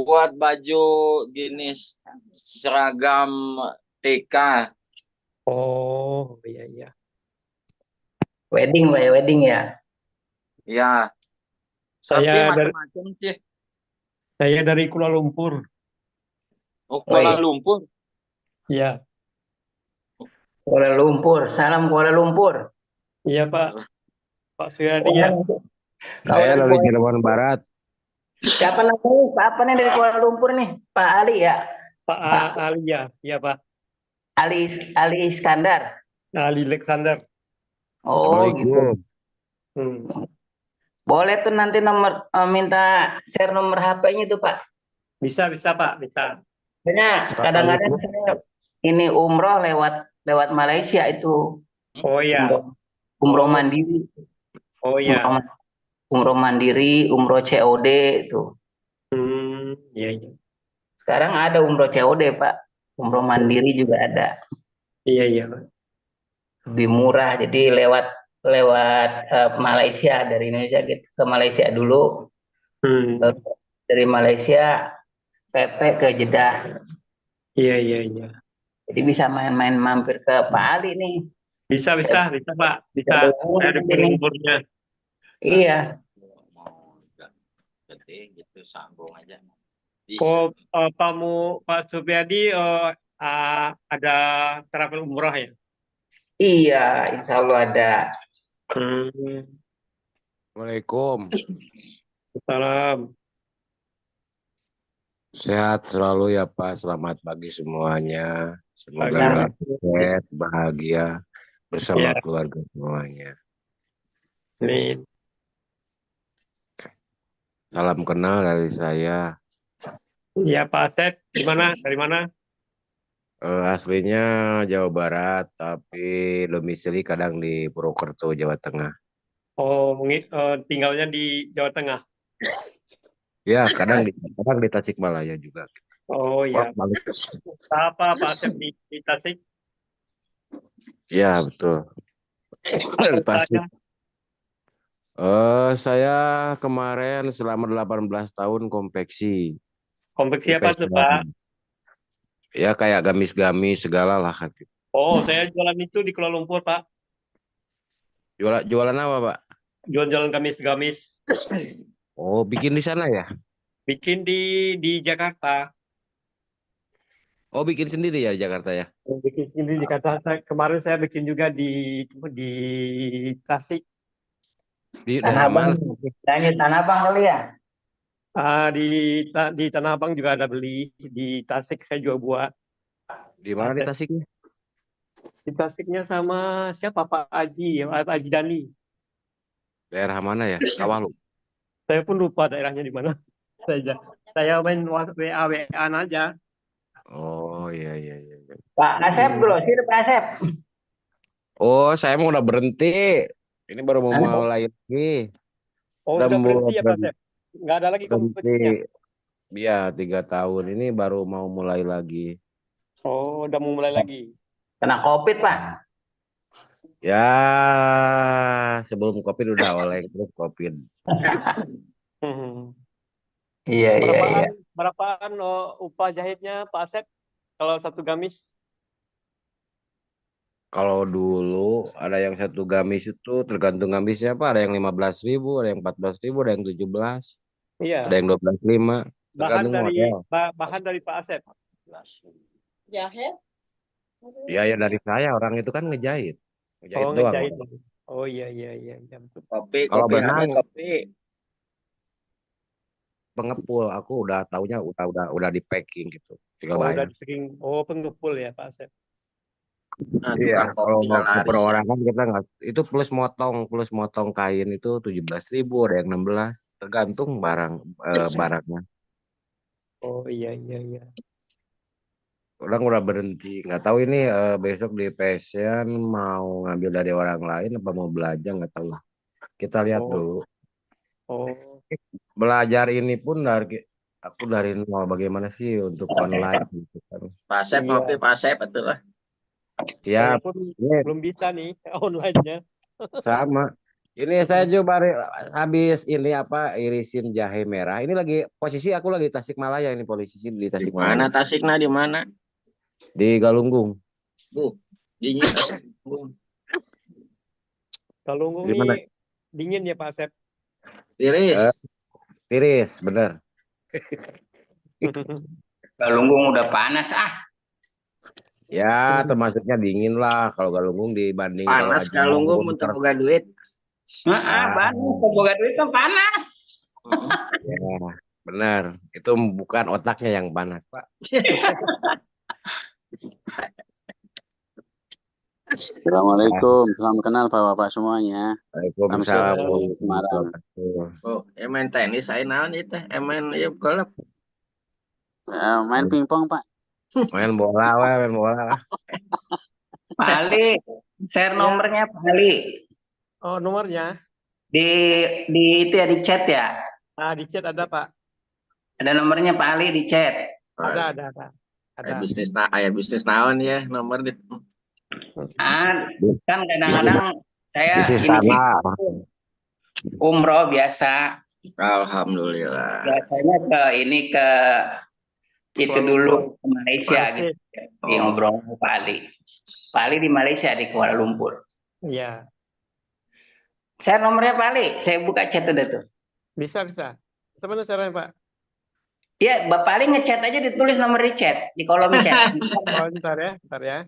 buat baju jenis seragam TK. Oh, iya iya. Wedding, Pak, ya, wedding ya. Ya, tapi Saya dari macam-macam sih. saya dari Kuala Lumpur. Oh, Kuala Woi, Lumpur. Iya, Kuala Lumpur. Salam Kuala Lumpur. iya Pak. Pak Suryadi ya. Kawan, Saya kawan dari Kuala. Cirebon Barat. Siapa namanya? Pak apa nih dari Kuala Lumpur nih? Pak Ali ya? Pak Pak Ali ya. Iya Pak. Ali Iskandar. Ali Alexander. Oh gitu. Assalamualaikum. Hmm. Boleh tuh nanti minta share nomor HP-nya tuh Pak. Bisa bisa Pak. Bisa. Soalnya kadang-kadang Assalamualaikum. saya ini umroh lewat lewat Malaysia itu Oh iya. umroh umroh Oh mandiri, oh umroh, iya. umroh mandiri, umroh COD itu. Iya iya. Sekarang ada umroh COD Pak, umroh mandiri juga ada. Iya iya Pak. Lebih murah jadi lewat lewat Malaysia dari Indonesia gitu ke Malaysia dulu, Hmm. baru dari Malaysia PP ke Jeddah. Iya iya iya. Jadi bisa main-main mampir ke Pak Ali nih. Bisa Saya bisa bisa Pak. Bisa. saya Saya hubungi ada nanti Kuala nih. Lumpurnya. Iya, Mau gede gitu sambung aja. Oh, Bisa. Pak Suryadi ada travel umroh ya? iya, insya Allah ada. Hmm. Assalamualaikum. Salam. Sehat selalu ya Pak. Selamat pagi semuanya. Semoga Pagi Nah, Pak. dalam sehat, bahagia bersama Ya, keluarga semuanya. ini. Salam kenal dari saya. Ya Pak Asep, gimana? Dari mana? Aslinya Jawa Barat, tapi domisili kadang di Purwokerto, Jawa Tengah. Oh, tinggalnya di Jawa Tengah. Ya, kadang di Tasikmalaya juga. Oh ya, Balik. apa Pak Asep di Tasik? Ya, betul. Apa Dari Tasik. usahanya? Saya kemarin selama 18 tahun konveksi Konveksi di apa tuh Pak? fashion. Ya kayak gamis-gamis segala lah kan. Oh, saya jualan itu di Kuala Lumpur Pak. Jualan apa, Pak? Jual-jualan gamis-gamis. Oh, bikin di sana ya? Bikin di Jakarta. Oh, bikin sendiri ya di Jakarta ya? Bikin sendiri di Jakarta. Kemarin saya bikin juga di Tasik. Di Tanah daerah Abang, mana? tanya Tanah Abang kali ya. Di Tanah Abang juga ada beli. Di Tasik saya juga buat. Di mana di Tasiknya? Di Tasiknya sama siapa Pak Aji, ya, Pak Aji Dani. Daerah mana ya? Kawalu. Saya pun lupa daerahnya di mana. Saya main WA WA aja. Oh, iya iya iya. Iya. Pak Asep, Hmm. grosir Pak Asep. Oh, saya mau udah berhenti. Ini baru mau Anda mulai lagi. Oh, Udah sudah mau berhenti ya Pak Sep? Nggak ada lagi berhenti. kompetisinya. Ya, 3 tahun. Ini baru mau mulai lagi. Oh, udah mau mulai lagi. kena COVID Pak. Ya, sebelum COVID udah oleng terus COVID. Hmm. Iya, iya, iya. Berapaan upah jahitnya Pak Sep kalau satu gamis? Kalau dulu ada yang satu gamis itu tergantung gamisnya Pak. Ada yang 15.000, ada yang 14.000, ada yang 17, ada Iya, yang 12.5, tergantung model. bahan dari Pak Asep. Jahit. Ya ya dari saya orang itu kan ngejahit, Oh, ngejahit doang. ngejahit. Oh iya iya iya, iya betul. Kopi, Kalau kopi benang hangat, kopi. pengepul aku udah taunya udah di packing gitu, tinggal Oh, udah bayar. di packing. Oh, pengepul ya Pak Asep. Nah, Iya, tukang kalau kopi mau nggak ke laris ya. perorangan kita nggak, itu plus motong kain itu 17.000, ada yang 16, tergantung barangnya. Oh iya iya iya. Orang udah berhenti, nggak tahu ini besok di passion mau ngambil dari orang lain apa mau belajar nggak tahu lah. Kita lihat Oh dulu. oh. Belajar ini pun aku dari nol bagaimana sih untuk online gitu kan. Pak Sep, Iya, ngopi Pak Sep, betul lah. saya Ya, pun ini belum bisa nih online-nya. sama. Ini saya coba habis ini apa irisin jahe merah. Ini lagi posisi aku lagi Tasikmalaya ini posisi di Di Tasikmalaya. mana Tasikna di mana? Di Galunggung. Dingin Tasik. Galunggung Di mana? nih dingin ya Pak Asep. Tiris. Tiris, bener. Galunggung udah panas Ya, termasuknya dingin lah kalau Galunggung dibanding kalau Panas aja Galunggung Gunung untuk boga duit. Panas, boga duit kan panas. Ya, benar. Itu bukan otaknya yang panas, Pak. Assalamualaikum, salam kenal Bapak-bapak semuanya. Waalaikumsalam. Dari Semarang. Oh, main tenis saya naon itu? Main ieu golf. Main pingpong Pak. Main bola, main bola. Pak Ali, share nomornya Pak Ali. Oh, nomornya. Di itu ya, di chat ya. Di chat ada Pak. Ada nomornya Pak Ali di chat. Ada. Aya bisnis naon ya nomor di Kan kadang-kadang saya Bisnis ini tanah. umroh biasa. Alhamdulillah. Biasanya ke itu Kuala dulu Lumpur. ke Malaysia Malaysia. gitu. Di ngobrol sama Pak Ali. Pak Ali di Malaysia di Kuala Lumpur. Iya, Share nomornya Pak Ali, saya buka chat udah tuh. bisa. Sebenarnya caranya Pak. Ya, Bapak Ali ngechat aja ditulis nomor di chat, di kolom chat. Oh, bentar ya.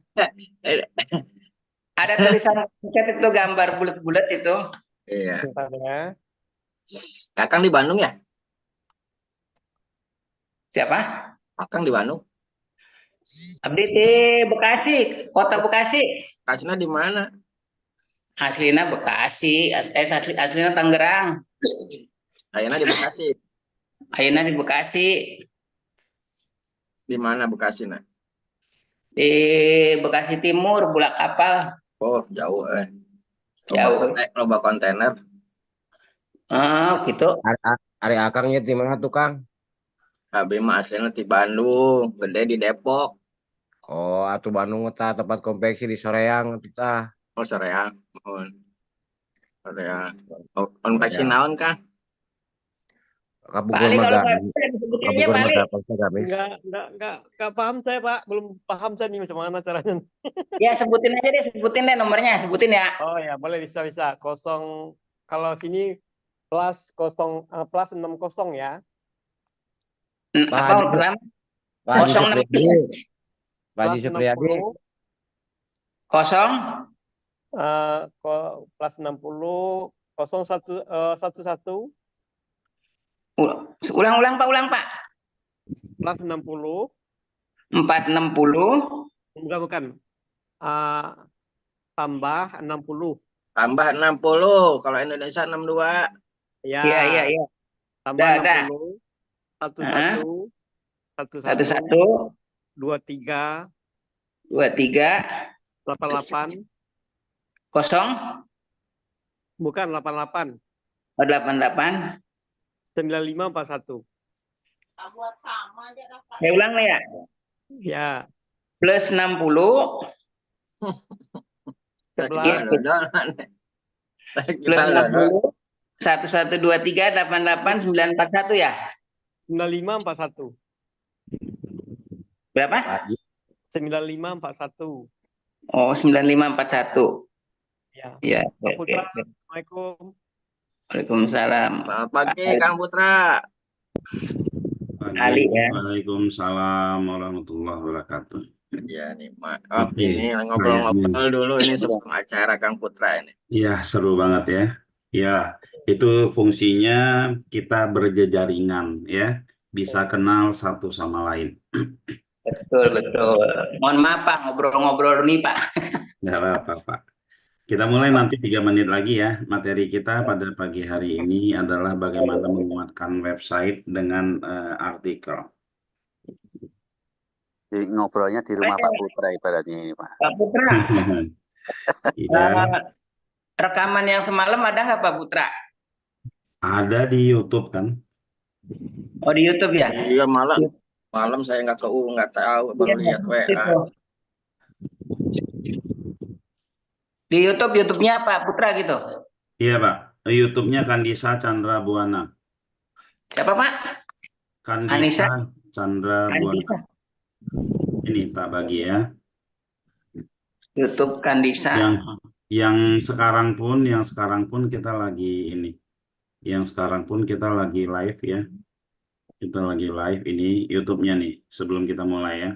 Ada tulisan chat itu gambar bulat-bulat itu. Iya. Bentar ya. Kakang di Bandung ya? Siapa? Kakang di Bandung. Abdi di Bekasi, kota Bekasi. Kasihnya di mana? Aslinya Bekasi, aslinya Tangerang. Ayeuna di Bekasi. Ayeuna di Bekasi, Di mana Bekasi nah? di Bekasi Timur, Bulak Kapal. Oh, jauh Jauh. Loba kontainer. Gitu. Ari akangnya di mana tuh, Kang? Abi mah aslinya di Bandung, gede di Depok. Oh, atuh Bandung eta tempat konveksi di Soreang kita. Oh, Soreang. Mohon. Soreang. Oh, konveksi naon Kang? Pak Kapungkur Ali kalau Magang. nggak bisa disebutin aja Kapungkur Pak Ali. Magang. Enggak paham saya Pak. Belum paham saya nih macam mana caranya. Ya sebutin aja deh, sebutin deh nomornya, sebutin ya. Oh ya, boleh bisa. Kalau sini plus 60 ya. Apa pertama? Pak Haji 06. Supriyadi. Pak Haji Plus Supriyadi. 0 plus 60 11 ulang Pak. plus 60 460 bukan. Tambah 60. Tambah 60. Kalau Indonesia 62. Ya. Iya. Tambah Dah. 60. 11 23 23 88 0 bukan 88 88. 9541. Buat sama aja Pak. Saya ulang nih ya. Ya. Plus 60 Sebelah. plus 60 1123 88 941 ya. 9541. Berapa? 9541. Oh, 9541. Ya. Ya. Pak Putra, Assalamualaikum. Waalaikumsalam. Selamat pagi Kang Putra. Ali ya. Waalaikumsalam warahmatullahi wabarakatuh. Ya nih, maaf ini ngobrol-ngobrol dulu ini sebelum acara Kang Putra ini. Iya, seru banget ya. Ya, itu fungsinya kita berjejaringan ya, bisa kenal satu sama lain. Betul. Mohon maaf Pak, ngobrol-ngobrol nih Pak. Nggak apa-apa, Pak. Kita mulai nanti 3 menit lagi ya. Materi kita pada pagi hari ini adalah bagaimana menguatkan website dengan artikel. Ngobrolnya di rumah Pak Putra ibaratnya ini Pak. Pak Putra, Iya, rekaman yang semalam ada nggak Pak Putra? ada di YouTube kan? Oh di YouTube ya? Iya malam saya nggak tahu baru lihat WA. Itu. Di YouTube-nya Pak Putra gitu. Iya, Pak. YouTube-nya Kandisa Chandra Buana. Siapa Pak? Anissa? Kandisa Chandra Buana. Kandisa. Ini tak bagi ya. YouTube Kandisa. Yang sekarang pun kita lagi ini. Yang sekarang pun kita lagi live ya. Kita lagi live ini YouTube-nya nih sebelum kita mulai ya.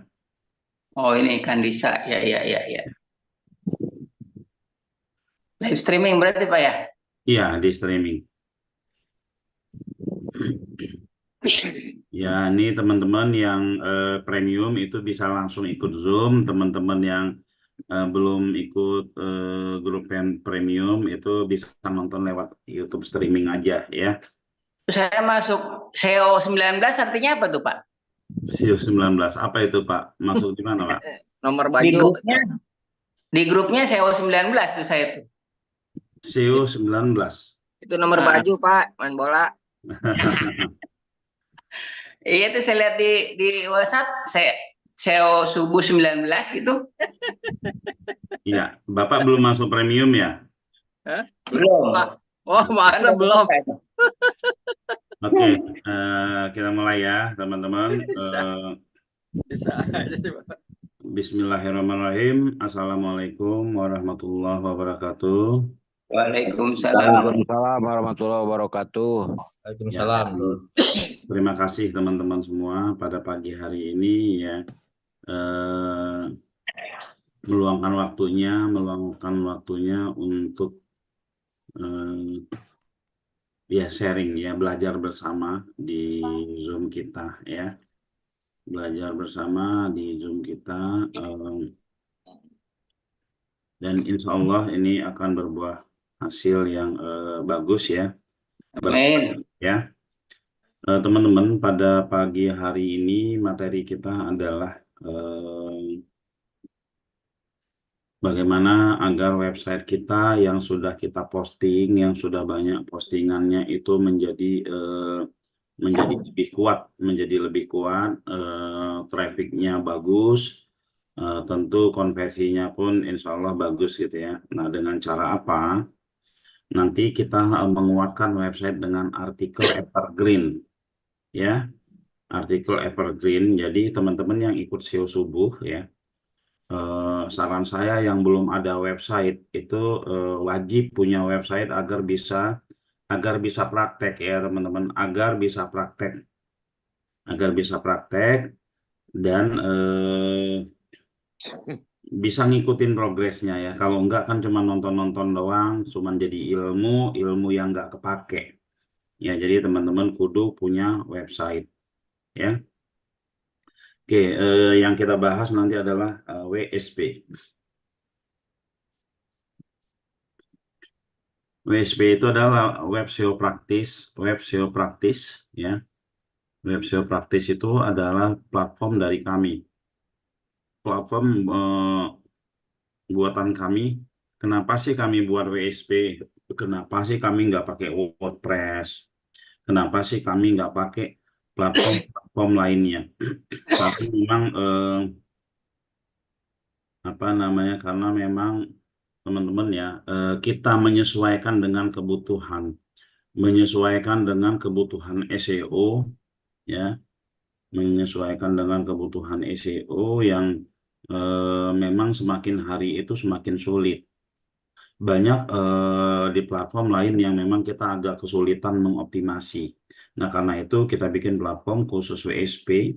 Oh ini Kandisa. Ya. Live streaming berarti Pak ya? Iya, di streaming. Ya, ini teman-teman yang premium itu bisa langsung ikut Zoom. Teman-teman yang belum ikut grup premium itu bisa nonton lewat YouTube streaming aja ya. Saya masuk SEO 19 artinya apa tuh Pak? SEO 19 apa itu Pak? Masuk di mana Pak? Nomor Di baju. grupnya SEO 19 tuh saya tuh. SEO 19. Itu nomor baju Pak, main bola. Iya tuh saya lihat di WhatsApp SEO subuh 19 gitu. Iya, Bapak belum masuk premium ya? Belum. Oh, masa Kan belum? Oke, kita mulai ya teman-teman. Bisa aja sih, Pak. Bismillahirrahmanirrahim. Assalamualaikum warahmatullahi wabarakatuh. Waalaikumsalam. Waalaikumsalam warahmatullahi wabarakatuh. Waalaikumsalam. Terima kasih teman-teman semua pada pagi hari ini ya. Meluangkan waktunya untuk ya sharing ya, belajar bersama di Zoom kita ya. Belajar bersama di Zoom kita dan insya Allah ini akan berbuah hasil yang bagus ya. Amin. Ya. Teman-teman, pada pagi hari ini materi kita adalah bagaimana agar website kita yang sudah kita posting, yang sudah banyak postingannya itu menjadi lebih kuat, trafficnya bagus, tentu konversinya pun insya Allah bagus gitu ya. Nah, dengan cara apa? Nanti kita menguatkan website dengan artikel evergreen, ya, artikel evergreen. Jadi teman-teman yang ikut SEO subuh ya. Saran saya yang belum ada website itu wajib punya website agar bisa praktek ya teman-teman, agar bisa praktek dan bisa ngikutin progresnya ya. Kalau enggak kan cuma nonton-nonton doang, cuma jadi ilmu yang enggak kepake ya. Jadi teman-teman kudu punya website ya. Oke, yang kita bahas nanti adalah WSP. WSP itu adalah web SEO practice ya. Web SEO practice itu adalah platform dari kami. Platform buatan kami. Kenapa sih kami buat WSP? Kenapa sih kami nggak pakai WordPress? Kenapa sih kami nggak pakai platform lainnya? Tapi memang karena memang teman-teman ya, kita menyesuaikan dengan kebutuhan SEO ya, menyesuaikan dengan kebutuhan SEO yang memang semakin hari itu semakin sulit. Banyak di platform lain yang memang kita agak kesulitan mengoptimasi. Nah, karena itu kita bikin platform khusus WSP.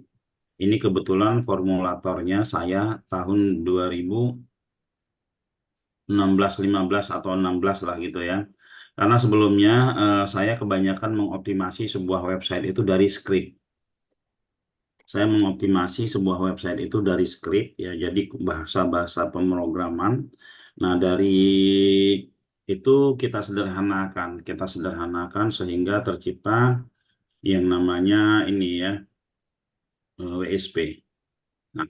Ini kebetulan formulatornya saya tahun 2016-15 atau 16 lah gitu ya. Karena sebelumnya saya kebanyakan mengoptimasi sebuah website itu dari script. Saya mengoptimasi sebuah website itu dari script ya, jadi bahasa-bahasa pemrograman. Nah, dari itu kita sederhanakan sehingga tercipta yang namanya ini ya, WSP. Nah,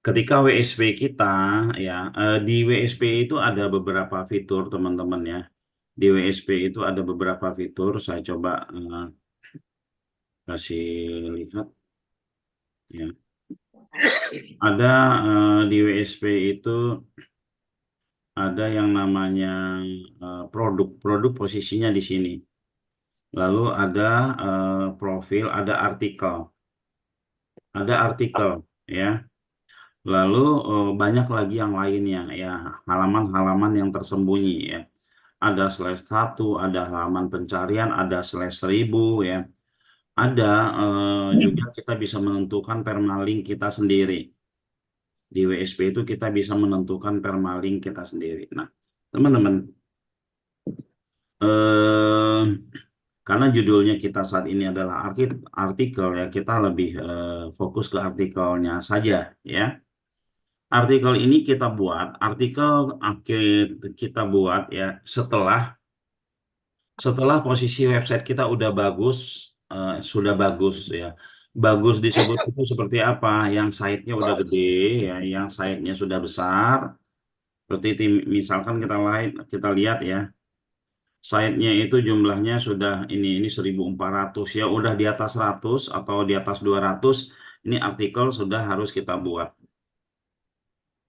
ketika WSP kita ya, di WSP itu ada beberapa fitur teman-teman ya. Di WSP itu ada beberapa fitur, saya coba kasih lihat ya. Ada di WSP itu ada yang namanya produk posisinya di sini. Lalu ada profil, ada artikel ya. Lalu banyak lagi yang lainnya ya, halaman-halaman yang tersembunyi ya. Ada /1, ada halaman pencarian, ada /1000 ya. Ada juga kita bisa menentukan permalink kita sendiri. Di WSP itu kita bisa menentukan permalink kita sendiri. Nah, teman-teman, eh, karena judulnya kita saat ini adalah artikel ya, kita lebih fokus ke artikelnya saja ya. Artikel ini kita buat, kita buat ya setelah posisi website kita udah bagus, sudah bagus ya. Bagus disebut itu seperti apa? Yang site-nya udah gede ya, yang site-nya sudah besar. Seperti misalkan kita lihat ya, site-nya itu jumlahnya sudah ini 1400 ya, udah di atas 100 atau di atas 200, ini artikel sudah harus kita buat.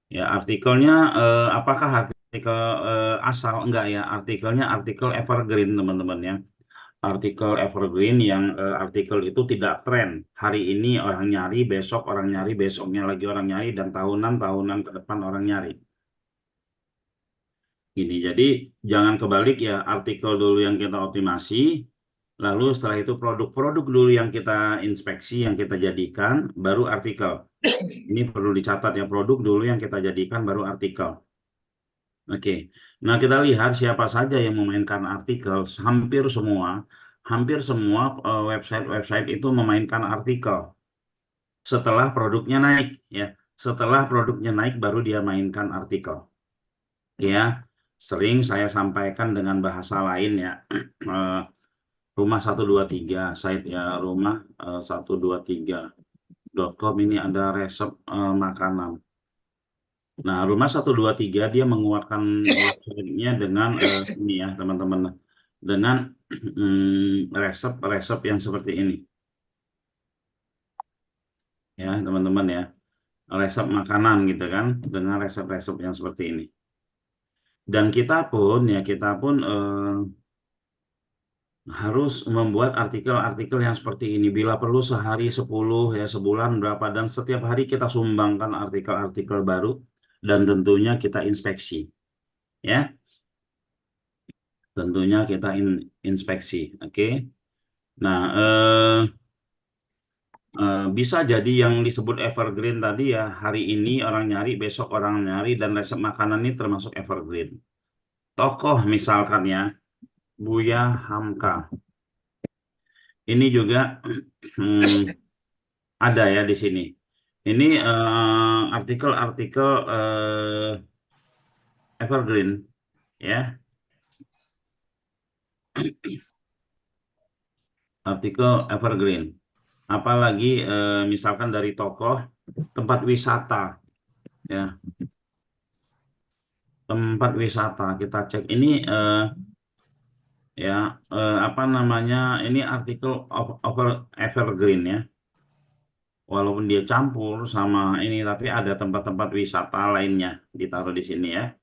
Ya, artikelnya apakah artikel asal? Enggak ya, artikelnya artikel evergreen teman-teman ya. Artikel evergreen yang artikel itu tidak tren. Hari ini orang nyari, besok orang nyari, besoknya lagi orang nyari, dan tahunan ke depan orang nyari. Gini, jadi jangan kebalik ya, artikel dulu yang kita optimasi, lalu setelah itu produk-produk dulu yang kita inspeksi, yang kita jadikan, baru artikel. Ini perlu dicatat ya, produk dulu yang kita jadikan, baru artikel. Oke, nah kita lihat siapa saja yang memainkan artikel, hampir semua website-website itu memainkan artikel. Setelah produknya naik, ya, setelah produknya naik baru dia mainkan artikel. Ya, sering saya sampaikan dengan bahasa lain ya, rumah 123, site ya rumah 123.com ini ada resep makanan. Nah, rumah 123 dia menguatkan website-nya dengan ini ya teman-teman, dengan resep-resep yang seperti ini ya teman-teman ya, resep makanan gitu kan, dengan resep-resep yang seperti ini. Dan kita pun harus membuat artikel-artikel yang seperti ini. Bila perlu sehari 10 ya, sebulan berapa, dan setiap hari kita sumbangkan artikel-artikel baru, dan tentunya kita inspeksi ya. Tentunya kita inspeksi, oke. Nah, bisa jadi yang disebut evergreen tadi ya, hari ini orang nyari, besok orang nyari, dan resep makanan ini termasuk evergreen. Tokoh misalkan ya, Buya Hamka. Ini juga ada ya di sini. Ini artikel-artikel evergreen ya. Artikel evergreen. Apalagi misalkan dari tokoh tempat wisata ya. Tempat wisata kita cek ini ya apa namanya, ini artikel evergreen ya. Walaupun dia campur sama ini, tapi ada tempat-tempat wisata lainnya ditaruh di sini ya.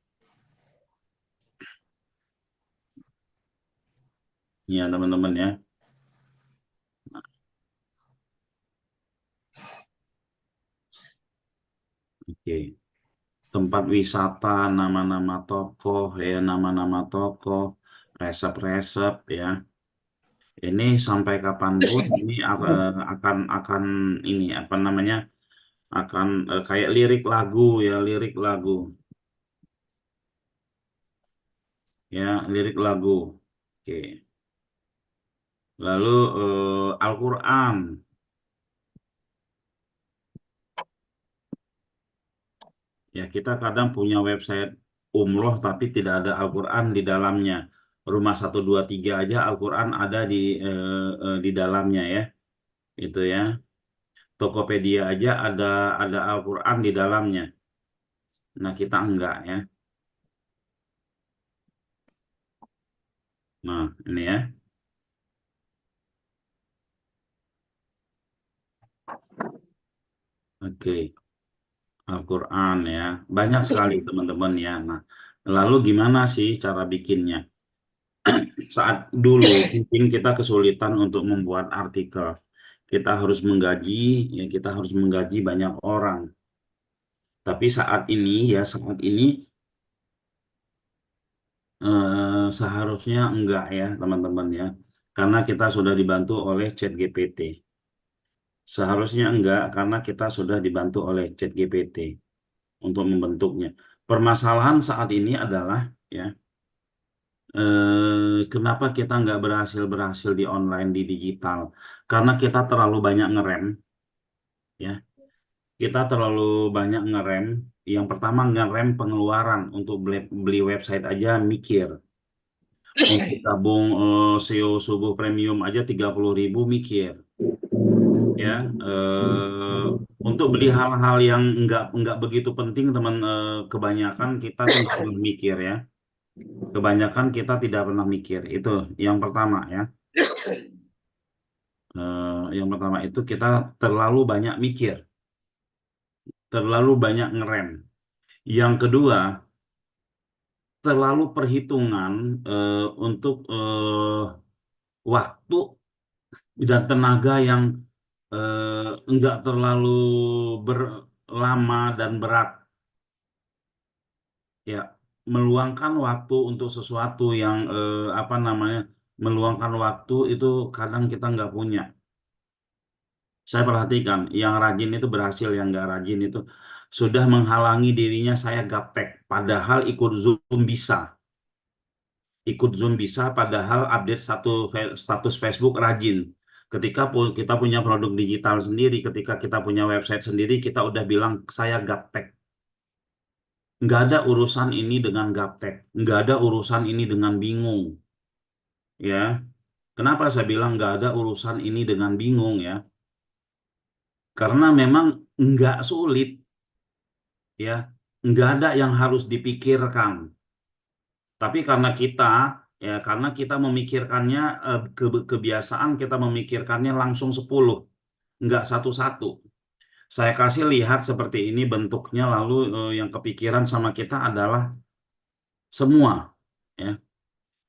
Ya teman-teman ya. Oke. Tempat wisata, nama-nama tokoh ya, nama-nama tokoh, resep-resep ya. Ini sampai kapanpun ini akan ini apa namanya, akan kayak lirik lagu ya, lirik lagu ya, lirik lagu. Oke. Lalu Al-Quran ya, kita kadang punya website umroh tapi tidak ada Al-Quran di dalamnya. Rumah 123 aja Al-Quran ada di dalamnya ya, itu ya. Tokopedia aja ada Al-Quran di dalamnya. Nah, kita enggak ya. Nah, ini ya. Oke. Al-Quran ya. Banyak sekali teman-teman ya. Nah, lalu gimana sih cara bikinnya? Saat dulu mungkin kita kesulitan untuk membuat artikel. Kita harus menggaji, ya kita harus menggaji banyak orang. Tapi saat ini seharusnya enggak ya teman-teman ya. Karena kita sudah dibantu oleh ChatGPT. Seharusnya enggak karena kita sudah dibantu oleh ChatGPT untuk membentuknya. Permasalahan saat ini adalah ya kenapa kita nggak berhasil di online di digital? Karena kita terlalu banyak ngerem ya. Kita terlalu banyak ngerem. Yang pertama ngerem pengeluaran untuk beli website aja mikir. Untuk tabung SEO Subuh Premium aja 30.000 mikir. Ya, untuk beli hal-hal yang nggak begitu penting teman, kebanyakan kita tuh nggak pernah mikir ya. Kebanyakan kita tidak pernah mikir. Itu yang pertama ya. Yang pertama itu kita terlalu banyak mikir, terlalu banyak ngerem. Yang kedua, terlalu perhitungan untuk waktu dan tenaga yang enggak terlalu berlama dan berat. Ya, meluangkan waktu untuk sesuatu yang meluangkan waktu itu kadang kita nggak punya. Saya perhatikan, yang rajin itu berhasil, yang nggak rajin itu sudah menghalangi dirinya saya gaptek. Padahal ikut Zoom bisa. Ikut Zoom bisa, padahal update status Facebook rajin. Ketika kita punya produk digital sendiri, ketika kita punya website sendiri, kita udah bilang, saya gaptek. Nggak ada urusan ini dengan gaptek. Nggak ada urusan ini dengan bingung. Ya, kenapa saya bilang nggak ada urusan ini dengan bingung ya? Karena memang nggak sulit, ya, nggak ada yang harus dipikirkan. Tapi karena kita memikirkannya kebiasaan kita memikirkannya langsung 10, nggak satu-satu. Saya kasih lihat seperti ini bentuknya, lalu yang kepikiran sama kita adalah semua, ya.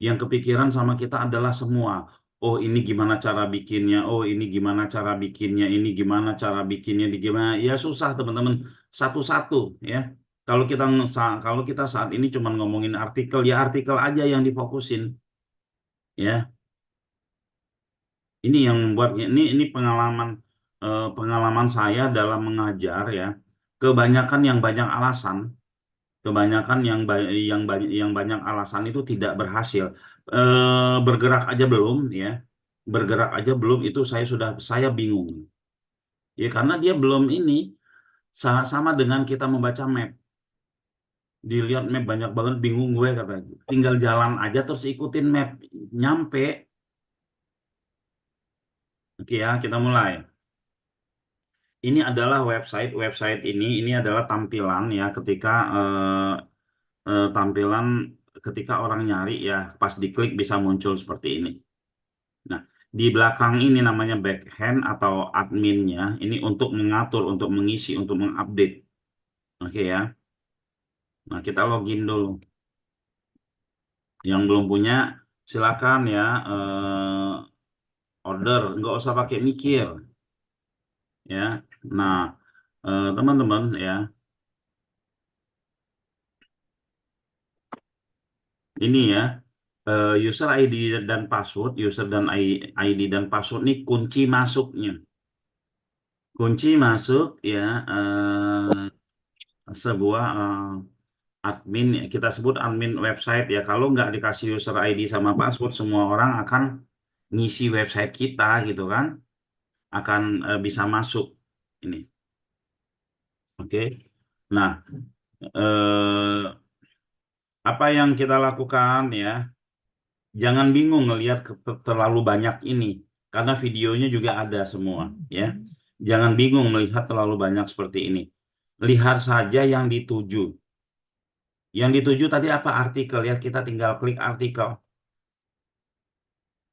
Yang kepikiran sama kita adalah semua. Oh, ini gimana cara bikinnya? Oh, ini gimana cara bikinnya? Ini gimana cara bikinnya? Di gimana? Ya susah teman-teman, satu-satu ya. Kalau kita saat ini cuma ngomongin artikel, ya artikel aja yang difokusin. Ya. Ini yang membuat ini pengalaman saya dalam mengajar ya. Kebanyakan yang banyak alasan, kebanyakan yang banyak alasan itu tidak berhasil. Bergerak aja belum ya. Bergerak aja belum itu saya bingung. Ya karena dia belum ini sama dengan kita membaca map. Dilihat map banyak banget bingung gue kata. Tinggal jalan aja terus ikutin map nyampe. Oke ya, kita mulai. Ini adalah website ini adalah tampilan ya tampilan ketika orang nyari ya pas diklik bisa muncul seperti ini. Nah, di belakang ini namanya backhand atau adminnya ini untuk mengatur, untuk mengisi, untuk mengupdate. Oke ya. Nah, kita login dulu. Yang belum punya silakan ya order, nggak usah pakai mikir. Ya. Nah, teman-teman ya. Ini ya, user ID dan password, ID dan password ini kunci masuknya. Kunci masuk ya sebuah admin, kita sebut admin website ya. Kalau nggak dikasih user ID sama password, semua orang akan ngisi website kita gitu kan, akan bisa masuk ini. Oke. Nah, apa yang kita lakukan ya? Jangan bingung ngelihat terlalu banyak ini, karena videonya juga ada semua, ya. Jangan bingung melihat terlalu banyak seperti ini. Lihat saja yang dituju. Yang dituju tadi apa? Artikel, ya. Kita tinggal klik artikel.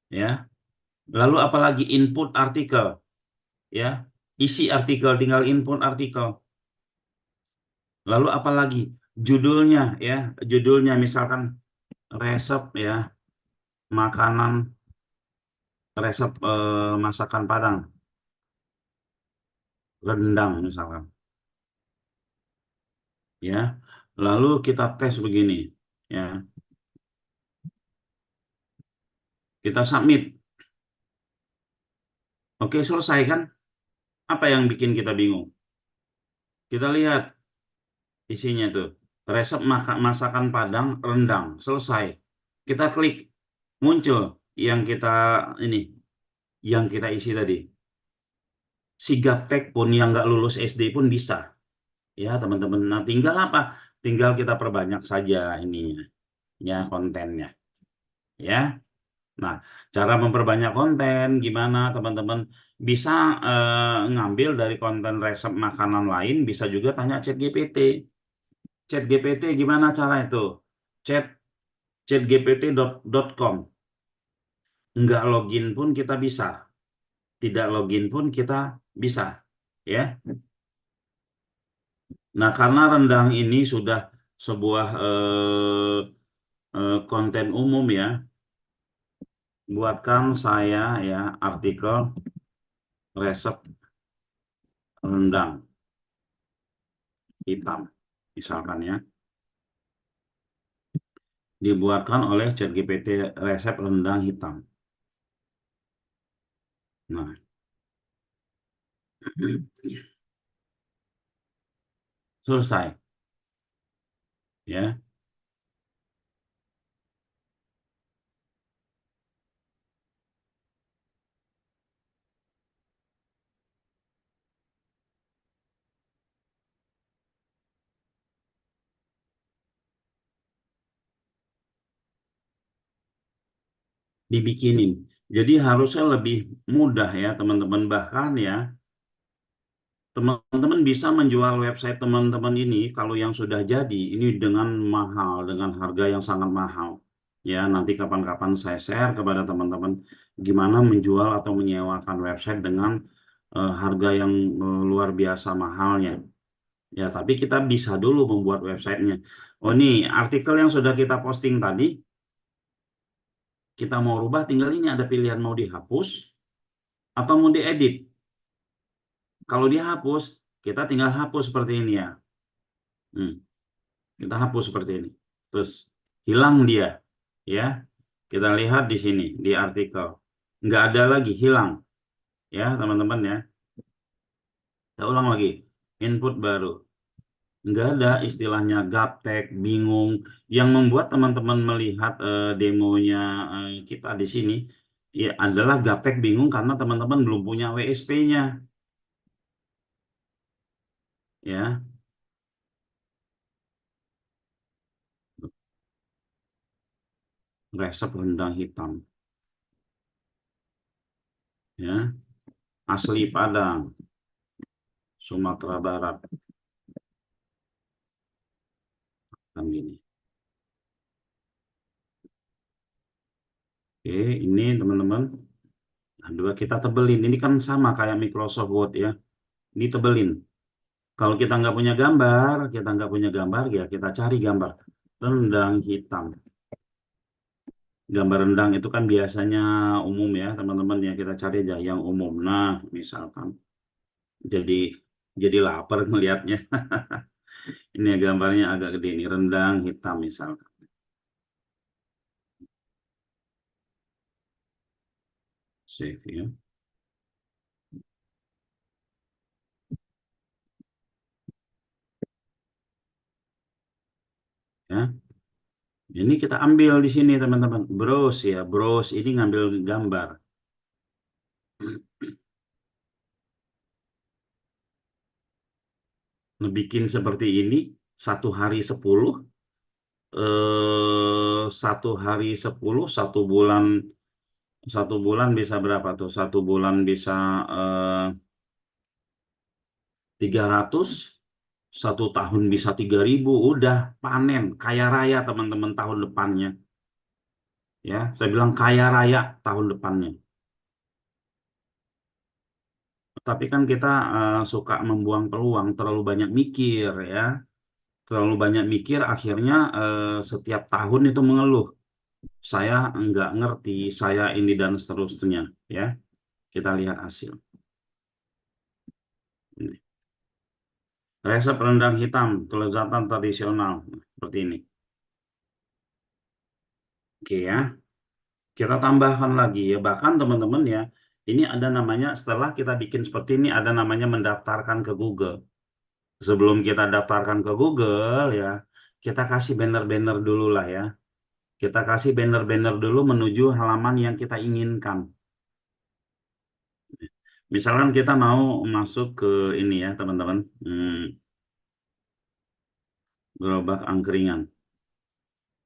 Ya. Lalu apalagi input artikel, ya. Isi artikel, tinggal input artikel. Lalu apalagi judulnya ya, judulnya misalkan resep ya, makanan, resep masakan Padang, rendang misalkan ya. Lalu kita tes begini ya, kita submit. Oke, selesai kan? Apa yang bikin kita bingung? Kita lihat isinya tuh. Resep masakan Padang rendang. Selesai. Kita klik. Muncul yang kita ini. Yang kita isi tadi. Si gaptek pun yang nggak lulus SD pun bisa. Ya teman-teman. Nah tinggal apa? Tinggal kita perbanyak saja ininya. Ya kontennya. Ya. Nah, cara memperbanyak konten gimana teman-teman? Bisa ngambil dari konten resep makanan lain, bisa juga tanya ChatGPT. ChatGPT gimana cara itu? Chat chatgpt.com. Nggak login pun kita bisa. Tidak login pun kita bisa. Ya. Nah, karena rendang ini sudah sebuah konten umum ya, buatkan saya ya artikel resep rendang hitam misalkan ya, dibuatkan oleh ChatGPT resep rendang hitam. Nah, selesai ya. Dibikinin. Jadi harusnya lebih mudah ya teman-teman, bahkan ya teman-teman bisa menjual website teman-teman ini kalau yang sudah jadi ini dengan mahal, dengan harga yang sangat mahal. Ya, nanti kapan-kapan saya share kepada teman-teman gimana menjual atau menyewakan website dengan harga yang luar biasa mahalnya. Ya, tapi kita bisa dulu membuat websitenya. Oh, ini artikel yang sudah kita posting tadi, kita mau rubah, tinggal ini ada pilihan mau dihapus atau mau diedit. Kalau dihapus, kita tinggal hapus seperti ini ya. Kita hapus seperti ini. Terus hilang dia, ya. Kita lihat di sini di artikel, nggak ada lagi, hilang, ya teman-teman ya. Saya ulang lagi, input baru. Nggak ada istilahnya gaptek, bingung. Yang membuat teman-teman melihat demonya kita di sini ya adalah gaptek bingung karena teman-teman belum punya WSP-nya. Ya. Resep rendang hitam. Ya. Asli Padang, Sumatera Barat. Kan gini. Oke, ini teman-teman. Dua kita tebelin. Ini kan sama kayak Microsoft Word ya. Ini tebelin. Kalau kita nggak punya gambar, ya kita cari gambar rendang hitam. Gambar rendang itu kan biasanya umum ya teman-teman ya. Kita cari aja yang umum. Nah, misalkan jadi lapar melihatnya. Ini gambarnya agak gede ini rendang hitam misalkan. Save ya. Ya. Ini kita ambil di sini teman-teman. Browse ya, browse ini ngambil gambar. Ngebikin seperti ini 1 hari 10, 1 hari 10, 1 bulan bisa berapa tuh? 1 bulan bisa 300, 1 tahun bisa 3.000. Udah panen kaya raya teman-teman tahun depannya. Ya, saya bilang kaya raya tahun depannya. Tapi kan kita suka membuang peluang, terlalu banyak mikir ya. terlalu banyak mikir, akhirnya setiap tahun itu mengeluh. Saya nggak ngerti, saya ini dan seterusnya. Ya, kita lihat hasil. Ini. Resep rendang hitam, kelezatan tradisional. Seperti ini. Oke ya. Kita tambahkan lagi ya. Bahkan teman-teman ya, ini ada namanya, setelah kita bikin seperti ini, ada namanya mendaftarkan ke Google. Sebelum kita daftarkan ke Google ya, kita kasih banner-banner dulu lah ya. Kita kasih banner-banner dulu menuju halaman yang kita inginkan. Misalkan kita mau masuk ke ini ya teman-teman, gerobak angkringan.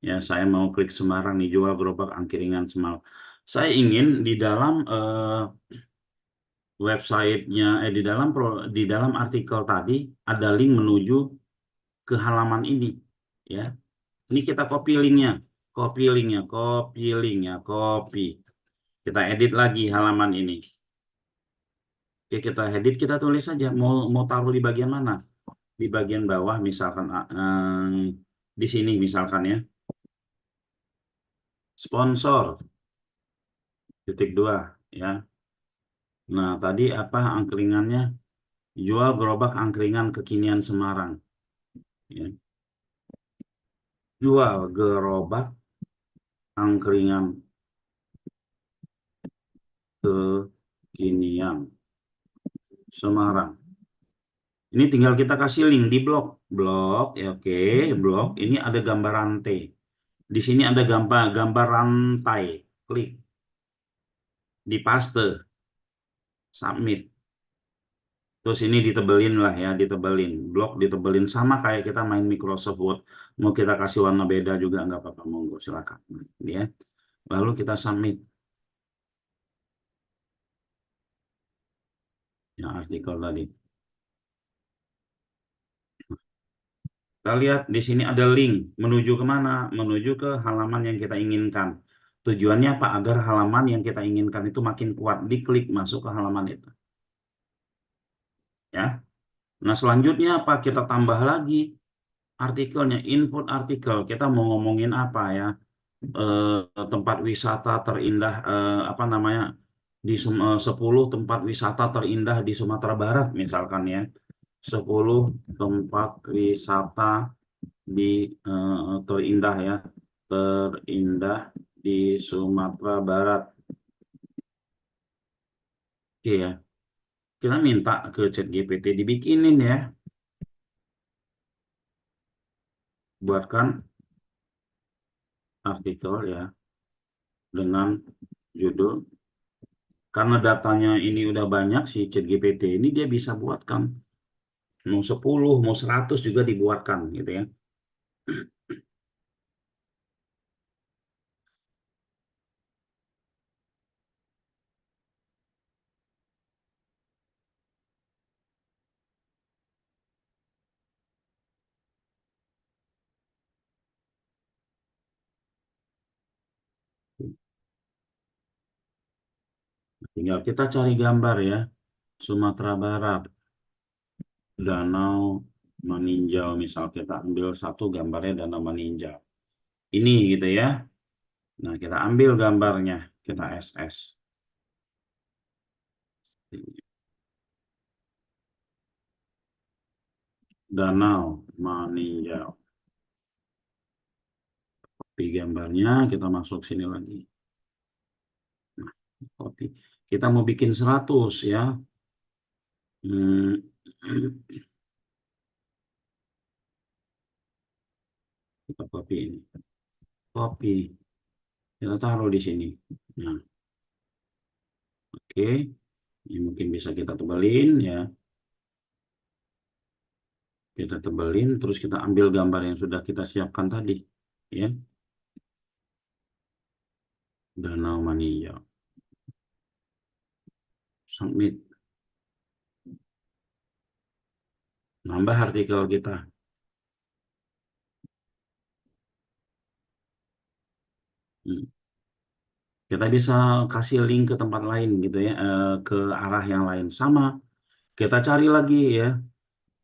Ya, saya mau klik Semarang nih, jual gerobak angkringan Semarang. Saya ingin di dalam websitenya, di dalam artikel tadi ada link menuju ke halaman ini. Ya, ini kita copy linknya, copy. Kita edit lagi halaman ini. Oke, kita edit, kita tulis saja mau taruh di bagian mana? Di bagian bawah misalkan di sini misalkan ya. Sponsor titik 2 ya. Nah, tadi apa angkringannya? Jual gerobak angkringan kekinian Semarang. Ya. Jual gerobak angkringan kekinian Semarang. Ini tinggal kita kasih link di blog. Blog, ya oke. Blog, ini ada gambar rantai. Di sini ada gambar rantai. Klik. Di paste. Submit. Terus ini ditebelin lah ya, ditebelin. Blok ditebelin sama kayak kita main Microsoft Word. Mau kita kasih warna beda juga nggak apa-apa, monggo silakan. Ya. Lalu kita submit. Ya, artikel tadi. Kita lihat di sini ada link menuju kemana? Menuju ke halaman yang kita inginkan. Tujuannya apa? Agar halaman yang kita inginkan itu makin kuat. Diklik masuk ke halaman itu. Ya. Nah, selanjutnya apa? Kita tambah lagi artikelnya, input artikel. Kita mau ngomongin apa ya? Tempat wisata terindah, apa namanya? 10 tempat wisata terindah di Sumatera Barat misalkan ya. 10 tempat wisata di terindah ya. Terindah di Sumatera Barat. Oke ya. Kita minta ke ChatGPT dibikinin ya. Buatkan artikel ya dengan judul, karena datanya ini udah banyak si ChatGPT ini, dia bisa buatkan mau 10 mau 100 juga dibuatkan gitu ya. Tinggal kita cari gambar ya, Sumatera Barat, Danau Meninjau, misal kita ambil satu gambarnya Danau Meninjau ini gitu ya. Nah, kita ambil gambarnya, kita SS. Danau Meninjau. Copy gambarnya, kita masuk sini lagi. Nah, copy. Kita mau bikin 100 ya. Kita copy ini. Copy. Kita taruh di sini. Nah, oke. Ini mungkin bisa kita tebelin ya. Kita tebelin, terus kita ambil gambar yang sudah kita siapkan tadi. Ya. Danau Meninjau. Submit. Nambah artikel kita. Kita bisa kasih link ke tempat lain gitu ya, ke arah yang lain. Sama, kita cari lagi ya,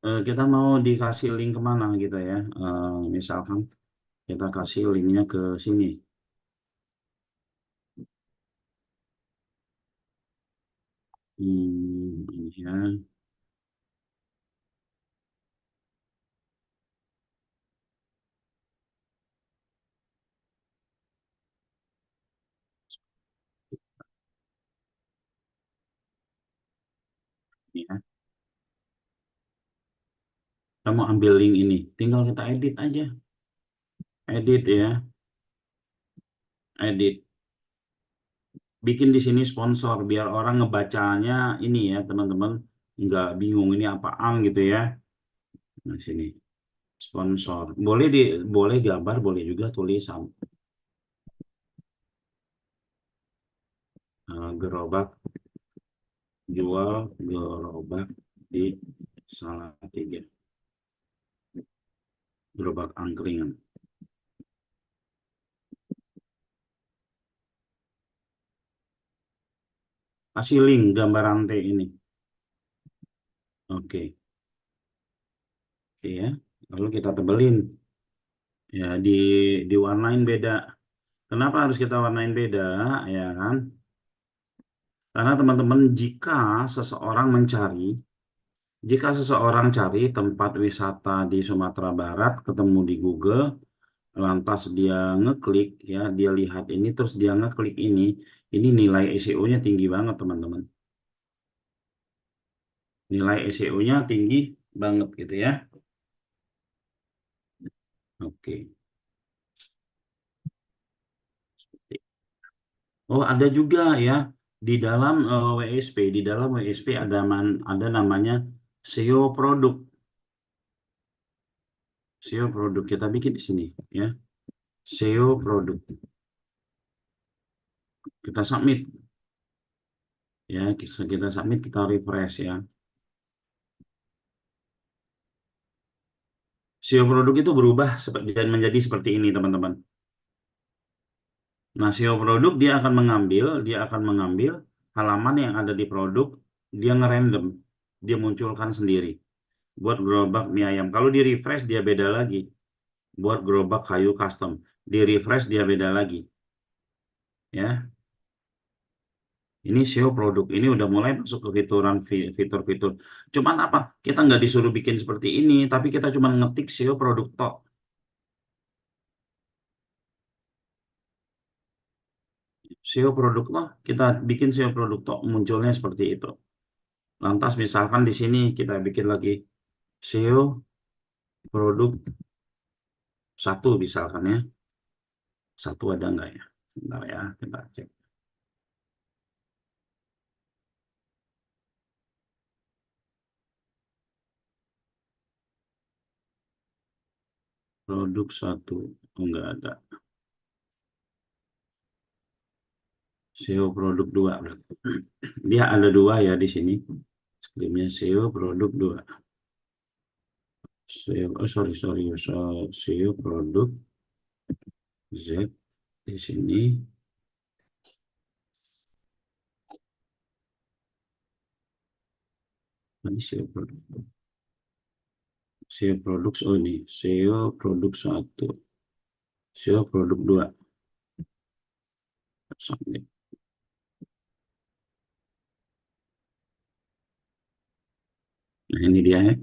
kita mau dikasih link kemana gitu ya. Misalkan kita kasih linknya ke sini. Ini ya. Ini ya. Kita mau ambil link ini, tinggal kita edit aja. Edit ya, edit. Bikin di sini sponsor biar orang ngebacanya ini ya teman-teman, nggak bingung ini apaan gitu ya. Nah sini sponsor, boleh gambar, boleh juga tulisan. Gerobak jual gerobak di Salatiga, gerobak angkringan. Kasih link gambar rantai ini. Oke. Oke ya. Lalu kita tebelin. Ya, diwarnain beda. Kenapa harus kita warnain beda? Ya kan? Karena teman-teman, jika seseorang cari tempat wisata di Sumatera Barat, ketemu di Google, lantas dia ngeklik, ya, dia lihat ini, terus dia ngeklik ini nilai SEO-nya tinggi banget, teman-teman. Nilai SEO-nya tinggi banget gitu ya. Oke. Oh, ada juga ya di dalam WSP, ada namanya SEO produk. SEO produk kita bikin di sini ya. SEO produk. Kita submit. Ya, kita submit, kita refresh ya. SEO produk itu berubah dan menjadi seperti ini, teman-teman. Nah, SEO produk dia akan mengambil halaman yang ada di produk, dia ngerandom, dia munculkan sendiri. Buat gerobak mie ayam. Kalau di refresh dia beda lagi. Buat gerobak kayu custom, di refresh dia beda lagi. Ya. Ini SEO produk, ini udah mulai masuk ke fitur-fitur. Cuman apa? Kita nggak disuruh bikin seperti ini, tapi kita cuma ngetik SEO produk tok. SEO produk loh, kita bikin SEO produk tok, munculnya seperti itu. Lantas misalkan di sini kita bikin lagi SEO produk 1 misalkan ya. 1 ada nggak ya? Bentar ya, kita cek. Produk 1, enggak ada. SEO produk 2 berarti. Dia ada 2 ya di sini. Skrimnya SEO produk 2. SEO produk Z di sini. Ini SEO produk. SEO produk, oh ini SEO produk 1. SEO produk 2. Submit. Nah, ini dia ya.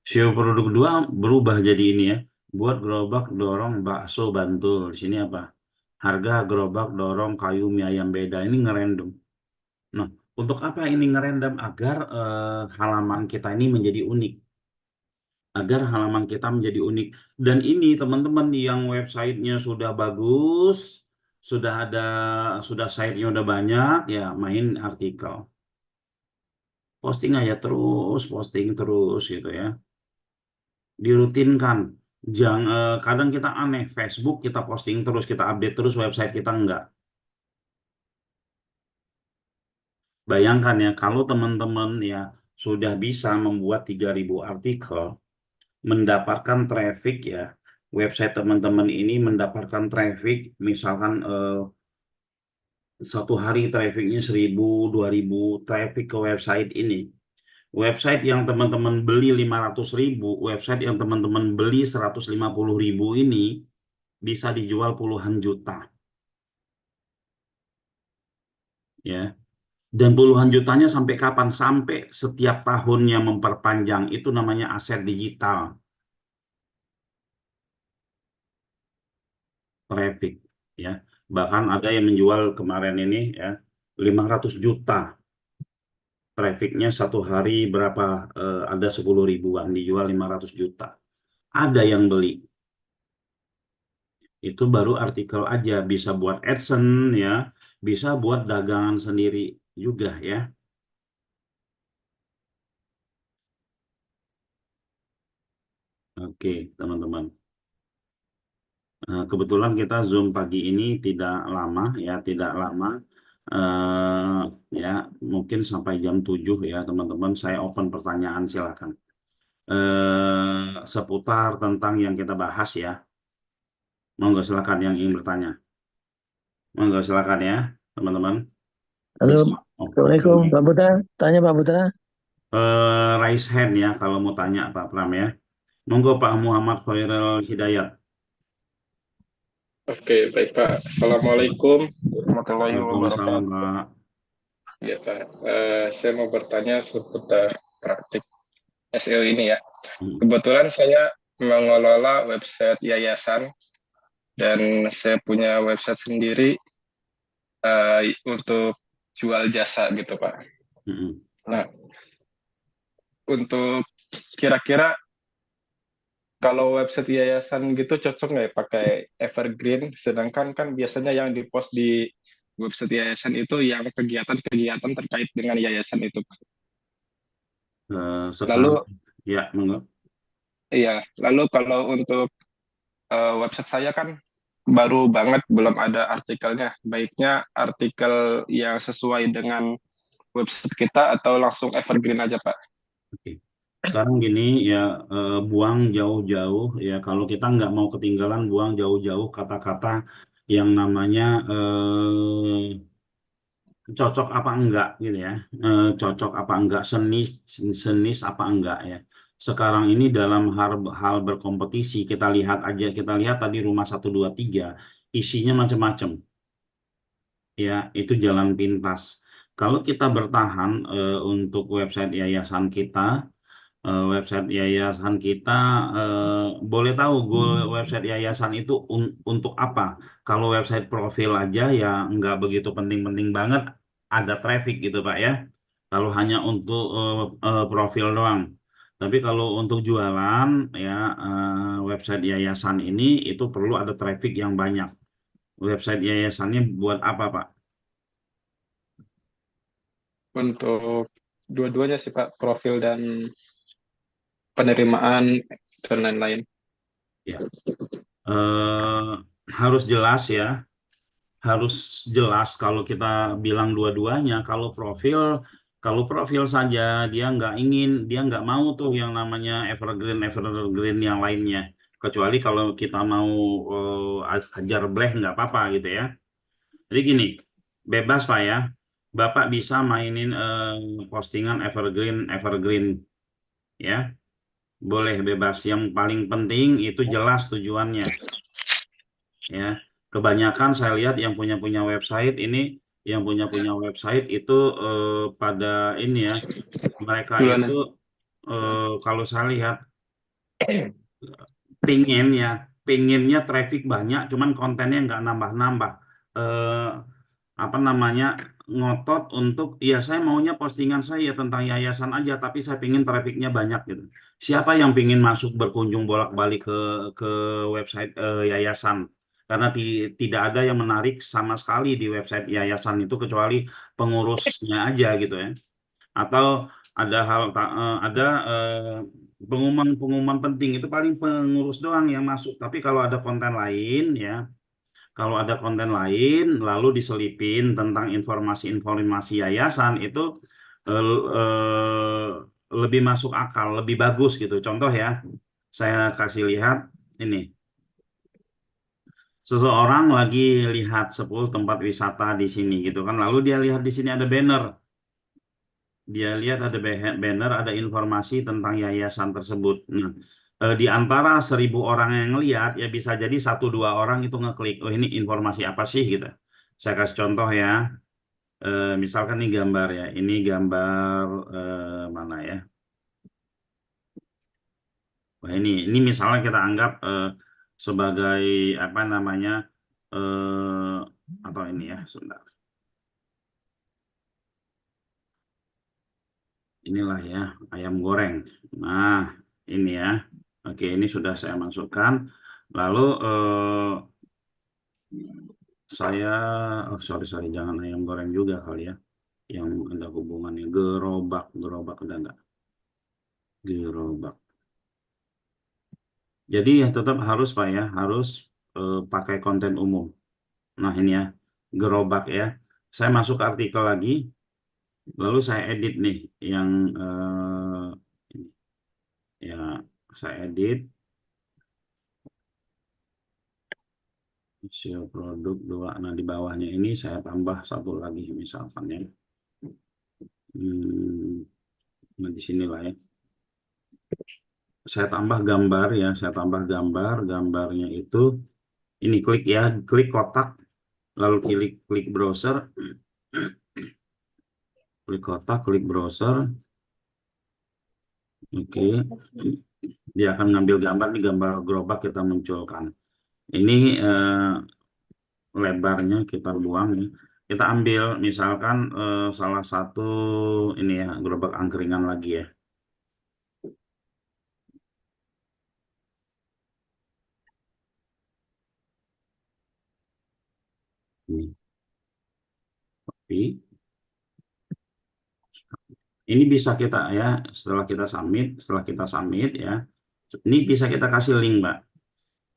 SEO produk 2 berubah jadi ini ya. Buat gerobak dorong bakso Bantul. Di sini apa? Harga gerobak dorong kayu mie ayam beda. Ini ngerandom. Nah, untuk apa ini ngerandom? Agar halaman kita ini menjadi unik. Dan ini teman-teman yang websitenya sudah bagus, sudah site-nya udah banyak, ya main artikel. Posting aja terus, posting terus gitu ya. Dirutinkan. Kadang kita aneh, Facebook kita posting terus, kita update terus, website kita enggak. Bayangkan ya, kalau teman-teman ya sudah bisa membuat 3.000 artikel, mendapatkan traffic ya, website teman-teman ini mendapatkan traffic, misalkan 1 hari trafficnya 1.000, 2.000 traffic ke website ini. Website yang teman-teman beli 500.000, website yang teman-teman beli 150.000 ini bisa dijual puluhan juta, ya. Dan puluhan jutanya sampai kapan? Sampai setiap tahunnya memperpanjang. Itu namanya aset digital, traffic, ya. Bahkan ada yang menjual kemarin ini ya 500 juta. Trafficnya satu hari berapa? Ada 10 ribuan, dijual 500 juta. Ada yang beli. Itu baru artikel aja, bisa buat AdSense ya, bisa buat dagangan sendiri juga ya. Oke, teman-teman. Kebetulan kita Zoom pagi ini tidak lama ya, tidak lama. Ya, mungkin sampai jam 7 ya, teman-teman. Saya open pertanyaan, silakan. Seputar tentang yang kita bahas ya. Monggo silakan yang ingin bertanya. Monggo silakan ya, teman-teman. Halo, Oh, Assalamualaikum Pak Putra. Tanya Pak Putra. raise hand ya kalau mau tanya Pak Pram ya. Monggo Pak Muhammad Khairul Hidayat. Oke, baik Pak. Assalamualaikum warahmatullahi Waalaikumsalam wabarakatuh. Pak. Ya Pak, saya mau bertanya seputar praktik SEO ini ya. Kebetulan saya mengelola website yayasan dan saya punya website sendiri untuk jual jasa gitu Pak. Nah, untuk kira-kira kalau website yayasan gitu cocok nggak ya pakai evergreen? Sedangkan kan biasanya yang dipost di website yayasan itu yang kegiatan-kegiatan terkait dengan yayasan itu, Pak. Lalu, ya, monggo. iya, lalu kalau untuk website saya kan baru banget, belum ada artikelnya. Baiknya artikel yang sesuai dengan website kita atau langsung evergreen aja, Pak? Oke. Sekarang gini ya, buang jauh-jauh ya, kalau kita nggak mau ketinggalan, buang jauh-jauh kata-kata yang namanya cocok apa enggak gitu ya. Cocok apa enggak, senis apa enggak ya. Sekarang ini dalam hal berkompetisi, kita lihat tadi rumah 123 isinya macam-macam ya, itu jalan pintas. Kalau kita bertahan untuk website yayasan kita, boleh tahu goal website yayasan itu untuk apa? Kalau website profil aja ya nggak begitu penting-penting banget, ada traffic gitu Pak ya. Kalau hanya untuk profil doang. Tapi kalau untuk jualan ya, website yayasan ini itu perlu ada traffic yang banyak. Website yayasannya buat apa Pak? Untuk dua-duanya sih Pak, profil dan penerimaan dan lain-lain. Ya. Harus jelas ya, harus jelas kalau kita bilang dua-duanya. Kalau profil saja dia nggak mau tuh yang namanya evergreen yang lainnya. Kecuali kalau kita mau hajar black nggak apa-apa gitu ya. Jadi gini, bebas Pak ya. Bapak bisa mainin postingan evergreen ya. Boleh bebas. Yang paling penting itu jelas tujuannya. Ya, kebanyakan saya lihat yang punya website itu pada ini ya, mereka itu kalau saya lihat pinginnya traffic banyak, cuman kontennya nggak nambah-nambah. Apa namanya, ngotot untuk ya saya maunya postingan saya tentang yayasan aja, tapi saya pingin trafficnya banyak gitu. Siapa yang pingin masuk berkunjung bolak-balik ke website yayasan? Karena tidak ada yang menarik sama sekali di website yayasan itu kecuali pengurusnya aja gitu ya. Atau ada pengumuman penting itu paling pengurus doang yang masuk. Tapi kalau ada konten lain ya, lalu diselipin tentang informasi yayasan itu lebih masuk akal, lebih bagus gitu. Contoh ya, saya kasih lihat ini. Seseorang lagi lihat 10 tempat wisata di sini gitu kan. Lalu dia lihat di sini ada banner. dia lihat ada banner, ada informasi tentang yayasan tersebut. Nah, di antara 1.000 orang yang ngelihat, ya bisa jadi 1-2 orang itu ngeklik, oh ini informasi apa sih gitu. Saya kasih contoh ya. Misalkan ini gambar ya, ini gambar mana ya? Wah ini misalnya kita anggap sebagai apa namanya atau ini ya, sebentar. Inilah ya ayam goreng. Nah ini ya, oke ini sudah saya masukkan. Lalu saya, oh sorry jangan ayam goreng juga kali ya, yang ada hubungannya gerobak udah enggak? Gerobak. Jadi ya tetap harus Pak ya, harus pakai konten umum. Nah ini ya, gerobak ya. Saya masuk ke artikel lagi, lalu saya edit nih yang ini. Ya saya edit. Hasil produk 2. Nah di bawahnya ini saya tambah 1 lagi misalkan ya. Nah di sini lah ya. Saya tambah gambar ya, saya tambah gambarnya itu ini klik ya, klik kotak, lalu klik browser, klik kotak, klik browser, oke, dia akan ngambil gambar, ini gambar gerobak kita munculkan. Ini lebarnya kita buang ya. Kita ambil misalkan salah satu ini ya, gerobak angkringan lagi ya. Ini bisa kita ya, setelah kita submit ya, ini bisa kita kasih link Mbak.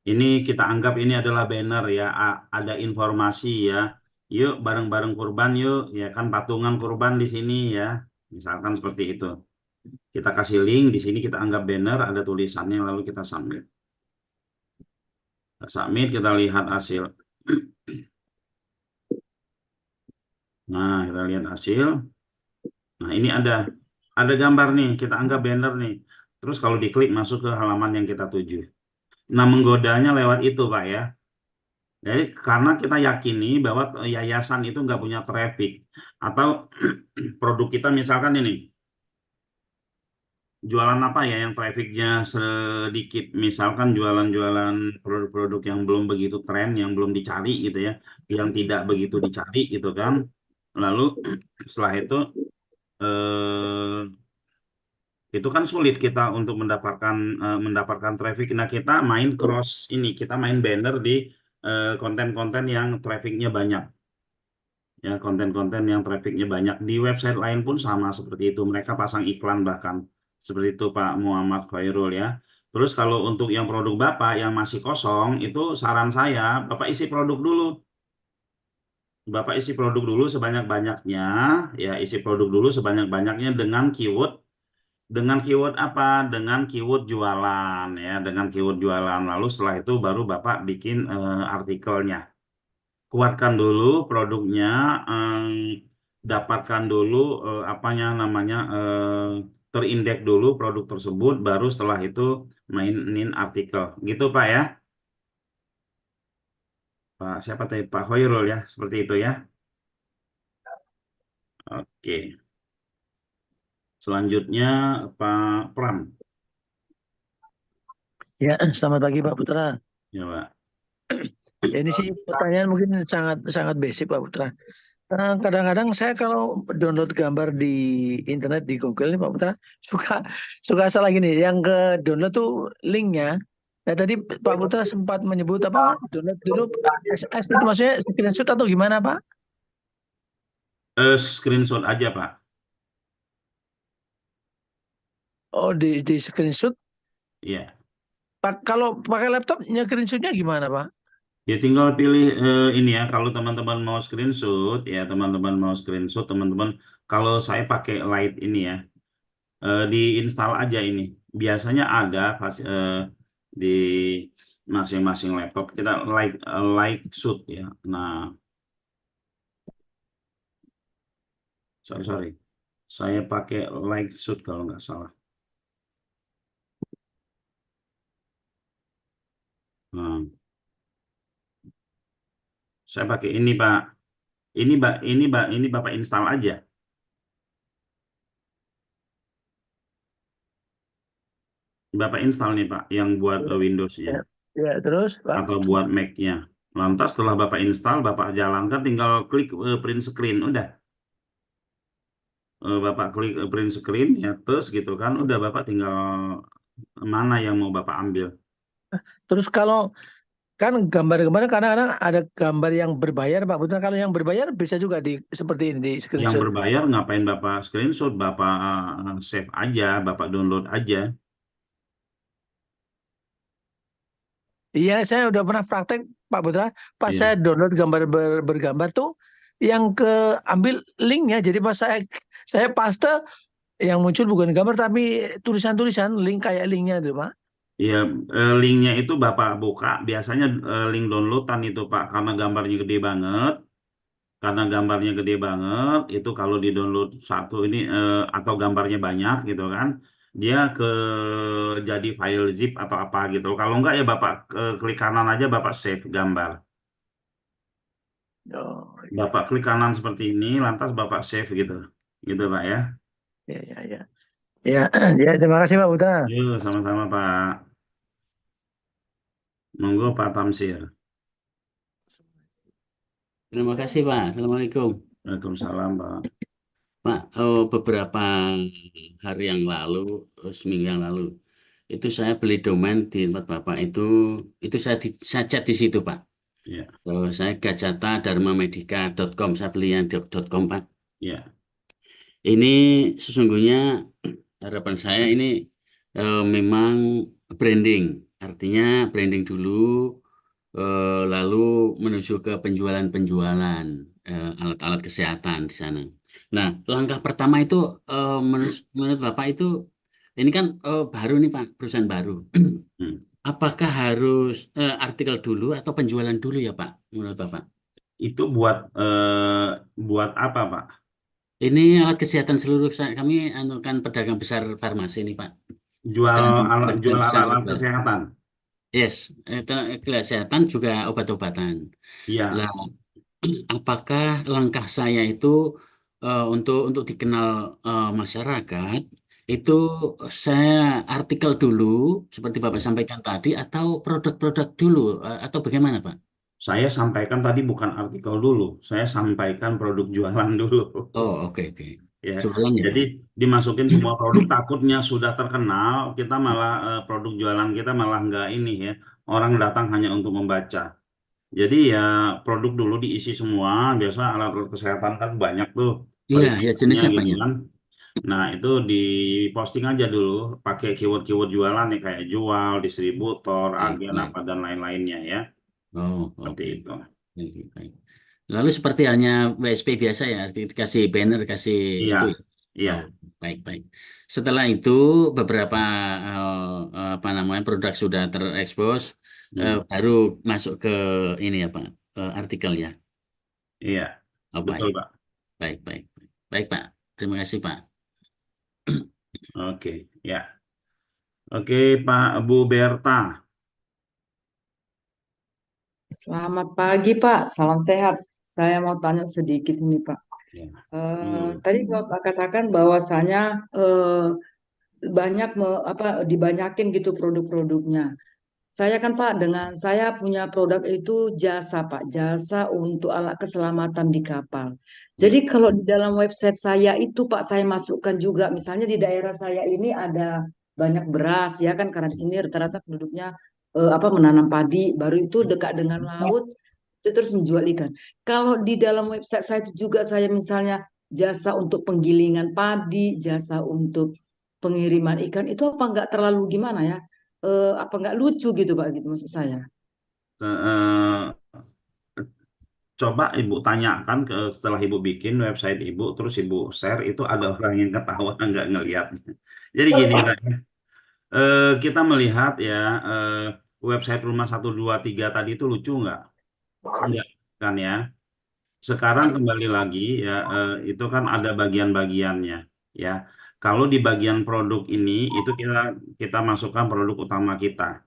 Ini kita anggap ini adalah banner ya, ada informasi ya. Yuk bareng-bareng kurban yuk, ya kan patungan kurban di sini ya, misalkan seperti itu. Kita kasih link di sini, kita anggap banner, ada tulisannya, lalu kita submit. Submit, kita lihat hasil. Nah, kita lihat hasil. Nah, ini ada gambar nih, kita anggap banner nih. Terus kalau diklik masuk ke halaman yang kita tuju. Nah, menggodanya lewat itu, Pak ya. Jadi karena kita yakini bahwa yayasan itu nggak punya traffic. Atau produk kita misalkan ini. Jualan apa ya yang trafficnya sedikit. Misalkan jualan-jualan produk-produk yang belum begitu tren, yang belum dicari gitu ya. Yang tidak begitu dicari gitu kan. Lalu setelah itu kan sulit kita untuk mendapatkan traffic. Nah kita main cross ini, kita main banner di konten-konten yang trafficnya banyak. Ya konten-konten yang trafficnya banyak di website lain pun sama seperti itu. Mereka pasang iklan bahkan seperti itu Pak Muhammad Khairul ya. Terus kalau untuk yang produk Bapak yang masih kosong itu saran saya Bapak isi produk dulu. Bapak isi produk dulu sebanyak-banyaknya, ya isi produk dulu sebanyak-banyaknya dengan keyword apa? Dengan keyword jualan ya, dengan keyword jualan. Lalu setelah itu baru Bapak bikin artikelnya. Kuatkan dulu produknya, dapatkan dulu apanya namanya terindeks dulu produk tersebut, baru setelah itu mainin artikel. Gitu Pak ya. Pak siapa tadi Pak Khairul ya, seperti itu ya. Oke. Selanjutnya Pak Pram. Ya, selamat pagi Pak Putra. Ya Pak. Ya, ini sih pertanyaan mungkin sangat basic Pak Putra. Kadang-kadang saya kalau download gambar di internet di Google nih Pak Putra suka salah gini. Yang ke download tuh linknya. Nah tadi Pak Putra sempat menyebut apa download dulu SS itu maksudnya screenshot atau gimana Pak? Screenshot aja Pak. Oh di screenshot. Iya. Kalau pakai laptop screenshotnya gimana Pak? Ya tinggal pilih ini ya, kalau teman-teman mau screenshot ya, teman-teman kalau saya pakai Lite ini ya, diinstal aja ini. Biasanya ada di masing-masing laptop kita Lite Shoot ya. Nah, sorry. Saya pakai Lightsuit kalau nggak salah. Nah, saya pakai ini Pak. Ini Bapak install aja. Bapak install nih Pak, yang buat Windows-nya Ya, terus Pak. atau buat Mac-nya. Lantas setelah Bapak install, Bapak jalankan, tinggal klik print screen, udah. Bapak klik print screen, ya terus gitu kan, udah Bapak tinggal mana yang mau Bapak ambil. Terus kalau kan gambar-gambar kadang-kadang ada gambar yang berbayar Pak Putra. Kalau yang berbayar bisa juga seperti ini di Yang screenshot. berbayar ngapain Bapak screenshot, Bapak save aja, Bapak download aja. Iya, saya udah pernah praktek Pak Putra. Pas Iya. saya download gambar bergambar tuh, yang ambil linknya. Jadi pas saya paste, yang muncul bukan gambar tapi tulisan-tulisan, link kayak linknya tuh Pak. Iya, linknya itu Bapak buka, biasanya link downloadan itu Pak, karena gambarnya gede banget. Karena gambarnya gede banget, itu kalau di-download satu ini atau gambarnya banyak gitu kan, dia jadi file zip atau apa gitu. Kalau enggak ya Bapak klik kanan aja, Bapak save gambar. Oh, Bapak klik kanan seperti ini, lantas Bapak save gitu. Gitu Pak ya. ya, ya, ya. Ya, ya, terima kasih Pak Putra. Yuk, sama-sama Pak. Monggo Pak Tamsir. Terima kasih Pak. Assalamualaikum. Waalaikumsalam Pak. Pak, beberapa hari yang lalu, seminggu yang lalu, itu saya beli domain di tempat Bapak itu saya chat di situ Pak. Iya, Saya gajatadharmamedika.com, saya beli yang .com Pak. iya. Ini sesungguhnya harapan saya ini memang branding, artinya branding dulu, lalu menuju ke penjualan alat-alat kesehatan di sana. Nah, langkah pertama itu menurut Bapak itu ini kan baru nih Pak, perusahaan baru. Hmm. Apakah harus artikel dulu atau penjualan dulu ya Pak, menurut Bapak? Itu buat apa Pak? Ini alat kesehatan seluruh kami kan pedagang besar farmasi nih Pak. Jual Pedagang besar alat global. kesehatan. Yes, kesehatan juga obat-obatan. Iya. Lah, apakah langkah saya itu untuk dikenal masyarakat itu saya artikel dulu seperti Bapak sampaikan tadi atau produk-produk dulu atau bagaimana Pak? Saya sampaikan tadi bukan artikel dulu, saya sampaikan produk jualan dulu. Oh, oke. Ya, Jualan ya jadi Pak. dimasukin semua produk, takutnya sudah terkenal, kita malah produk jualan kita malah nggak ini ya, orang datang hanya untuk membaca. Jadi ya produk dulu diisi semua, biasa alat-alat kesehatan kan banyak tuh Iya, ya perizinan jenisnya gitu banyak. kan. Nah, itu di posting aja dulu, pakai keyword-keyword jualan nih kayak jual, distributor, agen Baik. apa dan lain-lainnya ya. Oh, Seperti oke. itu. Baik. Lalu seperti halnya WSP biasa ya, kasih banner, kasih Iya, itu. iya. Oh, baik. Setelah itu beberapa apa namanya produk sudah terekspos, baru masuk ke ini ya Pak, artikel ya. Iya, Oh, betul Pak. baik. Baik Pak, terima kasih Pak. Oke, ya. Oke, Pak Bu Berta. Selamat pagi Pak, salam sehat. Saya mau tanya sedikit ini Pak. Ya. Tadi Bapak katakan bahwasanya banyak dibanyakin gitu produk-produknya. Saya kan Pak, dengan saya punya produk itu jasa Pak, jasa untuk alat keselamatan di kapal. Jadi kalau di dalam website saya itu Pak, saya masukkan juga, misalnya di daerah saya ini ada banyak beras ya kan, karena di sini rata-rata penduduknya menanam padi, baru itu dekat dengan laut, itu terus menjual ikan. Kalau di dalam website saya itu juga saya misalnya jasa untuk penggilingan padi, jasa untuk pengiriman ikan, itu apa nggak terlalu gimana ya? Apa nggak lucu gitu Pak, gitu maksud saya. Coba Ibu tanyakan setelah Ibu bikin website Ibu, terus Ibu share, itu ada orang yang ketawa nggak ngelihat. Jadi gini Pak, kita melihat ya website Rumah 123 tadi itu lucu nggak? Enggak kan ya. Sekarang kembali lagi ya, itu kan ada bagian-bagiannya. ya. Kalau di bagian produk ini itu kita masukkan produk utama kita.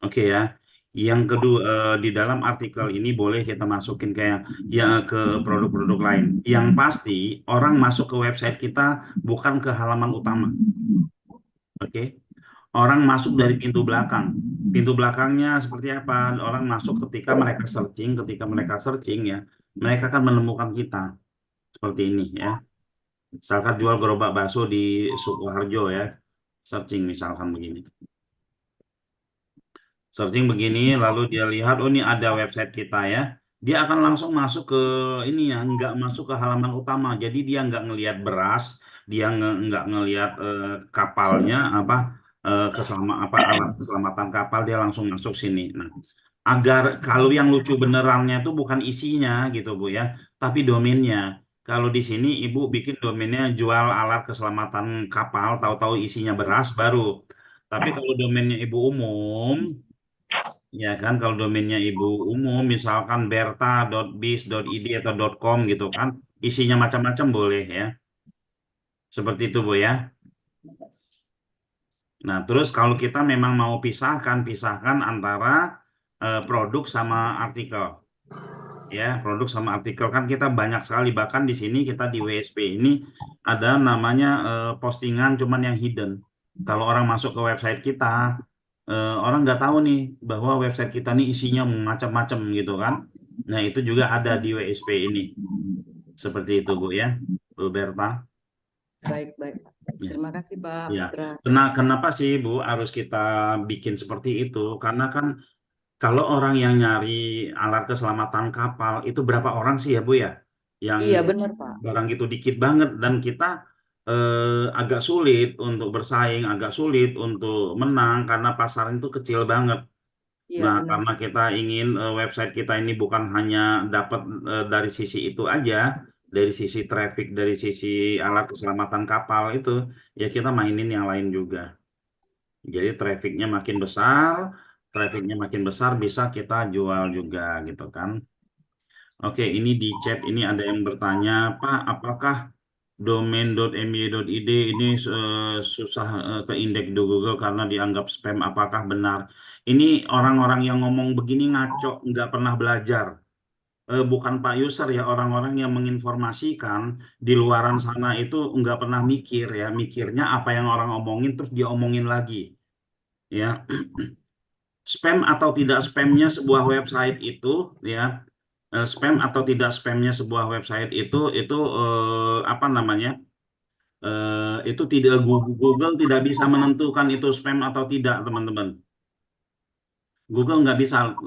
Oke ya. Yang kedua, di dalam artikel ini boleh kita masukin kayak ya ke produk-produk lain. Yang pasti orang masuk ke website kita bukan ke halaman utama. Oke. Orang masuk dari pintu belakang. Pintu belakangnya seperti apa? Orang masuk ketika mereka searching ya, mereka akan menemukan kita seperti ini ya. Misalkan jual gerobak bakso di Sukoharjo ya, searching misalkan begini. Searching begini, lalu dia lihat, oh ini ada website kita ya. Dia akan langsung masuk ke ini ya, nggak masuk ke halaman utama. Jadi dia nggak ngelihat beras, dia nggak ngelihat kapalnya alat keselamatan kapal, dia langsung masuk sini. Nah, agar kalau yang lucu benerannya itu bukan isinya gitu Bu ya, tapi domainnya. Kalau di sini Ibu bikin domainnya jual alat keselamatan kapal, tahu-tahu isinya beras baru. Tapi kalau domainnya Ibu umum, ya kan, kalau domainnya Ibu umum, misalkan berta.biz.id atau .com gitu kan, isinya macam-macam boleh ya. Seperti itu Bu ya. Nah, terus kalau kita memang mau pisahkan antara produk sama artikel. Ya, produk sama artikel kan kita banyak sekali, bahkan di sini kita di WSP ini ada namanya postingan cuman yang hidden. Kalau orang masuk ke website kita, orang nggak tahu nih bahwa website kita nih isinya macam-macam gitu kan. Nah, itu juga ada di WSP ini. Seperti itu Bu ya, Bu Berta. Baik. Ya. Terima kasih Pak Ya. Putra. Kenapa sih Bu harus kita bikin seperti itu? Karena kan kalau orang yang nyari alat keselamatan kapal itu berapa orang sih ya Bu ya? Yang Iya benar Pak. barang itu dikit banget dan kita agak sulit untuk bersaing, agak sulit untuk menang karena pasar itu kecil banget. Iya Nah, benar. karena kita ingin website kita ini bukan hanya dapat dari sisi itu aja, dari sisi traffic, dari sisi alat keselamatan kapal itu, ya kita mainin yang lain juga. Jadi trafficnya makin besar bisa kita jual juga gitu kan. Oke, ini di chat ini ada yang bertanya, Pak, apakah domain.my.id ini susah ke indeks di Google karena dianggap spam? Apakah benar? Ini orang-orang yang ngomong begini ngaco, nggak pernah belajar. Bukan Pak User ya, orang-orang yang menginformasikan di luaran sana itu nggak pernah mikir ya, mikirnya apa yang orang omongin terus dia omongin lagi. Ya, spam atau tidak spamnya sebuah website itu ya, spam atau tidak spamnya sebuah website itu apa namanya, itu tidak, Google tidak bisa menentukan itu spam atau tidak teman-teman. Google nggak bisa,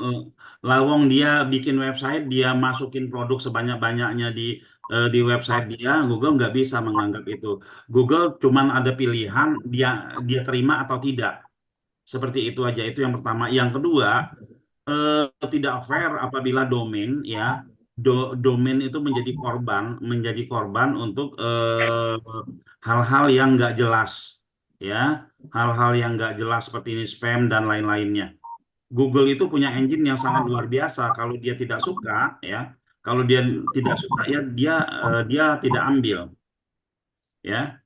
lawong dia bikin website, dia masukin produk sebanyak-banyaknya di website dia, Google nggak bisa menganggap itu. Google cuman ada pilihan dia terima atau tidak. Seperti itu aja, itu yang pertama. Yang kedua, tidak fair apabila domain ya, domain itu menjadi korban untuk hal-hal yang nggak jelas ya, hal-hal yang nggak jelas seperti ini spam dan lain-lainnya. Google itu punya engine yang sangat luar biasa. Kalau dia tidak suka ya, kalau dia tidak suka ya dia tidak ambil ya.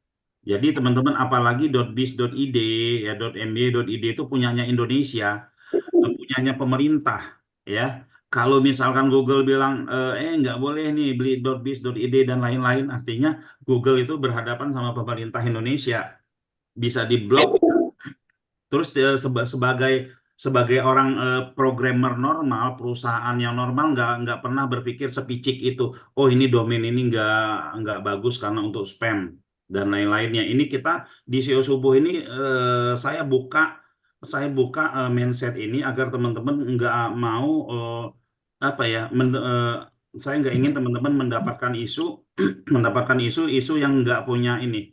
Jadi teman-teman, apalagi .biz.id ya, .my.id itu punyanya Indonesia, punyanya pemerintah ya. Kalau misalkan Google bilang nggak boleh nih beli .biz.id dan lain-lain, artinya Google itu berhadapan sama pemerintah Indonesia, bisa diblok. Terus sebagai orang programmer normal, perusahaan yang normal nggak pernah berpikir sepicik itu. Oh, ini domain ini nggak bagus karena untuk spam dan lain-lainnya. Ini kita di SEO Subuh ini saya buka mindset ini agar teman-teman nggak mau apa ya, saya nggak ingin teman-teman mendapatkan isu yang nggak punya ini,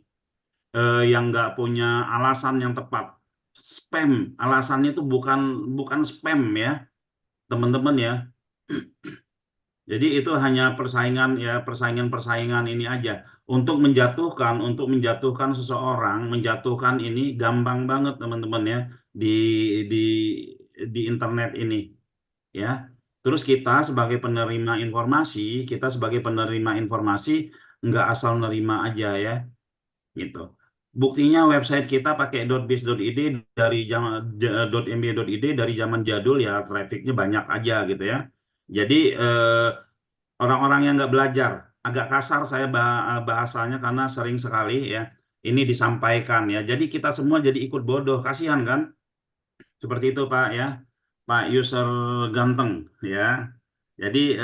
yang nggak punya alasan yang tepat. Spam, alasannya itu bukan spam ya teman-teman ya. Jadi itu hanya persaingan ini aja untuk menjatuhkan seseorang, menjatuhkan ini gampang banget teman-teman ya di di di internet ini ya. Terus kita sebagai penerima informasi nggak asal nerima aja ya. gitu. Buktinya website kita pakai .biz.id dari .mb.id dari zaman jadul ya trafficnya banyak aja gitu ya. Jadi orang-orang yang nggak belajar, agak kasar saya bahasanya karena sering sekali ya ini disampaikan ya. Jadi kita semua jadi ikut bodoh, kasihan kan? Seperti itu Pak ya, Pak user ganteng ya. Jadi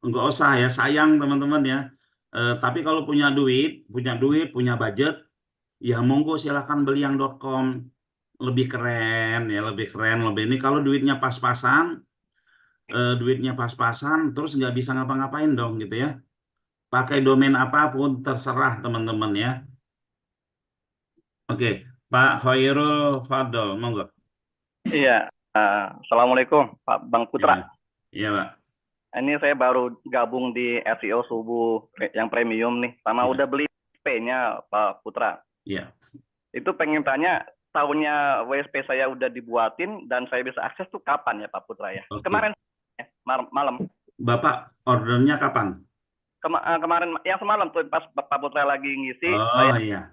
nggak usah ya, sayang teman-teman ya. Tapi kalau punya budget, ya monggo silakan beli yang .com, lebih keren ya, lebih keren, lebih ini kalau duitnya pas-pasan, terus nggak bisa ngapa-ngapain dong gitu ya. Pakai domain apapun terserah teman-teman ya. Oke, Pak Khairul Fadl, monggo. Iya, Assalamualaikum Pak Bang Putra. Iya Pak. Ini saya baru gabung di SEO Subuh yang premium nih, sama udah beli WSP-nya Pak Putra. Iya. Itu pengen tanya, tahunnya WSP saya udah dibuatin dan saya bisa akses tuh kapan ya Pak Putra ya? Oke. Kemarin malam. Bapak ordernya kapan? Kemarin yang semalam tuh pas Pak Putra lagi ngisi. Oh iya.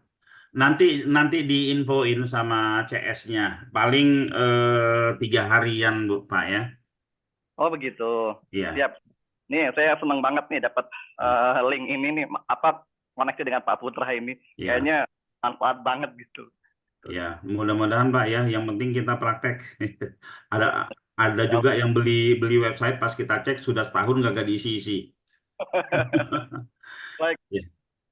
Nanti diinfoin sama CS-nya. Paling 3 harian Bu Pak ya. Oh begitu. Iya. Siap. Nih saya seneng banget nih dapat link ini nih, koneksi dengan Pak Putra ini. Iya. Kayaknya manfaat banget gitu. Ya, mudah-mudahan Pak ya. Yang penting kita praktek. Ada juga yang beli website pas kita cek sudah setahun nggak diisi-isi. Baik. Ya.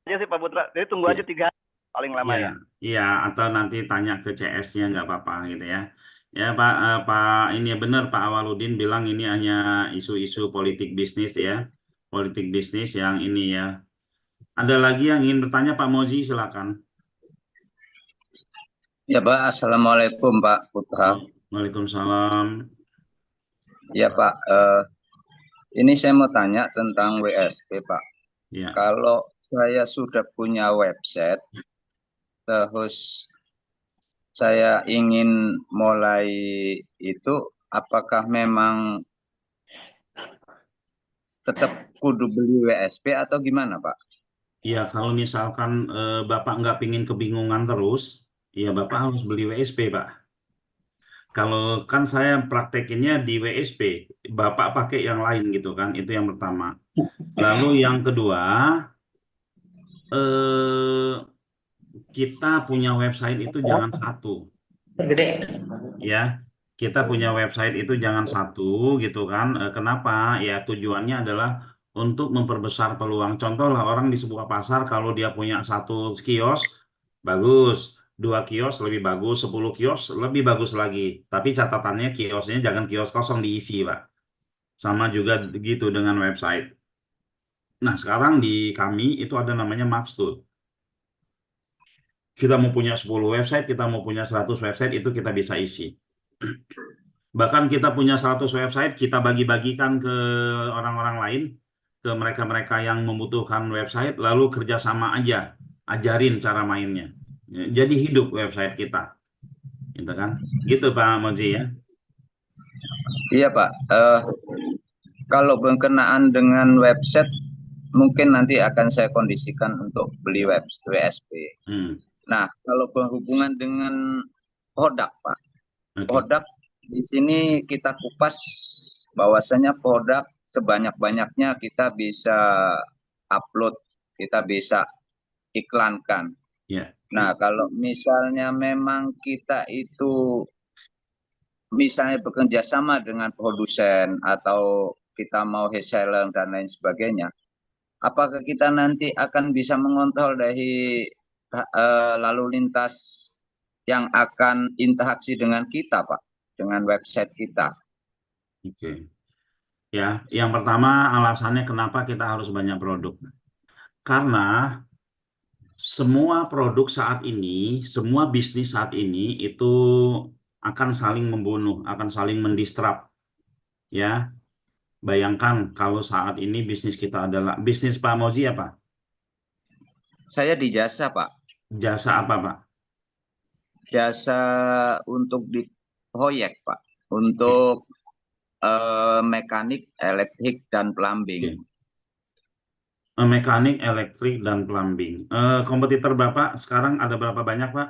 Aja sih Pak Putra. Jadi tunggu aja 3 hari paling lama ya. Iya, atau nanti tanya ke CS-nya nggak apa-apa gitu ya. Ya Pak ini benar Pak Awaludin bilang ini hanya isu-isu politik bisnis ya. Politik bisnis yang ini ya. Ada lagi yang ingin bertanya Pak Mozi, silakan. Ya Pak, Assalamualaikum Pak Putra. Waalaikumsalam. Ya Pak, ini saya mau tanya tentang WSP Pak. Ya. Kalau saya sudah punya website, terus saya ingin mulai itu, apakah memang tetap kudu beli WSP atau gimana Pak? Iya, kalau misalkan Bapak nggak pingin kebingungan terus, ya Bapak harus beli WSP Pak. Kalau kan saya praktekinnya di WSP, Bapak pakai yang lain gitu kan, itu yang pertama. Lalu yang kedua, kita punya website itu jangan satu. Ya, kita punya website itu jangan satu gitu kan. Kenapa? Ya tujuannya adalah untuk memperbesar peluang. Contoh lah orang di sebuah pasar kalau dia punya 1 kios, bagus. 2 kios lebih bagus, 10 kios lebih bagus lagi. Tapi catatannya kiosnya jangan kios kosong diisi, Pak. Sama juga gitu dengan website. Nah, sekarang di kami itu ada namanya Maxtool. Kita mau punya 10 website, kita mau punya 100 website, itu kita bisa isi. Bahkan kita punya 100 website, kita bagi-bagikan ke orang-orang lain, ke mereka-mereka yang membutuhkan website, lalu kerjasama aja, ajarin cara mainnya. Jadi hidup website kita, gitu kan? Gitu Pak Moji ya. Iya Pak. Kalau berkenaan dengan website, mungkin nanti akan saya kondisikan untuk beli WSP. Nah, kalau berhubungan dengan produk Pak, produk di sini kita kupas bahwasanya produk sebanyak-banyaknya kita bisa upload, kita bisa iklankan. Nah, kalau misalnya memang kita itu misalnya bekerja sama dengan produsen atau kita mau reseller dan lain sebagainya, apakah kita nanti akan bisa mengontrol dari lalu lintas yang akan interaksi dengan kita, Pak, dengan website kita? Oke. Ya, yang pertama alasannya kenapa kita harus banyak produk. Karena semua produk saat ini, semua bisnis saat ini itu akan saling membunuh, akan saling mendistrap. Ya, bayangkan kalau saat ini bisnis kita adalah bisnis Pak Mozi apa? Saya di jasa Pak. Jasa apa Pak? Jasa untuk di proyek Pak, untuk mekanik, elektrik dan plumbing. Mekanik, elektrik, dan plumbing. Kompetitor Bapak sekarang ada berapa banyak, Pak?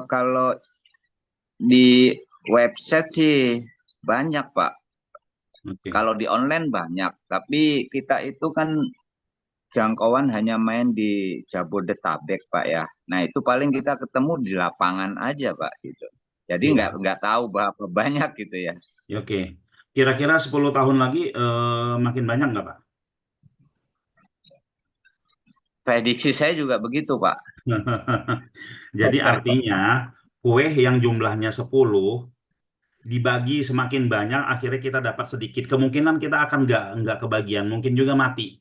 Kalau di website sih banyak, Pak. Oke. Kalau di online banyak, tapi kita itu kan jangkauan hanya main di Jabodetabek, Pak ya. Nah, itu paling kita ketemu di lapangan aja, Pak, gitu. Jadi Iya. nggak tahu berapa banyak gitu ya. Ya, oke. Kira-kira 10 tahun lagi makin banyak nggak, Pak? Prediksi saya juga begitu, Pak. Jadi artinya kue yang jumlahnya 10 dibagi semakin banyak, akhirnya kita dapat sedikit. Kemungkinan kita akan nggak kebagian, mungkin juga mati.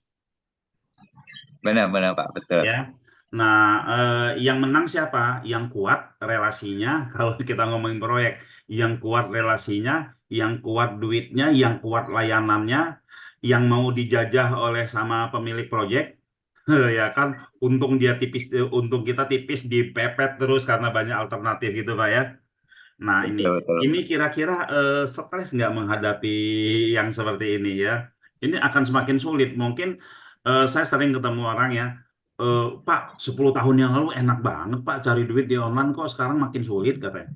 Benar-benar, Pak, betul. Ya. Nah, yang menang siapa? Yang kuat relasinya. Kalau kita ngomongin proyek, yang kuat relasinya, yang kuat duitnya, yang kuat layanannya, yang mau dijajah oleh sama pemilik proyek, ya kan? Untung dia tipis, untung kita tipis dipepet terus karena banyak alternatif gitu, Pak ya. Nah, ini kira-kira stres nggak menghadapi yang seperti ini ya? Ini akan semakin sulit. Mungkin saya sering ketemu orang ya, Pak, 10 tahun yang lalu enak banget Pak cari duit di online, kok sekarang makin sulit katanya.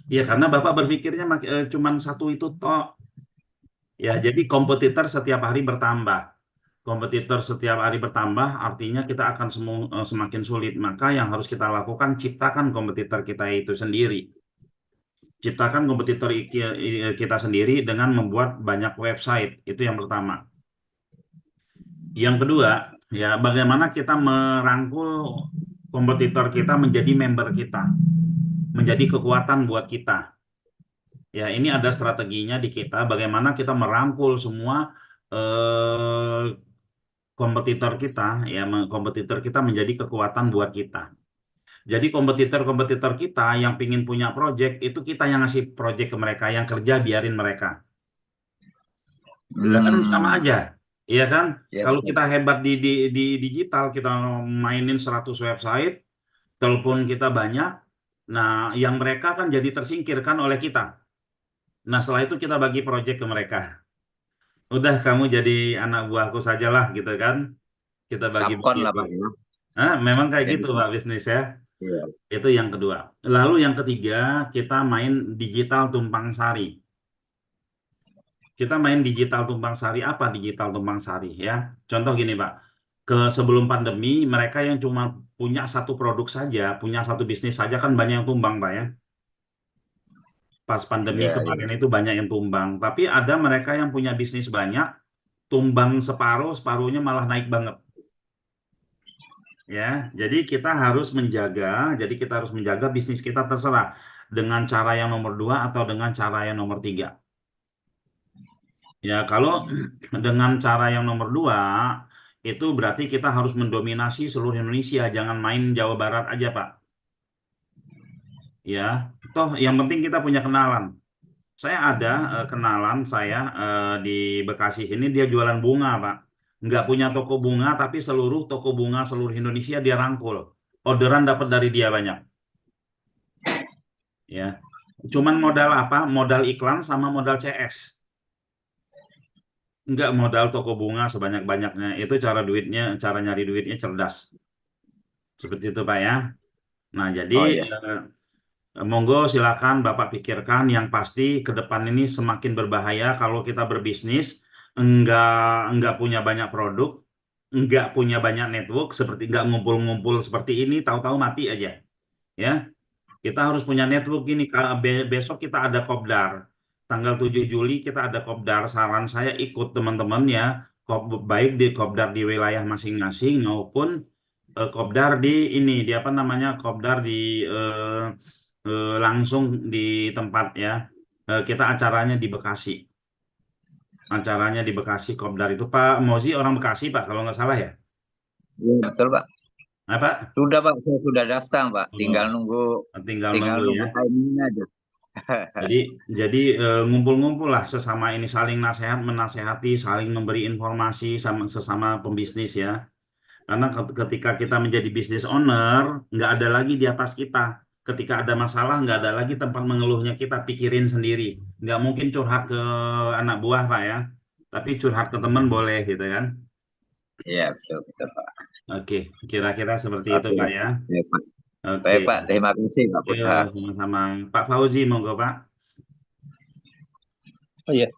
Ya karena Bapak berpikirnya cuman satu itu toh. Ya, jadi kompetitor setiap hari bertambah. Kompetitor setiap hari bertambah, artinya kita akan semakin sulit. Maka yang harus kita lakukan, ciptakan kompetitor kita itu sendiri. Ciptakan kompetitor kita sendiri dengan membuat banyak website. Itu yang pertama. Yang kedua, ya bagaimana kita merangkul kompetitor kita menjadi member kita, menjadi kekuatan buat kita. Ya, ini ada strateginya di kita, bagaimana kita merangkul semua kompetitor kita, ya kompetitor kita menjadi kekuatan buat kita. Jadi kompetitor-kompetitor kita yang pingin punya project, itu kita yang ngasih project ke mereka, yang kerja biarin mereka. Kan sama aja, iya kan? Ya, Kalau betul. kita hebat di digital, kita mainin 100 website, telepon kita banyak, nah yang mereka kan jadi tersingkirkan oleh kita. Nah setelah itu kita bagi project ke mereka. Udah kamu jadi anak buahku sajalah gitu kan? Kita bagi Subkon lah, begitu. Pak. Memang kayak Jadi, gitu Pak bisnis ya. iya. Itu yang kedua. Lalu yang ketiga, kita main digital tumpang sari. Kita main digital tumpang sari. Apa digital tumpang sari ya? Contoh gini Pak, sebelum pandemi mereka yang cuma punya satu produk saja, punya satu bisnis saja kan banyak yang tumbang Pak ya. Pas pandemi Iya, kemarin iya. itu banyak yang tumbang. Tapi ada mereka yang punya bisnis banyak, tumbang separuh, separuhnya malah naik banget. Ya, jadi kita harus menjaga bisnis kita, terserah dengan cara yang nomor 2 atau dengan cara yang nomor 3. Ya, kalau dengan cara yang nomor 2 itu berarti kita harus mendominasi seluruh Indonesia, jangan main Jawa Barat aja, Pak. Ya, toh yang penting kita punya kenalan. Saya ada kenalan saya di Bekasi sini, dia jualan bunga, Pak. Nggak punya toko bunga, tapi seluruh toko bunga seluruh Indonesia dia rangkul. Orderan dapat dari dia banyak. Ya, cuman modal apa? Modal iklan sama modal CS. Nggak modal toko bunga sebanyak-banyaknya. Itu cara nyari duitnya cerdas. Seperti itu, Pak ya. Nah, jadi Oh, iya. monggo silakan Bapak pikirkan, yang pasti ke depan ini semakin berbahaya kalau kita berbisnis enggak punya banyak produk, enggak punya banyak network, seperti enggak ngumpul-ngumpul seperti ini, tahu-tahu mati aja. Ya. Kita harus punya network gini. Besok kita ada Kopdar. Tanggal 7 Juli kita ada Kopdar. Saran saya ikut teman-teman ya. Baik di Kopdar di wilayah masing-masing maupun Kopdar di apa namanya? Kopdar di langsung di tempat ya. Kita acaranya di Bekasi. Acaranya di Bekasi Kopdar itu. Pak Mozi orang Bekasi Pak kalau nggak salah ya. Iya, betul, Pak. Apa? Sudah, Pak. Saya sudah daftar, Pak. Tinggal nunggu ya. timingnya aja. Jadi ngumpul-ngumpul lah sesama ini, saling menasehati, saling memberi informasi sesama pembisnis ya. Karena ketika kita menjadi business owner, nggak ada lagi di atas kita. Ketika ada masalah, nggak ada lagi tempat mengeluhnya, kita pikirin sendiri. Nggak mungkin curhat ke anak buah Pak ya. Tapi curhat ke teman boleh gitu kan. Iya, betul, betul, Pak. Oke, kira-kira seperti itu Oke, Pak ya. ya, Pak. Oke, Baik, Pak. Terima kasih, Pak yo Putra. sama-sama. Pak Fauzi, monggo Pak. Oh iya,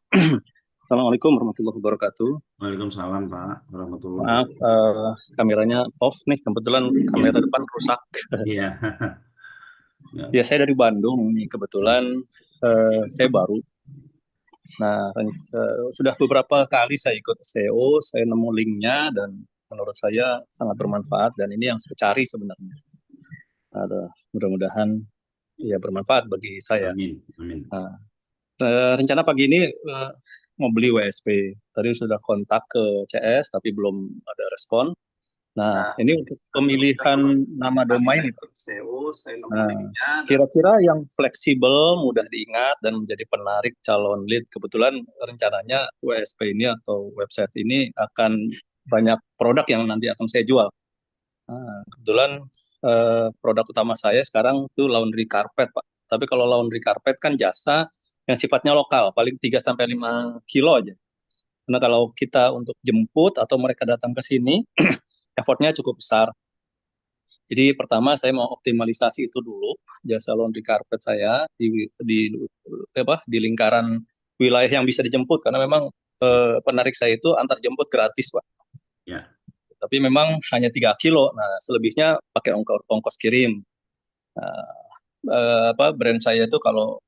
Assalamualaikum warahmatullahi wabarakatuh. Waalaikumsalam Pak, warahmatullahi Maaf, kameranya off nih. Kebetulan kamera depan rusak. Iya. Ya, saya dari Bandung nih. Kebetulan saya baru. Nah, sudah beberapa kali saya ikut SEO, saya nemu linknya dan menurut saya sangat bermanfaat dan ini yang saya cari sebenarnya. Mudah-mudahan ya bermanfaat bagi saya. Amin. Amin. Nah, rencana pagi ini mau beli WSP. Tadi sudah kontak ke CS tapi belum ada respon. Nah, ini untuk pemilihan nama domain nih, Pak. SEO, nah, kira-kira yang fleksibel, mudah diingat dan menjadi penarik calon lead. Kebetulan rencananya WSP ini atau website ini akan banyak produk yang nanti akan saya jual. Nah, kebetulan produk utama saya sekarang itu laundry carpet, Pak. Tapi kalau laundry carpet kan jasa yang sifatnya lokal, paling 3-5 kilo aja. Karena kalau kita untuk jemput atau mereka datang ke sini, effortnya cukup besar. Jadi pertama saya mau optimalisasi itu dulu, jasa laundry carpet saya di lingkaran wilayah yang bisa dijemput, karena memang penarik saya itu antar jemput gratis, Pak. Ya. Tapi memang hanya 3 kilo, nah selebihnya pakai ongkos kirim. Nah, brand saya itu kalau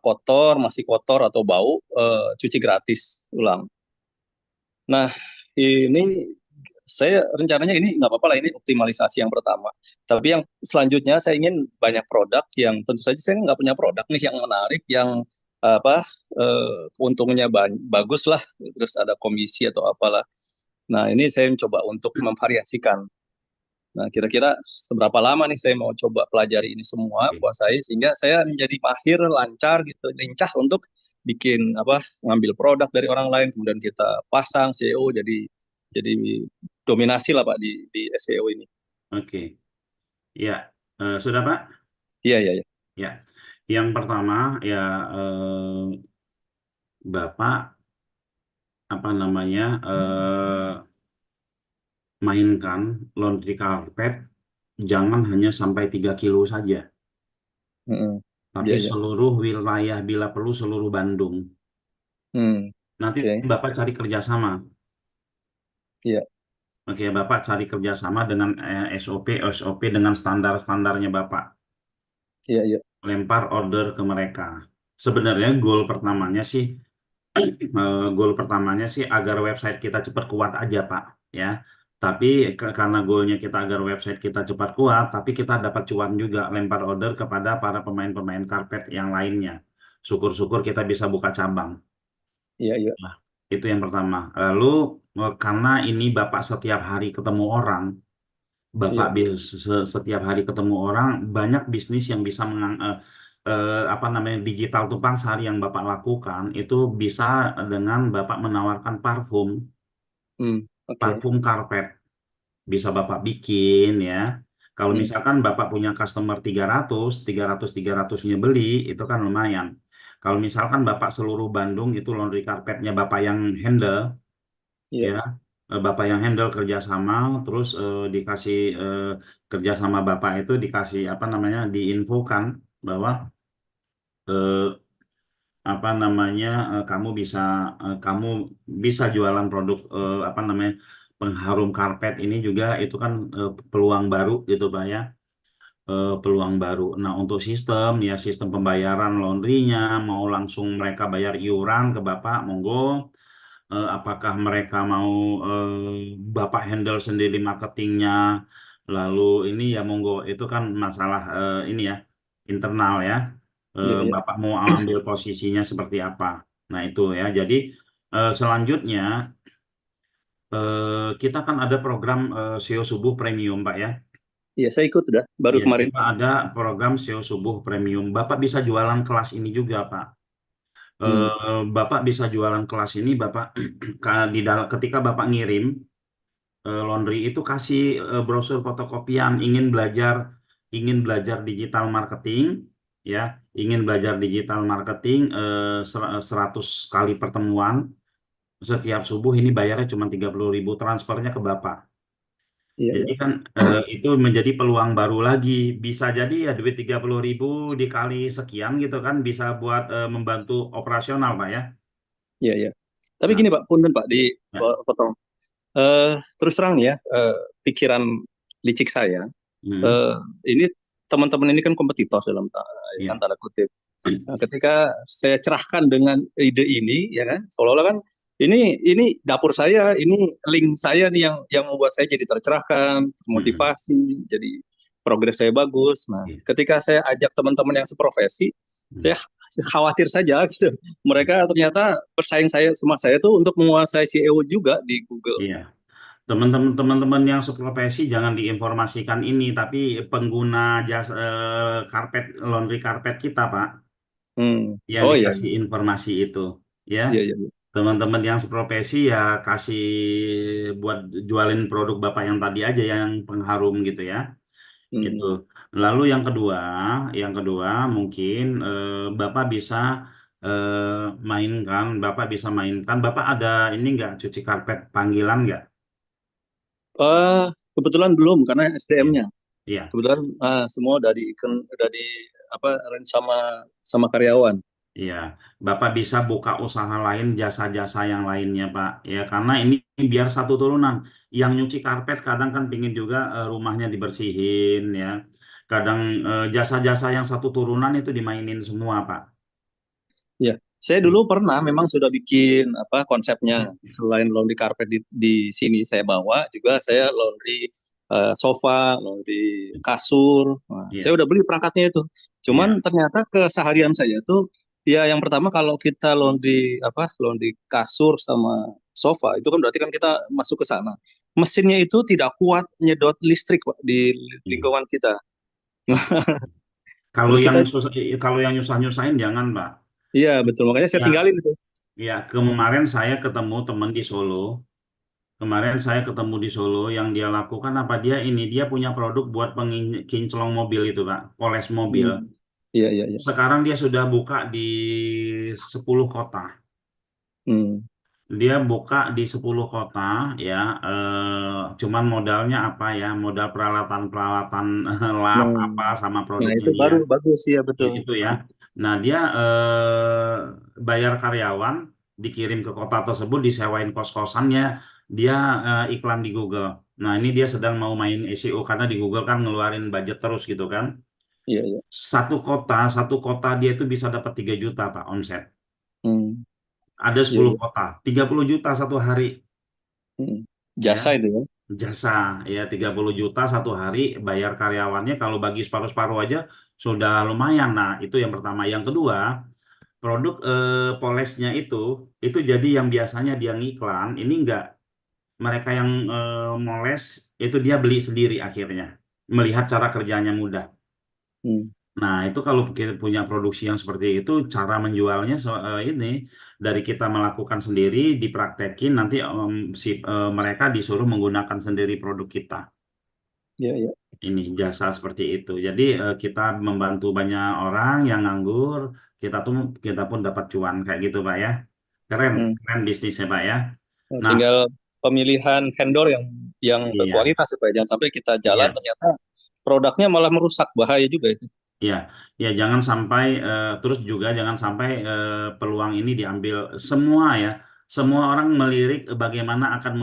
kotor, masih kotor atau bau, cuci gratis ulang. Nah, ini saya rencananya ini nggak apa-apa lah, ini optimalisasi yang pertama. Tapi yang selanjutnya saya ingin banyak produk yang tentu saja saya nggak punya produk nih yang menarik, yang keuntungannya bagus lah, terus ada komisi atau apalah. Nah, ini saya mencoba untuk memvariasikan. Nah, kira-kira seberapa lama nih saya mau coba pelajari ini semua, kuasai, sehingga saya menjadi mahir, lancar gitu, lincah untuk bikin ngambil produk dari orang lain, kemudian kita pasang SEO, jadi dominasi lah Pak di SEO ini. Oke. Ya, sudah Pak? Iya. Ya. Yang pertama ya Bapak mainkan laundry carpet jangan hanya sampai 3 kilo saja. Tapi seluruh wilayah, bila perlu seluruh Bandung. Nanti Bapak cari kerjasama. Iya. Oke, Bapak cari kerjasama dengan SOP dengan standar-standarnya Bapak. Iya. Lempar order ke mereka. Sebenarnya goal pertamanya sih agar website kita cepat kuat aja Pak, ya. Tapi karena goalnya kita agar website kita cepat kuat, tapi kita dapat cuan juga, lempar order kepada para pemain-pemain karpet yang lainnya. Syukur-syukur kita bisa buka cabang. Iya. Nah, itu yang pertama. Lalu karena ini Bapak setiap hari ketemu orang, setiap hari ketemu orang, banyak bisnis yang bisa digital tumpang sari yang Bapak lakukan itu bisa dengan Bapak menawarkan parfum. Parfum karpet bisa Bapak bikin ya. Kalau misalkan Bapak punya customer 300-nya beli, itu kan lumayan. Kalau misalkan Bapak seluruh Bandung itu laundry karpetnya Bapak yang handle, ya, Bapak yang handle kerjasama, terus dikasih kerjasama Bapak itu dikasih diinfokan bahwa kamu bisa jualan produk pengharum karpet ini juga, itu kan peluang baru gitu Pak ya. Peluang baru. Nah, untuk sistem pembayaran laundrynya, mau langsung mereka bayar iuran ke Bapak, monggo. Apakah mereka mau Bapak handle sendiri marketingnya, lalu ini ya monggo, itu kan masalah internal ya. Bapak mau ambil posisinya seperti apa. Nah itu ya, jadi selanjutnya kita kan ada program SEO Subuh Premium Pak ya. Iya, saya ikut udah baru kemarin. Kita ada program SEO Subuh Premium. Bapak bisa jualan kelas ini juga Pak. Bapak bisa jualan kelas ini, Bapak ketika Bapak ngirim laundry itu kasih brosur fotokopian, ingin belajar digital marketing ya, 100 kali pertemuan setiap subuh ini bayarnya cuma 30.000, transfernya ke Bapak. Iya, Jadi iya. kan itu menjadi peluang baru lagi. Bisa jadi ya duit 30.000 dikali sekian gitu kan bisa buat membantu operasional Pak ya. Iya, iya. Tapi Nah, gini Pak, punten Pak, ya. potong. Terus terang nih ya, pikiran licik saya, Hmm, ini teman-teman ini kan kompetitor dalam ya. tanda kutip. Nah, ketika saya cerahkan dengan ide ini, ya kan, seolah-olah kan ini dapur saya, ini link saya nih yang membuat saya jadi tercerahkan, Hmm, termotivasi, jadi progres saya bagus. Nah, iya. ketika saya ajak teman-teman yang seprofesi, Hmm, saya khawatir saja gitu. Mereka ternyata bersaing sama saya tuh untuk menguasai SEO juga di Google. iya. Teman-teman yang seprofesi jangan diinformasikan ini, tapi pengguna jasa karpet laundry karpet kita Pak Hmm. yang Oh iya, dikasih informasi itu ya. iya, iya, iya. Teman-teman yang seprofesi ya kasih buat jualin produk Bapak yang tadi aja yang pengharum gitu ya. Itu. Hmm. Lalu yang kedua mungkin Bapak bisa mainkan. Bapak ada ini nggak cuci karpet panggilan nggak? Kebetulan belum karena Iya. SDM-nya. Iya. Kebetulan semua dari apa arrange sama karyawan. Iya, Bapak bisa buka usaha lain, jasa-jasa yang lainnya, Pak. Ya, karena ini biar satu turunan. Yang nyuci karpet kadang kan pingin juga rumahnya dibersihin, ya. Kadang jasa-jasa yang satu turunan itu dimainin semua, Pak. Ya, saya dulu pernah memang sudah bikin apa konsepnya selain laundry carpet di sini saya bawa juga saya laundry sofa, laundry kasur. Nah, saya Iya, udah beli perangkatnya itu. Cuman iya. ternyata keseharian saya tuh ya yang pertama kalau kita laundry kasur sama sofa itu kan berarti kan kita masuk ke sana. Mesinnya itu tidak kuat nyedot listrik Pak, di Iya. lingkungan kita. Kalau Terus yang kita susah, kalau yang nyusah-nyusahin jangan, Pak. iya betul makanya saya Ya, tinggalin itu. ya. Kemarin saya ketemu teman di Solo. Kemarin saya ketemu di Solo yang dia lakukan apa dia punya produk buat penginclong mobil itu, Pak, poles mobil. Hmm. Iya, iya, iya. Sekarang dia sudah buka di 10 kota. Hmm. Dia buka di 10 kota ya, cuman modalnya apa ya? Modal peralatan-peralatan lab Nah, apa sama nah produknya itu dia. baru bagus ya betul. Itu ya. Nah, dia bayar karyawan, dikirim ke kota tersebut, disewain kos-kosannya, dia iklan di Google. Nah, ini dia sedang mau main SEO karena di Google kan ngeluarin budget terus gitu kan. Iya, iya. Satu kota dia itu bisa dapat 3 juta Pak omset. Hmm. Ada Iya, 10 iya. kota, 30 juta satu hari Hmm. ya. Jasa itu ya. Jasa ya 30 juta satu hari, bayar karyawannya kalau bagi separuh-separuh aja sudah lumayan. Nah, itu yang pertama. Yang kedua, produk polesnya itu jadi yang biasanya dia ngiklan, ini enggak, mereka yang moles itu dia beli sendiri akhirnya, melihat cara kerjanya mudah. Hmm. Nah, itu kalau kita punya produksi yang seperti itu, cara menjualnya ini dari kita melakukan sendiri, dipraktekin, nanti mereka disuruh menggunakan sendiri produk kita. Iya, iya. Ini jasa seperti itu. Jadi kita membantu banyak orang yang nganggur, kita pun dapat cuan kayak gitu, Pak ya. Keren, Hmm. keren bisnisnya, Pak ya. Nah, Nah, tinggal pemilihan vendor yang iya, berkualitas supaya jangan sampai kita jalan iya. ternyata produknya malah merusak bahaya juga itu. Ya, ya jangan sampai terus juga jangan sampai peluang ini diambil semua ya. Semua orang melirik bagaimana akan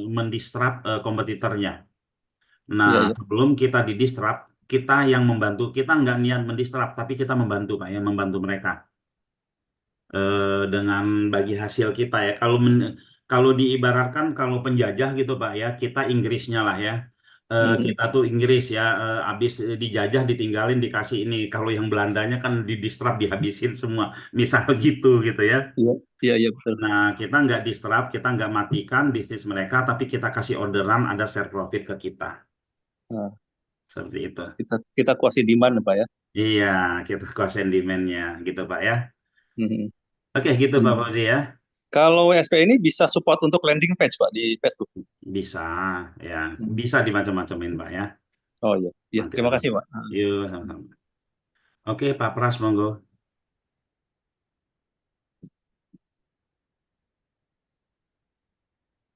mendistrap kompetitornya. Nah, Iya, iya. sebelum kita didistrap, kita yang membantu, kita nggak niat mendistrap, tapi kita membantu Pak ya, membantu mereka dengan bagi hasil kita ya. Kalau diibaratkan kalau penjajah gitu Pak ya, kita Inggrisnya lah ya. Hmm. Kita tuh Inggris ya, habis dijajah ditinggalin dikasih ini. Kalau yang Belandanya kan didistrap dihabisin semua, misal gitu ya. Iya, iya, iya betul. Nah kita nggak distrap, kita nggak matikan bisnis mereka, tapi kita kasih orderan ada share profit ke kita, Nah, seperti itu. kita kuasai demand Pak ya. Iya, kita kuasain demand-nya gitu Pak ya. Hmm. Oke gitu Pak Hmm. Fauzi ya. Kalau WSP ini bisa support untuk landing page Pak di Facebook. Bisa ya, Hmm. bisa dimacam-macamin Pak ya. Oh iya, iya terima kasih Macam-macam. Pak. Yuk, sama-sama. Oke Pak Pras, monggo.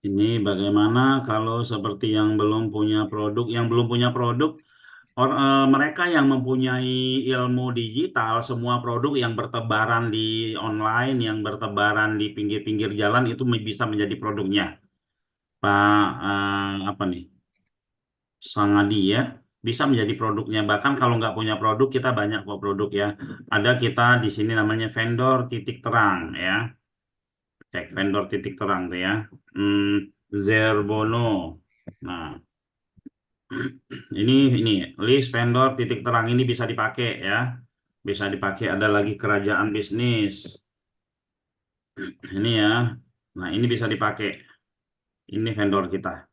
Ini bagaimana kalau seperti yang belum punya produk, mereka yang mempunyai ilmu digital, semua produk yang bertebaran di online, yang bertebaran di pinggir-pinggir jalan itu bisa menjadi produknya. Pak apa nih? Sangadi ya, bisa menjadi produknya. Bahkan kalau nggak punya produk, kita banyak kok produk ya. Ada kita di sini namanya vendor titik terang ya. Cek vendor titik terang tuh ya. Zerbono. Nah, ini list vendor titik terang ini bisa dipakai ya. Bisa dipakai. Ada lagi kerajaan bisnis. Ini ya. Nah, ini bisa dipakai. Ini vendor kita.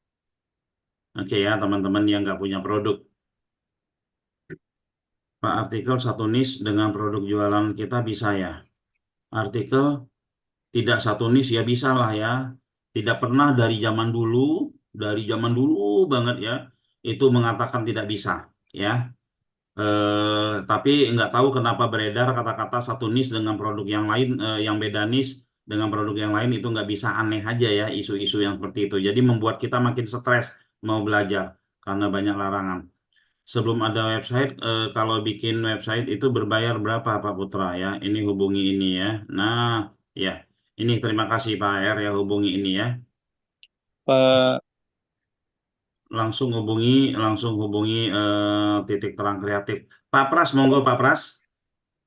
Oke ya, teman-teman yang nggak punya produk. Pak, artikel satu niche dengan produk jualan kita bisa ya. Artikel tidak satu niche ya bisa lah ya. Tidak pernah dari zaman dulu banget ya, itu mengatakan tidak bisa ya. Tapi nggak tahu kenapa beredar kata-kata satu niche dengan produk yang lain, yang beda niche dengan produk yang lain itu nggak bisa, aneh aja ya isu-isu yang seperti itu. Jadi membuat kita makin stres mau belajar karena banyak larangan. Sebelum ada website, kalau bikin website itu berbayar berapa Pak Putra ya? Ini hubungi ini ya. Nah, ya. Ini terima kasih Pak R ya, hubungi ini ya. Pak, Langsung hubungi titik terang kreatif. Pak Pras, monggo Pak Pras.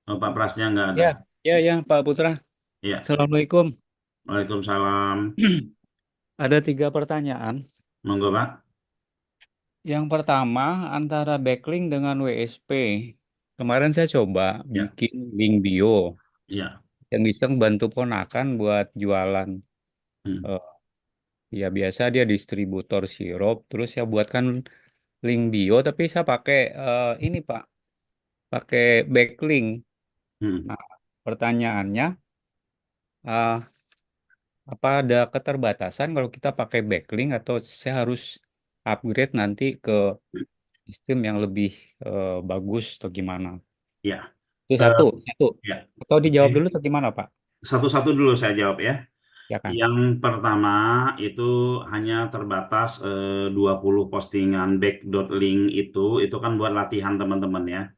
Oh, Pak Prasnya nggak ada. Ya, Pak Putra. Ya. Assalamualaikum. Waalaikumsalam. Ada 3 pertanyaan. Monggo Pak. Yang pertama, antara backlink dengan WSP. Kemarin saya coba bikin link bio. Ya. Yang iseng bantu ponakan buat jualan. Ya biasa dia distributor sirup. Terus saya buatkan link bio, tapi saya pakai ini Pak. Pakai backlink. Nah, pertanyaannya, apa ada keterbatasan kalau kita pakai backlink atau saya harus upgrade nanti ke sistem yang lebih bagus atau gimana? Ya. Itu satu. Ya. Atau dijawab dulu atau gimana Pak? Satu-satu dulu saya jawab ya. Ya kan. Yang pertama itu hanya terbatas 20 postingan back.link itu kan buat latihan teman-teman ya.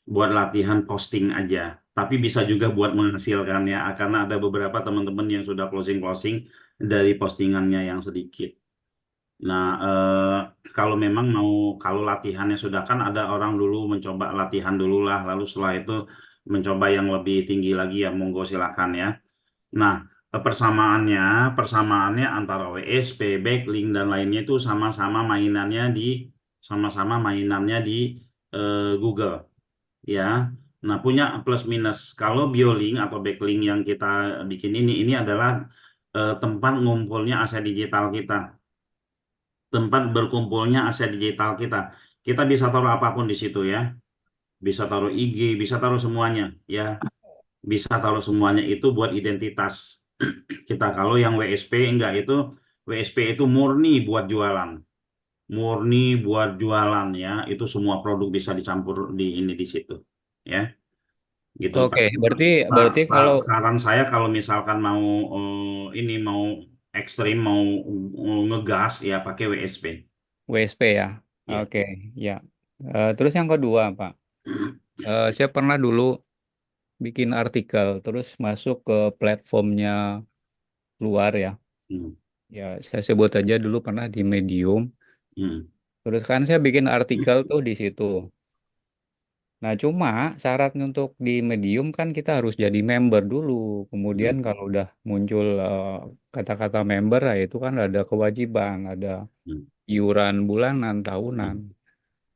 Buat latihan posting aja. Tapi bisa juga buat menghasilkan ya, karena ada beberapa teman-teman yang sudah closing dari postingannya yang sedikit. Nah, kalau memang kalau latihannya sudah, kan ada orang dulu mencoba latihan dulu lah, lalu setelah itu mencoba yang lebih tinggi lagi ya, monggo silakan ya. Nah, persamaannya antara WSP, backlink dan lainnya itu sama-sama mainannya di Google ya. Nah, punya plus minus. Kalau biolink atau backlink yang kita bikin ini adalah tempat ngumpulnya aset digital kita. Tempat berkumpulnya aset digital kita. Kita bisa taruh apapun di situ ya. Bisa taruh IG, bisa taruh semuanya ya. Bisa taruh semuanya itu buat identitas kita. Kalau yang WSP enggak, itu WSP itu murni buat jualan. Murni buat jualan ya. Itu semua produk bisa dicampur di situ ya. Gitu Oke, Pak. berarti kalau Saran saya kalau misalkan mau mau ekstrim, mau ngegas ya pakai WSP. WSP ya. Oke, ya. Terus yang kedua, Pak. Saya pernah dulu bikin artikel, terus masuk ke platformnya luar ya. Ya, saya sebut aja dulu pernah di Medium. Terus kan saya bikin artikel tuh di situ. Nah, cuma syaratnya untuk di Medium kan kita harus jadi member dulu. Kemudian kalau udah muncul kata-kata member, ya itu kan ada kewajiban, ada iuran bulanan, tahunan.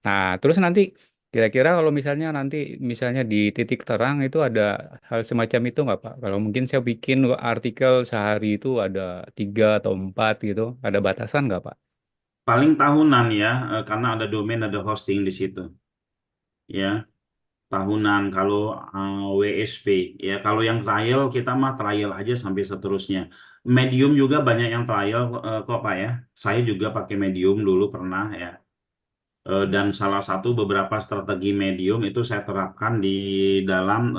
Nah, terus nanti kira-kira kalau misalnya di titik terang itu ada hal semacam itu nggak Pak? Kalau mungkin saya bikin artikel sehari itu ada 3 atau 4 gitu, ada batasan nggak Pak? Paling tahunan ya, karena ada domain, ada hosting di situ. Ya, tahunan kalau WSP. Ya, kalau yang trial kita mah trial aja sampai seterusnya. Medium juga banyak yang trial kok Pak ya. Saya juga pakai Medium dulu pernah ya. Dan salah satu beberapa strategi Medium itu saya terapkan di dalam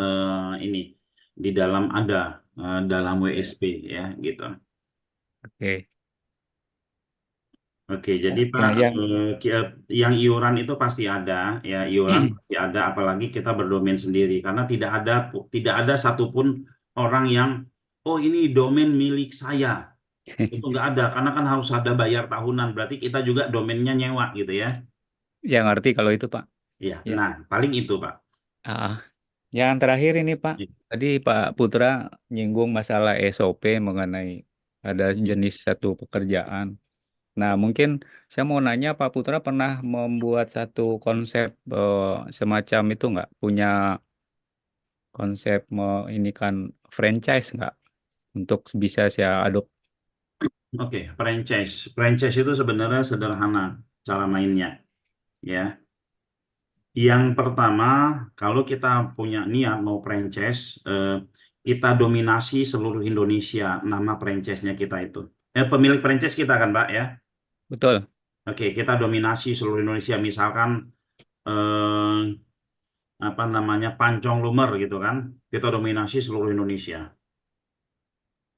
dalam WSP ya gitu. Oke. Oke, jadi Nah, Pak, yang iuran itu pasti ada, ya iuran pasti ada, apalagi kita berdomain sendiri, karena tidak ada satupun orang yang, oh ini domain milik saya, itu nggak ada, karena kan harus ada bayar tahunan, berarti kita juga domainnya nyewa gitu ya. ya ngerti kalau itu Pak. Iya, Ya. nah paling itu Pak. Yang terakhir ini Pak, Iya. tadi Pak Putra nyinggung masalah SOP mengenai ada jenis satu pekerjaan. Nah, mungkin saya mau nanya Pak Putra pernah membuat satu konsep semacam itu nggak? Punya konsep ini kan franchise nggak? Untuk bisa saya adopt. Oke, franchise itu sebenarnya sederhana cara mainnya, ya. Yang pertama, kalau kita punya niat mau franchise, kita dominasi seluruh Indonesia nama franchise-nya kita itu. Pemilik franchise kita kan, Pak ya. Betul. Oke, kita dominasi seluruh Indonesia. Misalkan apa namanya Pancong Lumer gitu kan, kita dominasi seluruh Indonesia.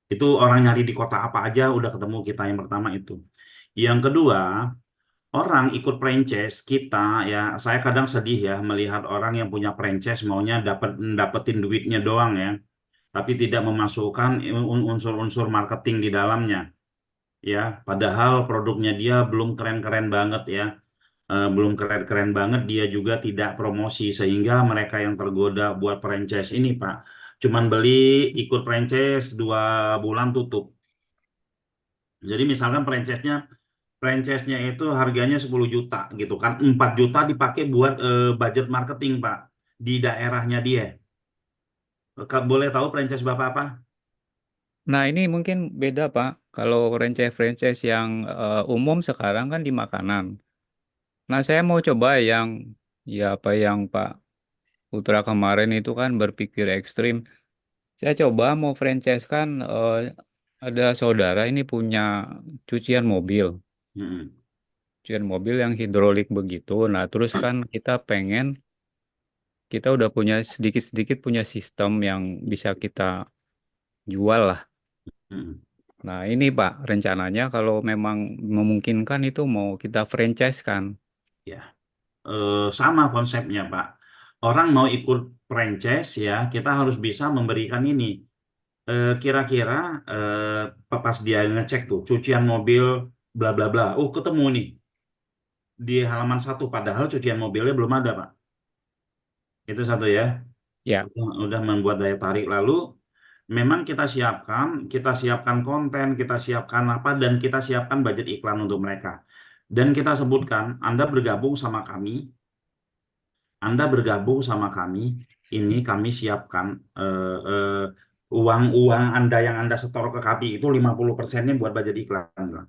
Itu orang nyari di kota apa aja udah ketemu kita yang pertama itu. Yang kedua, orang ikut franchise kita ya, saya kadang sedih ya melihat orang yang punya franchise maunya dapetin duitnya doang ya, tapi tidak memasukkan unsur-unsur marketing di dalamnya ya, padahal produknya dia belum keren-keren banget ya. Belum keren-keren banget, dia juga tidak promosi, sehingga mereka yang tergoda buat franchise ini Pak, cuman beli ikut franchise 2 bulan tutup. Jadi misalkan franchise-nya itu harganya 10 juta gitu kan, 4 juta dipakai buat budget marketing Pak di daerahnya dia. Boleh tahu franchise Bapak apa? Nah, ini mungkin beda Pak. Kalau franchise-franchise yang umum sekarang kan di makanan. Nah, saya mau coba yang ya apa yang Pak Putra kemarin itu kan berpikir ekstrim. Saya coba mau franchise kan ada saudara ini punya cucian mobil. Cucian mobil yang hidrolik begitu. Nah, terus kan kita udah punya sedikit-sedikit punya sistem yang bisa kita jual lah. Nah, ini Pak, rencananya kalau memang memungkinkan itu mau kita franchise kan. Ya, sama konsepnya Pak. Orang mau ikut franchise ya, kita harus bisa memberikan ini. Kira-kira pas dia ngecek tuh cucian mobil bla bla bla, ketemu nih di halaman 1, padahal cucian mobilnya belum ada Pak. Itu satu ya. Ya. Udah membuat daya tarik. Lalu memang kita siapkan konten, kita siapkan apa, dan kita siapkan budget iklan untuk mereka. Dan kita sebutkan, Anda bergabung sama kami, ini kami siapkan uang Anda yang Anda setor ke kami itu 50%-nya buat budget iklan.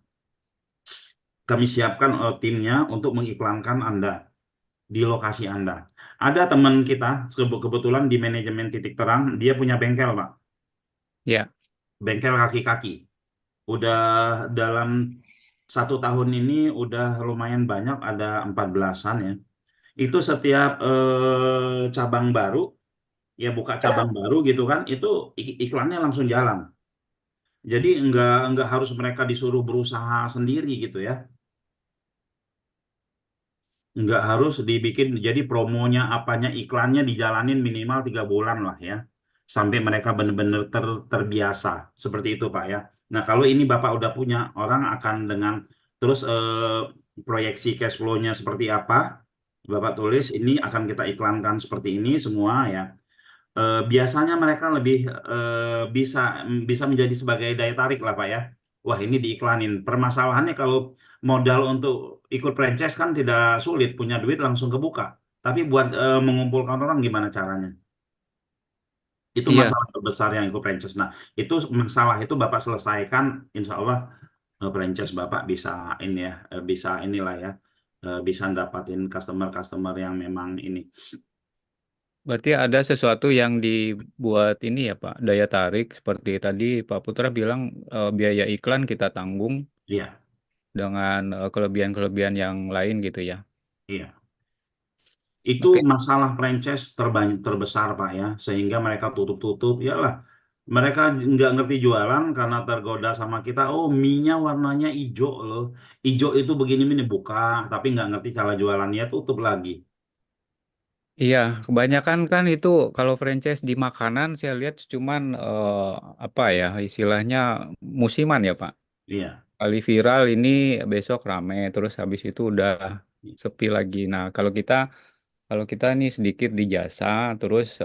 Kami siapkan timnya untuk mengiklankan Anda di lokasi Anda. Ada teman kita kebetulan di manajemen Titik Terang, dia punya bengkel Pak. Ya. Bengkel kaki-kaki. Udah dalam 1 tahun ini udah lumayan banyak, ada 14-an ya. Itu setiap cabang baru, ya buka cabang baru gitu kan, itu iklannya langsung jalan. Jadi enggak harus mereka disuruh berusaha sendiri gitu ya. Enggak harus dibikin, jadi promonya apanya iklannya dijalanin minimal 3 bulan lah ya. Sampai mereka benar-benar terbiasa. Seperti itu Pak ya. Nah kalau ini Bapak udah punya, orang akan dengan terus proyeksi cash flow-nya seperti apa, Bapak tulis ini akan kita iklankan seperti ini semua ya. Biasanya mereka lebih bisa menjadi sebagai daya tarik lah Pak ya. Wah ini diiklanin. Permasalahannya kalau modal untuk ikut franchise kan tidak sulit, punya duit langsung kebuka. Tapi buat mengumpulkan orang gimana caranya? Itu Iya. masalah terbesar yang ikut franchise. Nah itu masalah itu Bapak selesaikan, insya Allah franchise Bapak bisa ini ya, bisa inilah ya, bisa dapatin customer yang memang ini. Berarti ada sesuatu yang dibuat ini ya Pak, daya tarik seperti tadi Pak Putra bilang biaya iklan kita tanggung. Iya. Dengan kelebihan-kelebihan yang lain gitu ya. Iya. Itu masalah franchise terbesar Pak ya, sehingga mereka tutup-tutup, yalah Mereka nggak ngerti jualan karena tergoda sama kita. Oh, mie-nya warnanya hijau loh. Hijau itu begini ini buka, tapi nggak ngerti cara jualannya, tutup lagi. Iya, kebanyakan kan itu kalau franchise di makanan saya lihat cuman apa ya istilahnya musiman ya Pak. Iya. Kali viral ini besok rame, terus habis itu udah sepi lagi. Nah, kalau kita nih sedikit di jasa, terus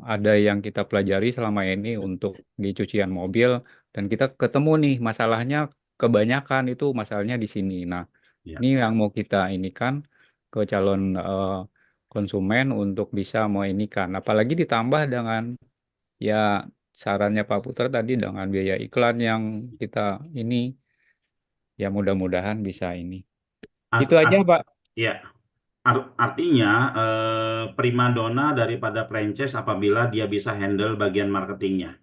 ada yang kita pelajari selama ini untuk di cucian mobil, dan kita ketemu nih masalahnya kebanyakan itu masalahnya di sini. Nah, Iya. ini yang mau kita ini kan ke calon konsumen untuk bisa mau ini kan. Apalagi ditambah dengan ya sarannya Pak Putra tadi dengan biaya iklan yang kita ini ya mudah-mudahan bisa ini. Itu Art, aja art, Pak. ya. Artinya primadona daripada franchise apabila dia bisa handle bagian marketingnya,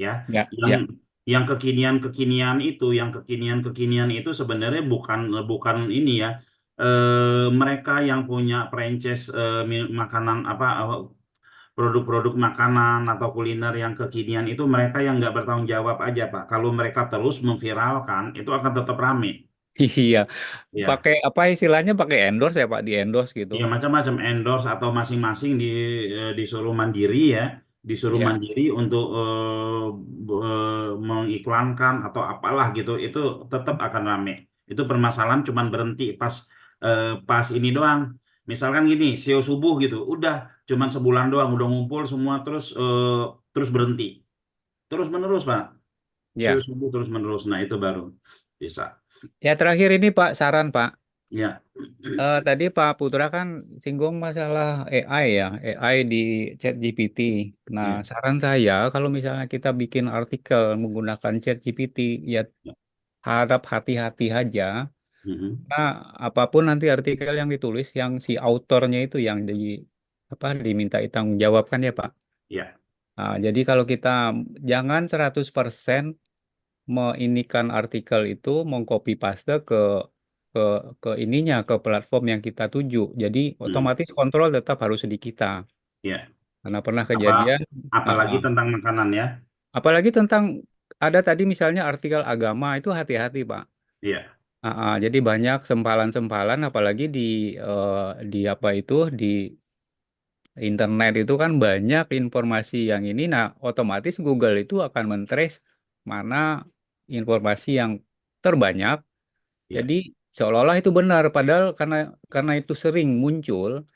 ya. Ya, Yang ya. yang kekinian itu sebenarnya bukan bukan ini ya. Mereka yang punya franchise makanan apa produk-produk makanan atau kuliner yang kekinian itu mereka yang nggak bertanggung jawab aja Pak. Kalau mereka terus memviralkan itu akan tetap rame. Iya. Ya. Pakai apa istilahnya pakai endorse ya Pak, di endorse gitu. Ya macam-macam endorse atau masing-masing disuruh mandiri ya, disuruh Ya. mandiri untuk mengiklankan atau apalah gitu, itu tetap akan rame. Itu permasalahan cuman berhenti pas ini doang. Misalkan gini, SEO subuh gitu, udah cuman sebulan doang udah ngumpul semua terus berhenti. Terus menerus Pak. SEO Ya. subuh terus menerus. Nah, itu baru bisa. Ya terakhir ini Pak saran Pak. Ya. Tadi Pak Putra kan singgung masalah AI ya, AI di ChatGPT. Nah, Ya. saran saya kalau misalnya kita bikin artikel menggunakan ChatGPT, ya harap hati-hati aja. Mhm. Nah, apapun nanti artikel yang ditulis, yang si autornya itu yang diminta tanggung jawabkan ya Pak. Ya. Nah, jadi kalau kita jangan 100% menginikan artikel itu mengcopy paste ke ininya ke platform yang kita tuju. Jadi otomatis kontrol tetap harus di kita. Ya. Karena pernah kejadian Apalagi tentang makanan ya. apalagi tentang ada tadi misalnya artikel agama itu hati-hati Pak. Iya. Jadi banyak sempalan-sempalan apalagi di apa itu di internet itu kan banyak informasi yang ini. Nah, otomatis Google itu akan men-trace mana informasi yang terbanyak. Iya. Jadi seolah-olah itu benar, padahal karena itu sering muncul,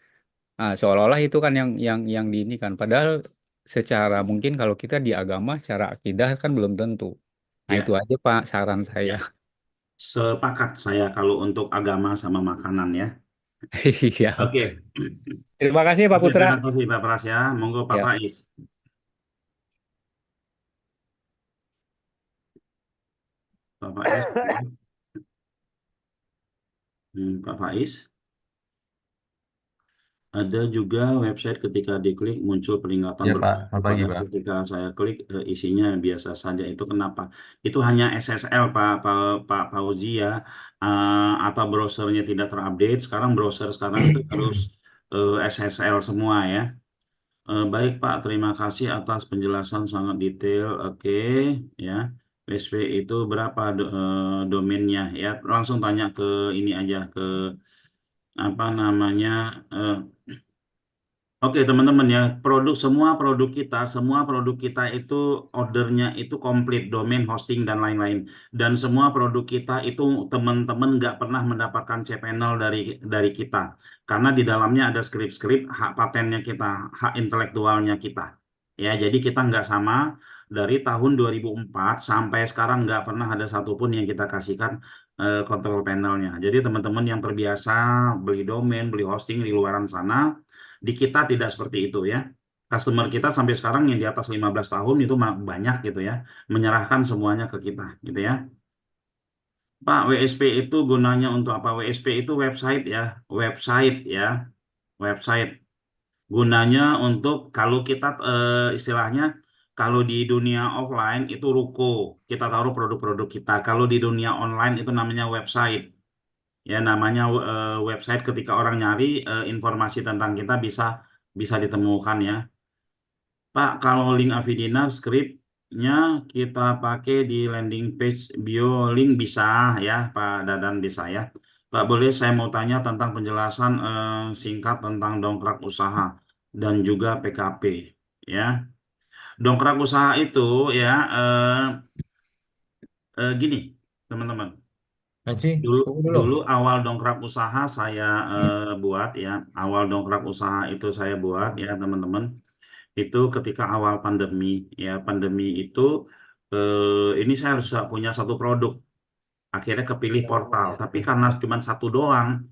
seolah-olah itu kan yang di ini kan. Padahal secara mungkin kalau kita di agama, secara akidah kan belum tentu. Nah Ya. itu aja Pak saran saya. Ya. Sepakat saya kalau untuk agama sama makanan ya. Iya. Oke. Terima kasih Pak Oke, Putra. terima kasih Pak Pras ya. Monggo Pak Ya. Faiz. Pak Faiz. Pak Faiz. Ada juga website ketika diklik muncul peringatan Ya Pak, berbagai selamat pagi produk. Pak. Ketika saya klik isinya biasa saja. Itu kenapa? Itu hanya SSL Pak Fauzi ya. Atau browsernya tidak terupdate. Sekarang browser sekarang itu harus SSL semua ya. Baik Pak, terima kasih atas penjelasan sangat detail. Oke, ya. PSP itu berapa domainnya ya? Langsung tanya ke ini aja ke apa namanya? Oke teman-teman ya, semua produk kita itu ordernya itu komplit, domain, hosting dan lain-lain. Dan semua produk kita itu teman-teman nggak pernah mendapatkan cPanel dari kita, karena di dalamnya ada skrip-skrip hak patennya kita, hak intelektualnya kita. Ya, jadi kita nggak sama dari tahun 2004 sampai sekarang nggak pernah ada satupun yang kita kasihkan control panelnya. Jadi teman-teman yang terbiasa beli domain, beli hosting di luaran sana, di kita tidak seperti itu ya. Customer kita sampai sekarang yang di atas 15 tahun itu banyak gitu ya, menyerahkan semuanya ke kita gitu ya. Pak, WSP itu gunanya untuk apa? WSP itu website ya, website. Gunanya untuk kalau kita istilahnya kalau di dunia offline itu ruko, kita taruh produk-produk kita. Kalau di dunia online itu namanya website. Ya namanya website ketika orang nyari informasi tentang kita bisa ditemukan ya. Pak, kalau link Avidina script nya kita pakai di landing page bio link bisa ya, Pak Dadan bisa ya. Pak, boleh saya mau tanya tentang penjelasan singkat tentang dongkrak usaha dan juga PKP ya. Dongkrak usaha itu ya gini, teman-teman. Anci, Dulu tunggu dulu. dulu awal dongkrak usaha saya buat ya, awal dongkrak usaha itu saya buat ya, teman-teman. Itu ketika awal pandemi ya, pandemi itu ini saya harus punya satu produk. Akhirnya kepilih portal, tapi karena cuma satu doang,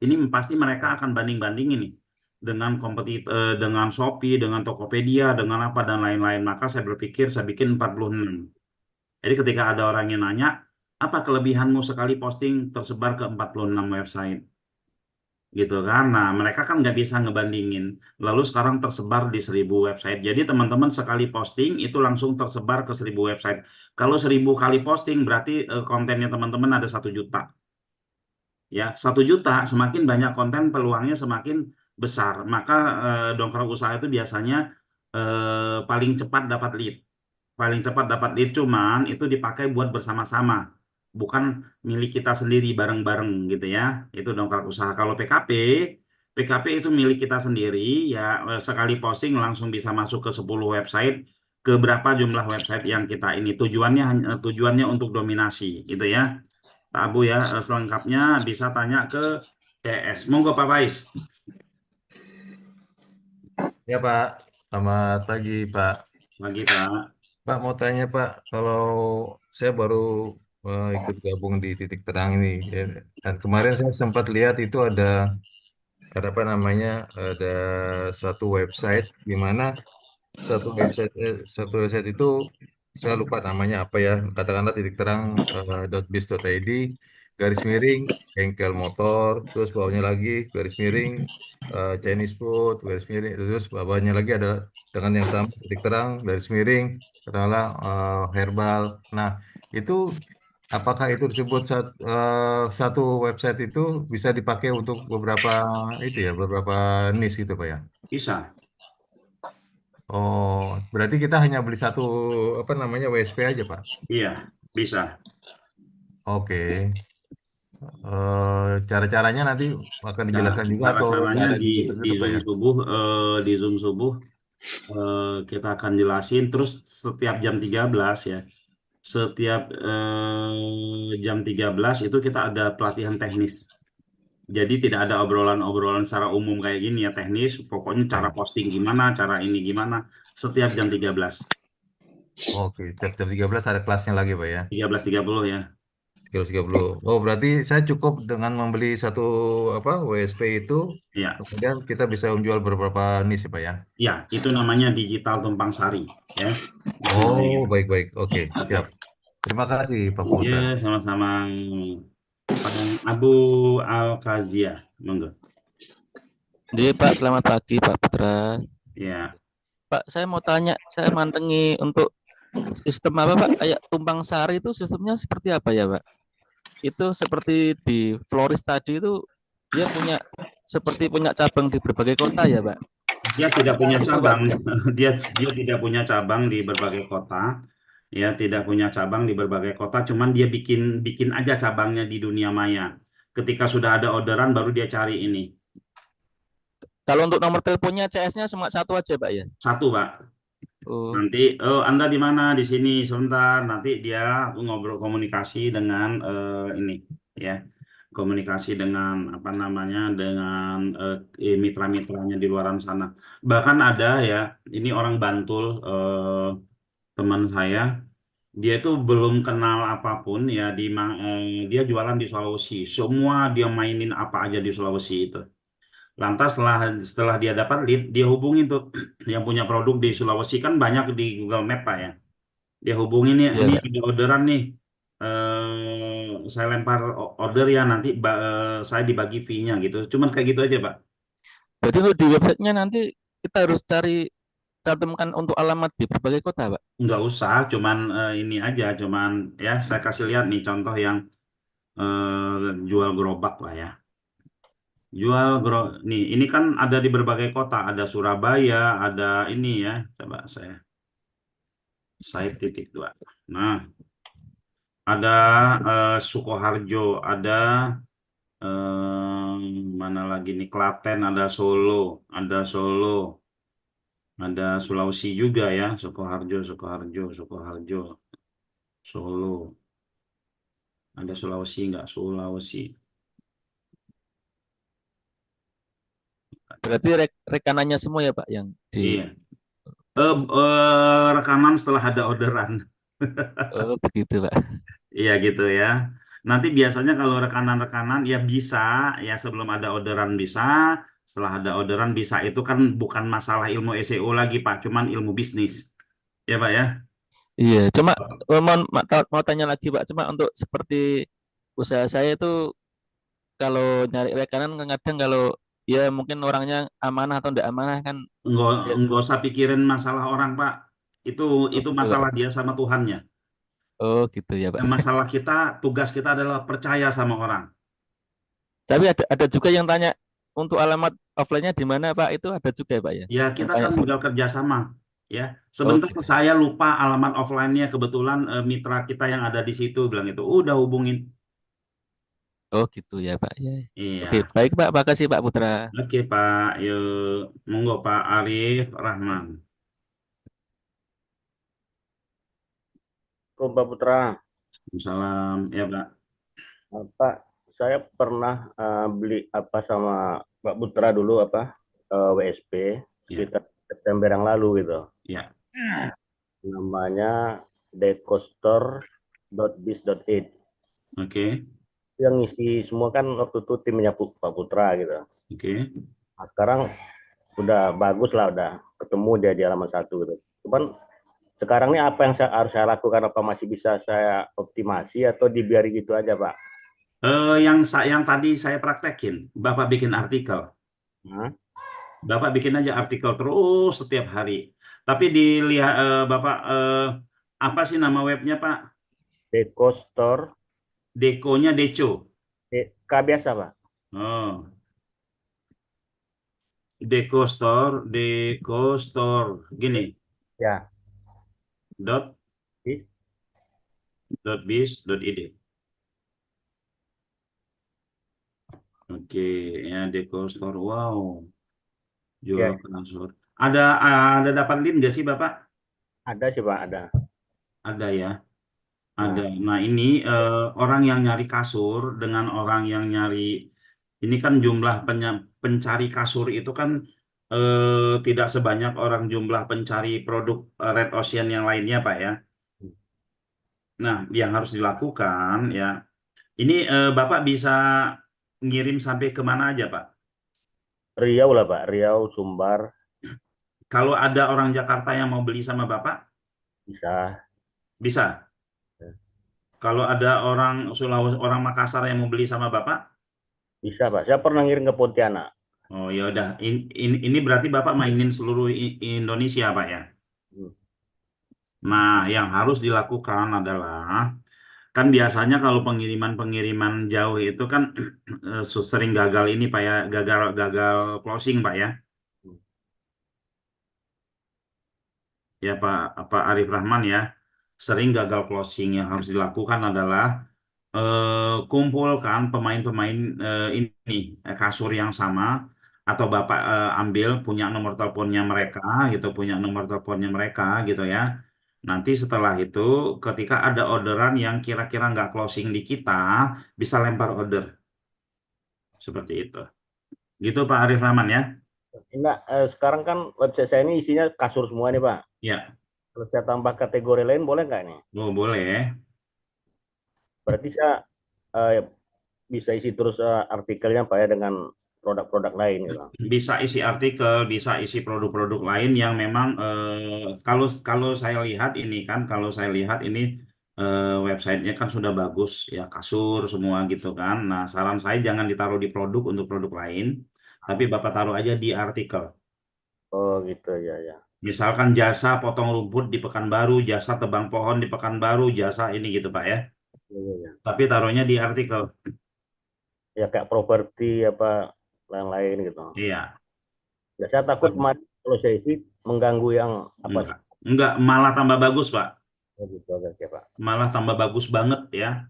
ini pasti mereka akan banding-bandingin nih dengan dengan Shopee, dengan Tokopedia, dengan apa dan lain-lain. Maka saya berpikir saya bikin 46. Jadi ketika ada orang yang nanya, apa kelebihanmu sekali posting tersebar ke 46 website? Gitu kan. Nah, mereka kan nggak bisa ngebandingin. Lalu sekarang tersebar di 1000 website. Jadi teman-teman sekali posting itu langsung tersebar ke 1000 website. Kalau 1000 kali posting berarti kontennya teman-teman ada 1 juta. Ya, 1 juta semakin banyak konten peluangnya semakin besar. Maka dongkrak usaha itu biasanya paling cepat dapat lead. Paling cepat dapat lead, cuman itu dipakai buat bersama-sama, bukan milik kita sendiri bareng-bareng gitu ya. Itu dongkrak usaha. Kalau PKP itu milik kita sendiri ya, sekali posting langsung bisa masuk ke 10 website, ke berapa jumlah website yang kita ini. Tujuannya untuk dominasi gitu ya. Pak Abu ya, selengkapnya bisa tanya ke CS. Monggo Pak Faiz. Ya Pak, selamat pagi Pak. Pagi Pak. Pak mau tanya Pak, kalau saya baru ikut gabung di Titik Terang ini, ya, dan kemarin saya sempat lihat itu ada apa namanya, ada satu website di mana satu website itu saya lupa namanya apa ya, katakanlah titikterang.biz.id garis miring bengkel motor, terus bawahnya lagi garis miring Chinese food, garis miring, terus bawahnya lagi ada dengan yang sama titik terang garis miring katakanlah herbal. Nah, itu apakah itu disebut satu website itu bisa dipakai untuk beberapa niche gitu Pak ya? Bisa. Oh, berarti kita hanya beli satu apa namanya WSP aja, Pak? Iya, bisa. Oke. Cara-caranya nanti akan dijelaskan juga atau Cara-caranya ada di tertutup, Pak Zoom ya? subuh kita akan jelasin terus setiap jam 13 ya. Setiap jam 13 itu kita ada pelatihan teknis. Jadi tidak ada obrolan-obrolan secara umum kayak gini ya, teknis, pokoknya cara posting gimana, cara ini gimana, setiap jam 13. Oke, tiap jam 13 ada kelasnya lagi, Pak ya? 13.30 ya. 13.30. Oh, berarti saya cukup dengan membeli satu apa WSP itu, Ya. kemudian kita bisa menjual beberapa niche, Pak ya? Ya, itu namanya digital tumpang sari ya. Oh, baik-baik. Oke, siap. Terima kasih, Pak Putra. Ya, sama-sama. Pak Abu Al-Kazia, monggo. Jadi Pak, selamat pagi Pak Putra. Ya. Pak, saya mau tanya, saya mantengi untuk sistem apa Pak? Kayak tumpang sari itu sistemnya seperti apa ya Pak? Itu seperti di Floris tadi itu dia seperti punya cabang di berbagai kota ya Pak? Dia tidak punya cabang, dia tidak punya cabang di berbagai kota, ya tidak punya cabang di berbagai kota, cuman dia bikin aja cabangnya di dunia maya. Ketika sudah ada orderan baru dia cari ini. Kalau untuk nomor teleponnya CS-nya cuma satu aja Pak ya? Satu Pak. Oh. Nanti Anda di mana? Di sini sebentar. Nanti dia ngobrol komunikasi dengan ini ya. Komunikasi dengan apa namanya dengan mitra-mitranya di luaran sana. Bahkan ada ya, ini orang Bantul teman saya, dia itu belum kenal apapun ya dia jualan di Sulawesi. Semua dia mainin apa aja di Sulawesi itu. Lantas setelah dia dapat lead, dia hubungin tuh yang punya produk di Sulawesi, kan banyak di Google Map Pak ya. Dia hubungin nih, ini ada orderan nih. Saya lempar order ya, nanti saya dibagi fee-nya gitu. Cuman kayak gitu aja Pak. Berarti untuk di websitenya nanti kita harus cantumkan untuk alamat di berbagai kota Pak? Nggak usah, cuman ini aja, cuman ya saya kasih lihat nih contoh yang jual gerobak lah ya. Nih, ini kan ada di berbagai kota, ada Surabaya, ada ini ya, coba saya. Site.2. Nah, ada Sukoharjo, ada mana lagi nih, Klaten, ada Solo, ada Sulawesi juga ya, Sukoharjo, Solo, ada Sulawesi nggak? Sulawesi. Berarti rekanannya semua ya Pak yang di. Iya. Rekaman setelah ada orderan. Oh begitu Pak. Iya gitu ya. Nanti biasanya kalau rekanan-rekanan ya bisa, ya sebelum ada orderan bisa, setelah ada orderan bisa, itu kan bukan masalah ilmu SEO lagi Pak, cuman ilmu bisnis. Ya Pak ya. Iya, cuma mau tanya lagi Pak, cuma untuk seperti usaha saya itu kalau nyari rekanan kadang kalau ya mungkin orangnya amanah atau enggak amanah kan ya, Nggak usah pikirin masalah orang Pak. Itu gitu, Pak. masalah dia sama Tuhannya. Oh gitu ya Pak. Yang masalah kita, tugas kita adalah percaya sama orang. Tapi ada juga yang tanya untuk alamat offline-nya di mana Pak? Itu ada juga ya Pak ya? Ya Yang kita tanya kan seperti modal kerjasama. Ya, oh sebentar gitu. saya lupa alamat offline-nya, kebetulan mitra kita yang ada di situ bilang itu udah hubungin. Oh gitu ya Pak ya. Iya. Oke, baik Pak, makasih Pak Putra. Oke Pak, yuk monggo Pak Arif Rahman. Pak Putra. Salam ya Pak. Pak, saya pernah beli apa sama Pak Putra dulu WSP sekitar September yang lalu gitu. Ya. Namanya decostor.biz.id. Oke. Yang ngisi semua kan waktu itu timnya Pak Putra gitu. Oke. Nah, sekarang udah bagus lah, udah ketemu dia di halaman 1 gitu. Cuman sekarang ini apa yang harus saya lakukan? Apa masih bisa saya optimasi atau dibiari gitu aja Pak? Yang tadi saya praktekin, Bapak bikin artikel. Bapak bikin aja artikel terus setiap hari. Tapi dilihat Bapak apa sih nama webnya Pak? Decostor. Dekonya Deco. K biasa Pak. Oh. Decostor gini. Ya. .biz.id. Oke, ya Decostor. Wow. Jual transfer. Ada dapat link nggak sih Bapak? Ada sih Pak, ada. Ada ya. Ada. Nah ini orang yang nyari kasur dengan orang yang nyari, ini kan jumlah pencari kasur itu kan tidak sebanyak orang jumlah pencari produk Red Ocean yang lainnya Pak ya. Nah yang harus dilakukan ya, ini Bapak bisa ngirim sampai kemana aja Pak? Riau lah Pak, Riau, Sumbar. Kalau ada orang Jakarta yang mau beli sama Bapak? Bisa. Bisa. Kalau ada orang Sulawesi, orang Makassar yang mau beli sama Bapak? Bisa Pak, saya pernah ngirim ke Pontianak. Oh ya udah, ini berarti Bapak mainin seluruh Indonesia Pak ya? Nah, yang harus dilakukan adalah, kan biasanya kalau pengiriman jauh itu kan sering gagal ini Pak ya, gagal closing Pak ya. Ya Pak Arif Rahman ya, sering gagal closing. Yang harus dilakukan adalah kumpulkan pemain-pemain ini kasur yang sama, atau Bapak ambil punya nomor teleponnya mereka gitu ya. Nanti setelah itu ketika ada orderan yang kira-kira nggak closing di kita, bisa lempar order seperti itu. Gitu Pak Arif Rahman ya. Enggak, sekarang kan website saya ini isinya kasur semua nih Pak. Ya. Kalau saya tambah kategori lain boleh nggak nih? Oh boleh. Berarti saya bisa isi terus artikelnya Pak ya dengan produk-produk lain gitu. Bisa isi artikel, bisa isi produk-produk lain yang memang kalau saya lihat ini websitenya kan sudah bagus ya, kasur semua gitu kan. Nah saran saya jangan ditaruh di produk untuk produk lain, tapi Bapak taruh aja di artikel. Oh gitu ya ya. Misalkan jasa potong rumput di Pekanbaru, jasa tebang pohon di Pekanbaru, jasa ini gitu Pak ya. Ya. Tapi taruhnya di artikel. Ya kayak properti apa lain-lain gitu. Iya. Ya saya takut kalau saya isi mengganggu yang apa Enggak, malah tambah bagus, Pak. Oh gitu, oke, Pak. Malah tambah bagus banget ya.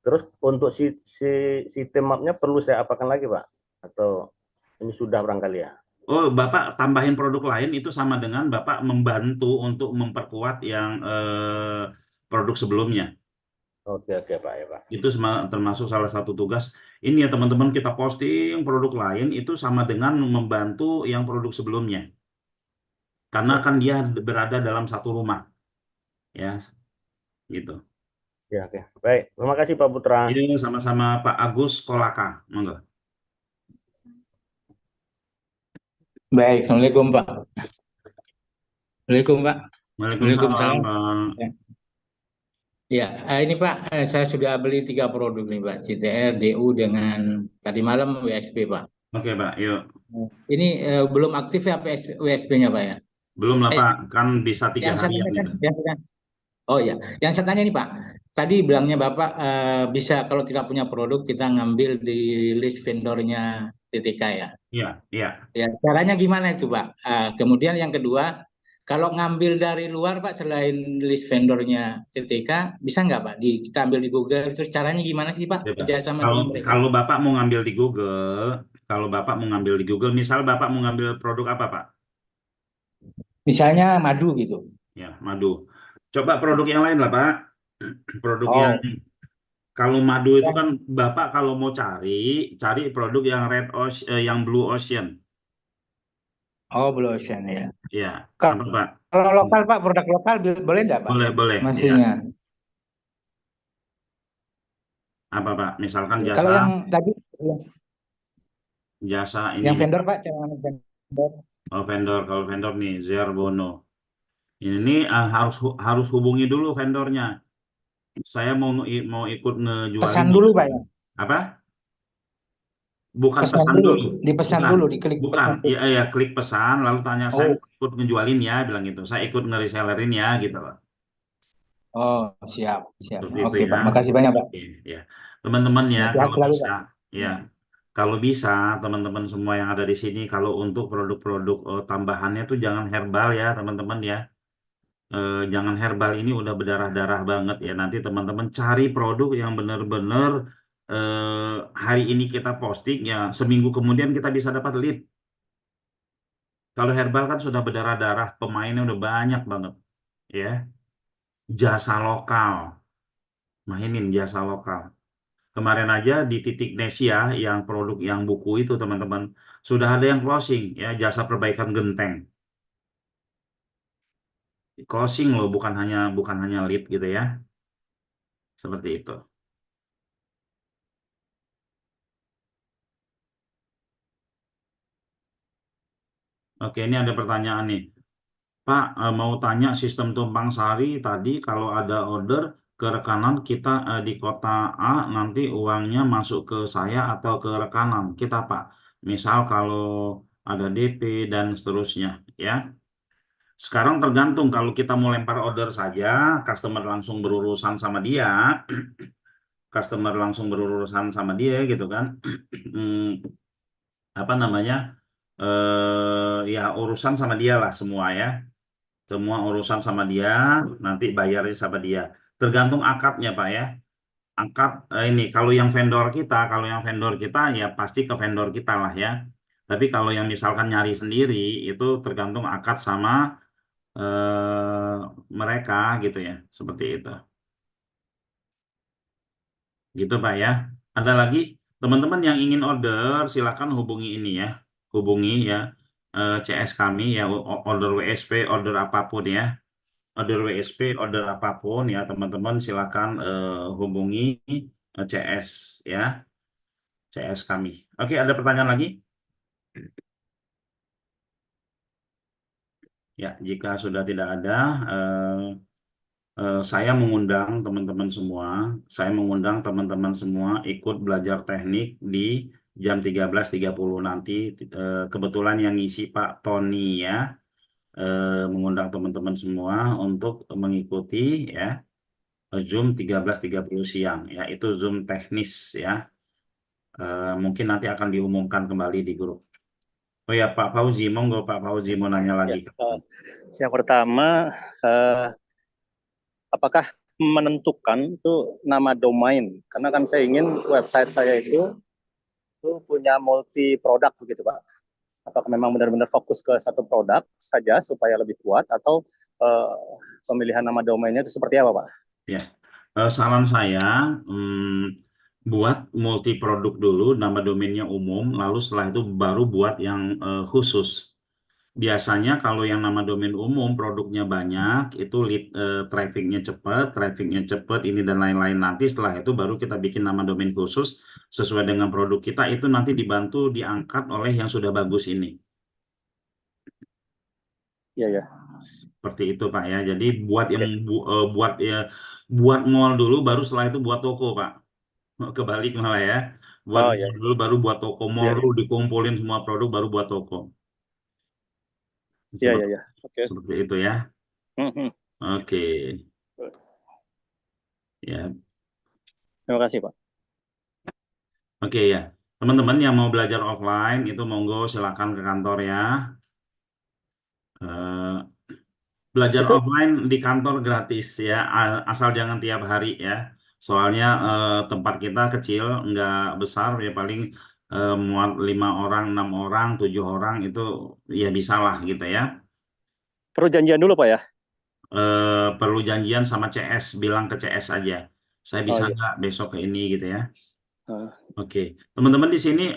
Terus untuk sistem mapnya perlu saya apakan lagi, Pak? Atau ini sudah barangkali ya? Oh, Bapak tambahin produk lain itu sama dengan Bapak membantu untuk memperkuat yang produk sebelumnya. Oke, Pak, ya, Pak. Itu termasuk salah satu tugas. Ini ya teman-teman, kita posting produk lain itu sama dengan membantu yang produk sebelumnya. Karena kan dia berada dalam satu rumah. Ya, gitu. Ya, oke. Baik, terima kasih Pak Putra. Ini sama-sama Pak Agus Kolaka. Monggo. Baik, Assalamualaikum Pak. Assalamualaikum Pak. Waalaikumsalam, Pak. Ya, ini Pak, saya sudah beli 3 produk nih Pak, CTR, DU dengan tadi malam WSP Pak. Oke Pak, yuk. Ini belum aktif ya WSP-nya Pak ya? Belum lah Pak, kan bisa 3 hari ya. Oh ya, yang saya tanya nih Pak, tadi bilangnya Bapak bisa kalau tidak punya produk kita ngambil di list vendornya TTK ya? Iya, iya. Ya, caranya gimana itu Pak? Kemudian yang kedua, kalau ngambil dari luar Pak selain list vendornya TTK, bisa nggak Pak? Kita ambil di Google, terus caranya gimana sih Pak? Ya, Pak. Kerjasama dengan mereka. Kalau Bapak mau ngambil di Google, misal Bapak mau ngambil produk apa Pak? Misalnya madu gitu. Ya, madu. Coba produk yang lain lah Pak. Produk yang kalau madu itu kan Bapak kalau mau cari produk yang yang Blue Ocean. Oh, Blue Ocean ya. Ya, apa Pak? Kalau lokal Pak, produk lokal boleh nggak Pak? Boleh. Maksudnya. Ya. Apa Pak? Misalkan jasa. Kalau yang tadi jasa ini. Yang vendor Pak, jangan vendor. Oh, vendor. Kalau vendor nih Zerbono. Ini harus hubungi dulu vendornya. Saya mau ikut ngejualin. Pesan dulu Pak ya? Apa? Bukan pesan dulu. Dipesan dulu, diklik. Bukan. Iya, klik pesan lalu tanya saya ikut ngejualin ya, bilang gitu. Saya ikut ngeresellerin ya, gitu loh. Oh, siap. Oke, Pak. Makasih banyak Pak. Ya. Teman-teman ya, kalau bisa, ya. Kalau bisa teman-teman semua yang ada di sini, kalau untuk produk-produk tambahannya tuh jangan herbal ya, teman-teman ya. Jangan herbal, ini udah berdarah-darah banget ya. Nanti teman-teman cari produk yang benar-benar hari ini kita posting ya, seminggu kemudian kita bisa dapat lead. Kalau herbal kan sudah berdarah-darah, pemainnya udah banyak banget ya. Jasa lokal, mainin jasa lokal. Kemarin aja di Titik Nesia yang produk yang buku itu teman-teman sudah ada yang closing ya, jasa perbaikan genteng. Closing loh, bukan hanya lead gitu ya. Seperti itu. Oke, ini ada pertanyaan nih. Pak, mau tanya sistem tumpang sari tadi kalau ada order ke rekanan kita di kota A, nanti uangnya masuk ke saya atau ke rekanan kita Pak. Misal kalau ada DP dan seterusnya ya. Sekarang tergantung, kalau kita mau lempar order saja, customer langsung berurusan sama dia, gitu kan. Apa namanya? Ya urusan sama dia lah semua ya. Semua urusan sama dia, nanti bayarnya sama dia. Tergantung akadnya Pak ya. Akad ini kalau yang vendor kita ya pasti ke vendor kita lah ya. Tapi kalau yang misalkan nyari sendiri itu tergantung akad sama mereka gitu ya, seperti itu. Gitu Pak ya. Ada lagi teman-teman yang ingin order, silakan hubungi ini ya. Hubungi ya CS kami ya, order WSP, order apapun ya. Order WSP, order apapun ya teman-teman, silakan hubungi CS ya. CS kami. Oke, ada pertanyaan lagi? Ya, jika sudah tidak ada, saya mengundang teman-teman semua ikut belajar teknik di jam 13.30 nanti. Kebetulan yang ngisi Pak Tony ya, mengundang teman-teman semua untuk mengikuti ya Zoom 13.30 siang ya, itu Zoom teknis ya. Mungkin nanti akan diumumkan kembali di grup. Oh ya, Pak Fauzi, monggo Pak Fauzi mau nanya Ya, lagi. yang pertama, apakah menentukan itu nama domain? Karena kan saya ingin website saya itu punya multi produk begitu Pak. Apakah memang benar-benar fokus ke satu produk saja supaya lebih kuat, atau pemilihan nama domainnya itu seperti apa Pak? Ya, saran saya buat multi produk dulu, nama domainnya umum, lalu setelah itu baru buat yang khusus. Biasanya kalau yang nama domain umum produknya banyak, itu trafficnya cepat, ini dan lain-lain. Nanti setelah itu baru kita bikin nama domain khusus sesuai dengan produk kita, itu nanti dibantu diangkat oleh yang sudah bagus ini. Iya ya. Seperti itu Pak ya. Jadi buat yang buat mall dulu, baru setelah itu buat toko Pak. Kebalik malah ya. Buat Oh mall ya. dulu, baru buat toko. Mall Iya, dulu dikumpulin semua produk, baru buat toko. iya, iya, iya. Oke. Seperti itu ya. Oke. Ya. Terima kasih Pak. Oke ya. Teman-teman yang mau belajar offline itu monggo silakan ke kantor ya. Belajar offline di kantor gratis ya, asal jangan tiap hari ya. Soalnya tempat kita kecil, nggak besar ya, paling muat 5 orang, 6 orang, 7 orang itu ya bisa lah gitu ya. Perlu janjian dulu Pak ya? Perlu janjian sama CS, bilang ke CS aja. Saya bisa iya. nggak besok ke ini gitu ya. Oke, teman-teman di sini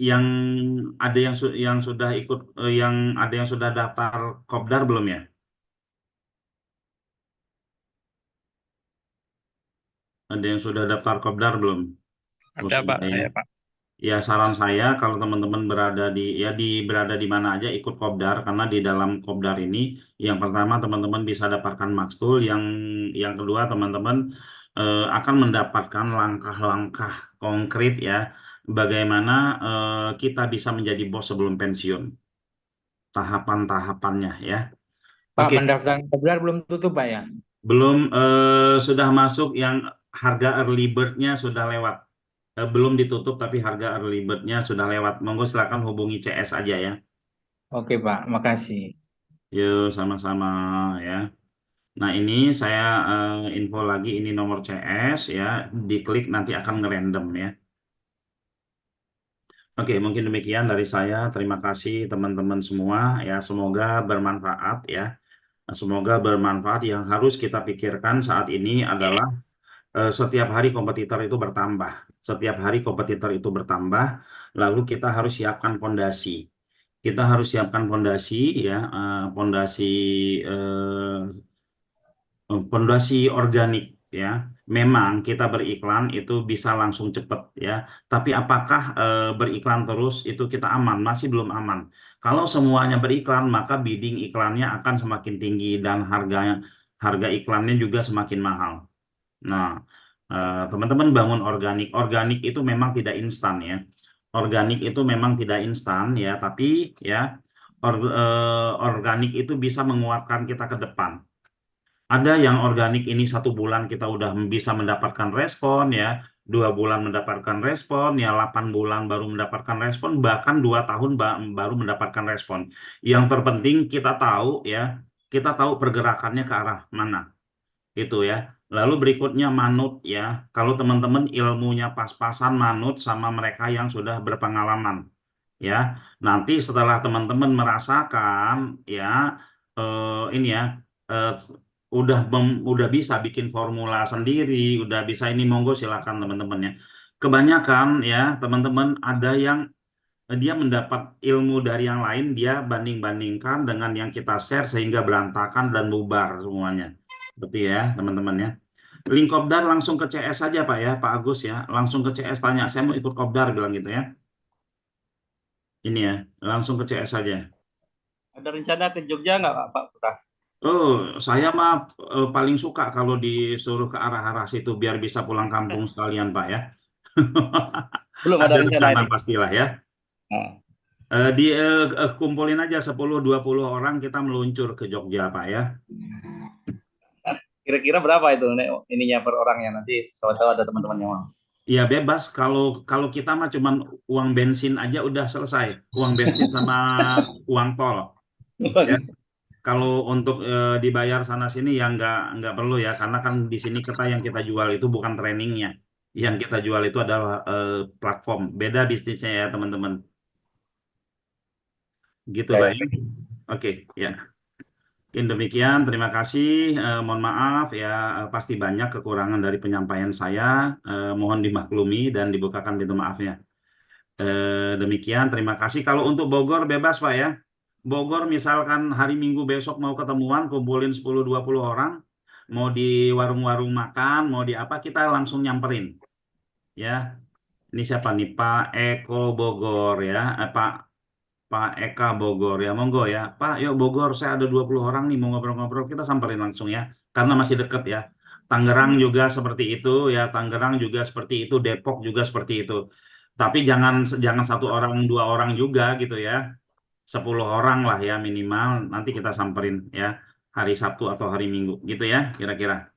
yang ada yang sudah ikut, yang ada yang sudah daftar Kopdar belum ya? Ada yang sudah daftar Kopdar belum? Ada Pak, saya Pak. Ya, saran saya kalau teman-teman berada di mana aja ikut Kopdar, karena di dalam Kopdar ini yang pertama teman-teman bisa dapatkan Maxtool, yang kedua teman-teman akan mendapatkan langkah-langkah konkret ya, bagaimana kita bisa menjadi bos sebelum pensiun. Tahapan-tahapannya ya. Pak, Oke. pendaftaran Kopdar belum tutup Pak ya? Belum, sudah masuk yang harga early bird-nya sudah lewat. Belum ditutup tapi harga early bird-nya sudah lewat. Monggo silakan hubungi CS aja ya. Oke Pak, makasih. Yuk, sama-sama ya. Nah, ini saya info lagi, ini nomor CS ya. Diklik nanti akan ngerandom ya. Oke, mungkin demikian dari saya. Terima kasih teman-teman semua ya. Semoga bermanfaat ya. Semoga bermanfaat. Yang harus kita pikirkan saat ini adalah setiap hari kompetitor itu bertambah. Setiap hari kompetitor itu bertambah, lalu kita harus siapkan fondasi. Kita harus siapkan fondasi ya, fondasi organik ya. Memang kita beriklan itu bisa langsung cepat ya. Tapi apakah beriklan terus itu kita aman? Masih belum aman. Kalau semuanya beriklan, maka bidding iklannya akan semakin tinggi dan harga iklannya juga semakin mahal. Nah, teman-teman bangun organik. Organik itu memang tidak instan ya. Organik itu memang tidak instan ya, tapi ya organik itu bisa menguatkan kita ke depan. Ada yang organik ini 1 bulan kita udah bisa mendapatkan respon ya, 2 bulan mendapatkan respon ya, 8 bulan baru mendapatkan respon, bahkan 2 tahun baru mendapatkan respon. Yang terpenting kita tahu ya, kita tahu pergerakannya ke arah mana. Itu ya. Lalu berikutnya manut ya. Kalau teman-teman ilmunya pas-pasan, manut sama mereka yang sudah berpengalaman ya. Nanti setelah teman-teman merasakan ya ini ya udah bisa bikin formula sendiri, udah bisa ini, monggo silakan teman-teman ya. Kebanyakan ya teman-teman ada yang dia mendapat ilmu dari yang lain, dia banding-bandingkan dengan yang kita share sehingga berantakan dan bubar semuanya. Seperti ya teman-teman ya. Link Kopdar langsung ke CS saja Pak ya, Pak Agus ya. Langsung ke CS tanya, saya mau ikut Kopdar, bilang gitu ya. Ini ya, langsung ke CS saja. Ada rencana ke Jogja nggak Pak Putra? Oh, saya mah paling suka kalau disuruh ke arah-arah situ biar bisa pulang kampung sekalian Pak ya. Belum ada rencana ini. Pastilah ya. Kumpulin aja 10-20 orang, kita meluncur ke Jogja Pak ya. Kira-kira berapa itu ininya per orangnya, nanti soal ada teman-teman yang mau? Ya bebas, kalau kita mah cuman uang bensin aja udah selesai, uang bensin sama uang tol. Ya. Kalau untuk dibayar sana sini ya nggak perlu ya, karena kan di sini yang kita jual itu bukan trainingnya, yang kita jual itu adalah platform. Beda bisnisnya ya teman-teman. Gitu Pak. Oke ya. Mungkin demikian, terima kasih. Mohon maaf ya, pasti banyak kekurangan dari penyampaian saya. Mohon dimaklumi dan dibukakan pintu maafnya. Demikian, terima kasih. Kalau untuk Bogor bebas Pak ya. Bogor misalkan hari Minggu besok mau ketemuan, kumpulin 10-20 orang, mau di warung-warung makan, mau di apa, kita langsung nyamperin. Ya, ini siapa nih? Pak Eko Bogor ya, Pak Eka Bogor ya, monggo ya. Pak, yuk Bogor, saya ada 20 orang nih mau ngobrol-ngobrol, kita samperin langsung ya, karena masih deket ya. Tangerang juga seperti itu ya, Tangerang juga seperti itu, Depok juga seperti itu. Tapi jangan satu orang, 2 orang juga gitu ya. 10 orang lah ya minimal, nanti kita samperin ya hari Sabtu atau hari Minggu gitu ya kira-kira.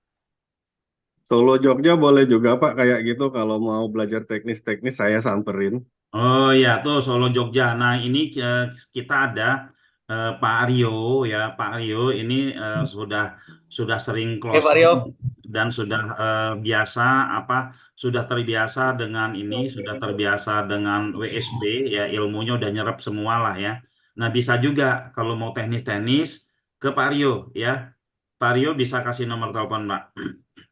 Solo Jogja boleh juga Pak kayak gitu, kalau mau belajar teknis-teknis saya samperin. Oh ya tuh Solo Jogja. Nah ini kita ada Pak Aryo ya, Pak Aryo ini sudah sering Pak Aryo. closing dan sudah sudah terbiasa dengan ini, sudah terbiasa dengan WSB ya, ilmunya udah nyerap semua lah ya. Nah bisa juga kalau mau teknis-teknis ke Pak Aryo ya. Pak Aryo bisa kasih nomor telepon Pak.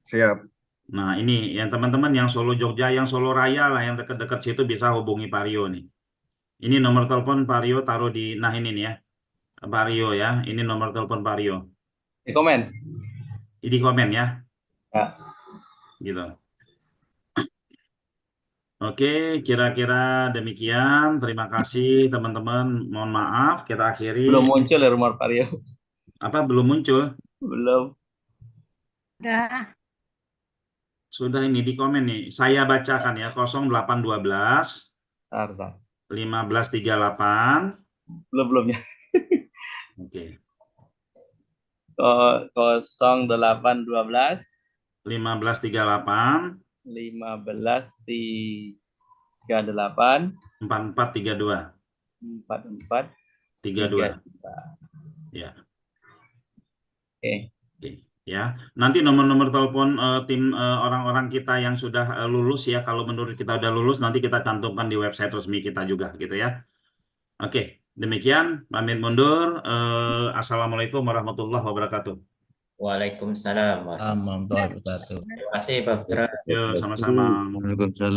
Siap. Nah ini yang teman-teman yang Solo Jogja, yang Solo Raya lah, yang dekat-dekat situ bisa hubungi Pak Rio nih. Ini nomor telepon Pak Rio taruh di, nah ini nih ya, Pak Rio ya, ini nomor telepon Pak Rio. Di komen. Di komen ya. Ya. Gitu. Oke, kira-kira demikian. Terima kasih teman-teman. Mohon maaf, kita akhiri. Belum muncul ya rumor Pak Rio. Apa belum muncul? Belum. Dah. Sudah ini di komen nih. Saya bacakan ya, 0812 Bentar. 1538. Belum ya. Oke. 0812 1538 1538 4432 4432. ya. Oke. Ya, nanti nomor-nomor telepon tim orang-orang kita yang sudah lulus ya, kalau menurut kita udah lulus nanti kita cantumkan di website resmi kita juga gitu ya. Oke, demikian pamit mundur. Assalamualaikum warahmatullahi wabarakatuh. Waalaikumsalam warahmatullahi wabarakatuh. Terima kasih Pak Putra. Yo, sama-sama. Waalaikumsalam.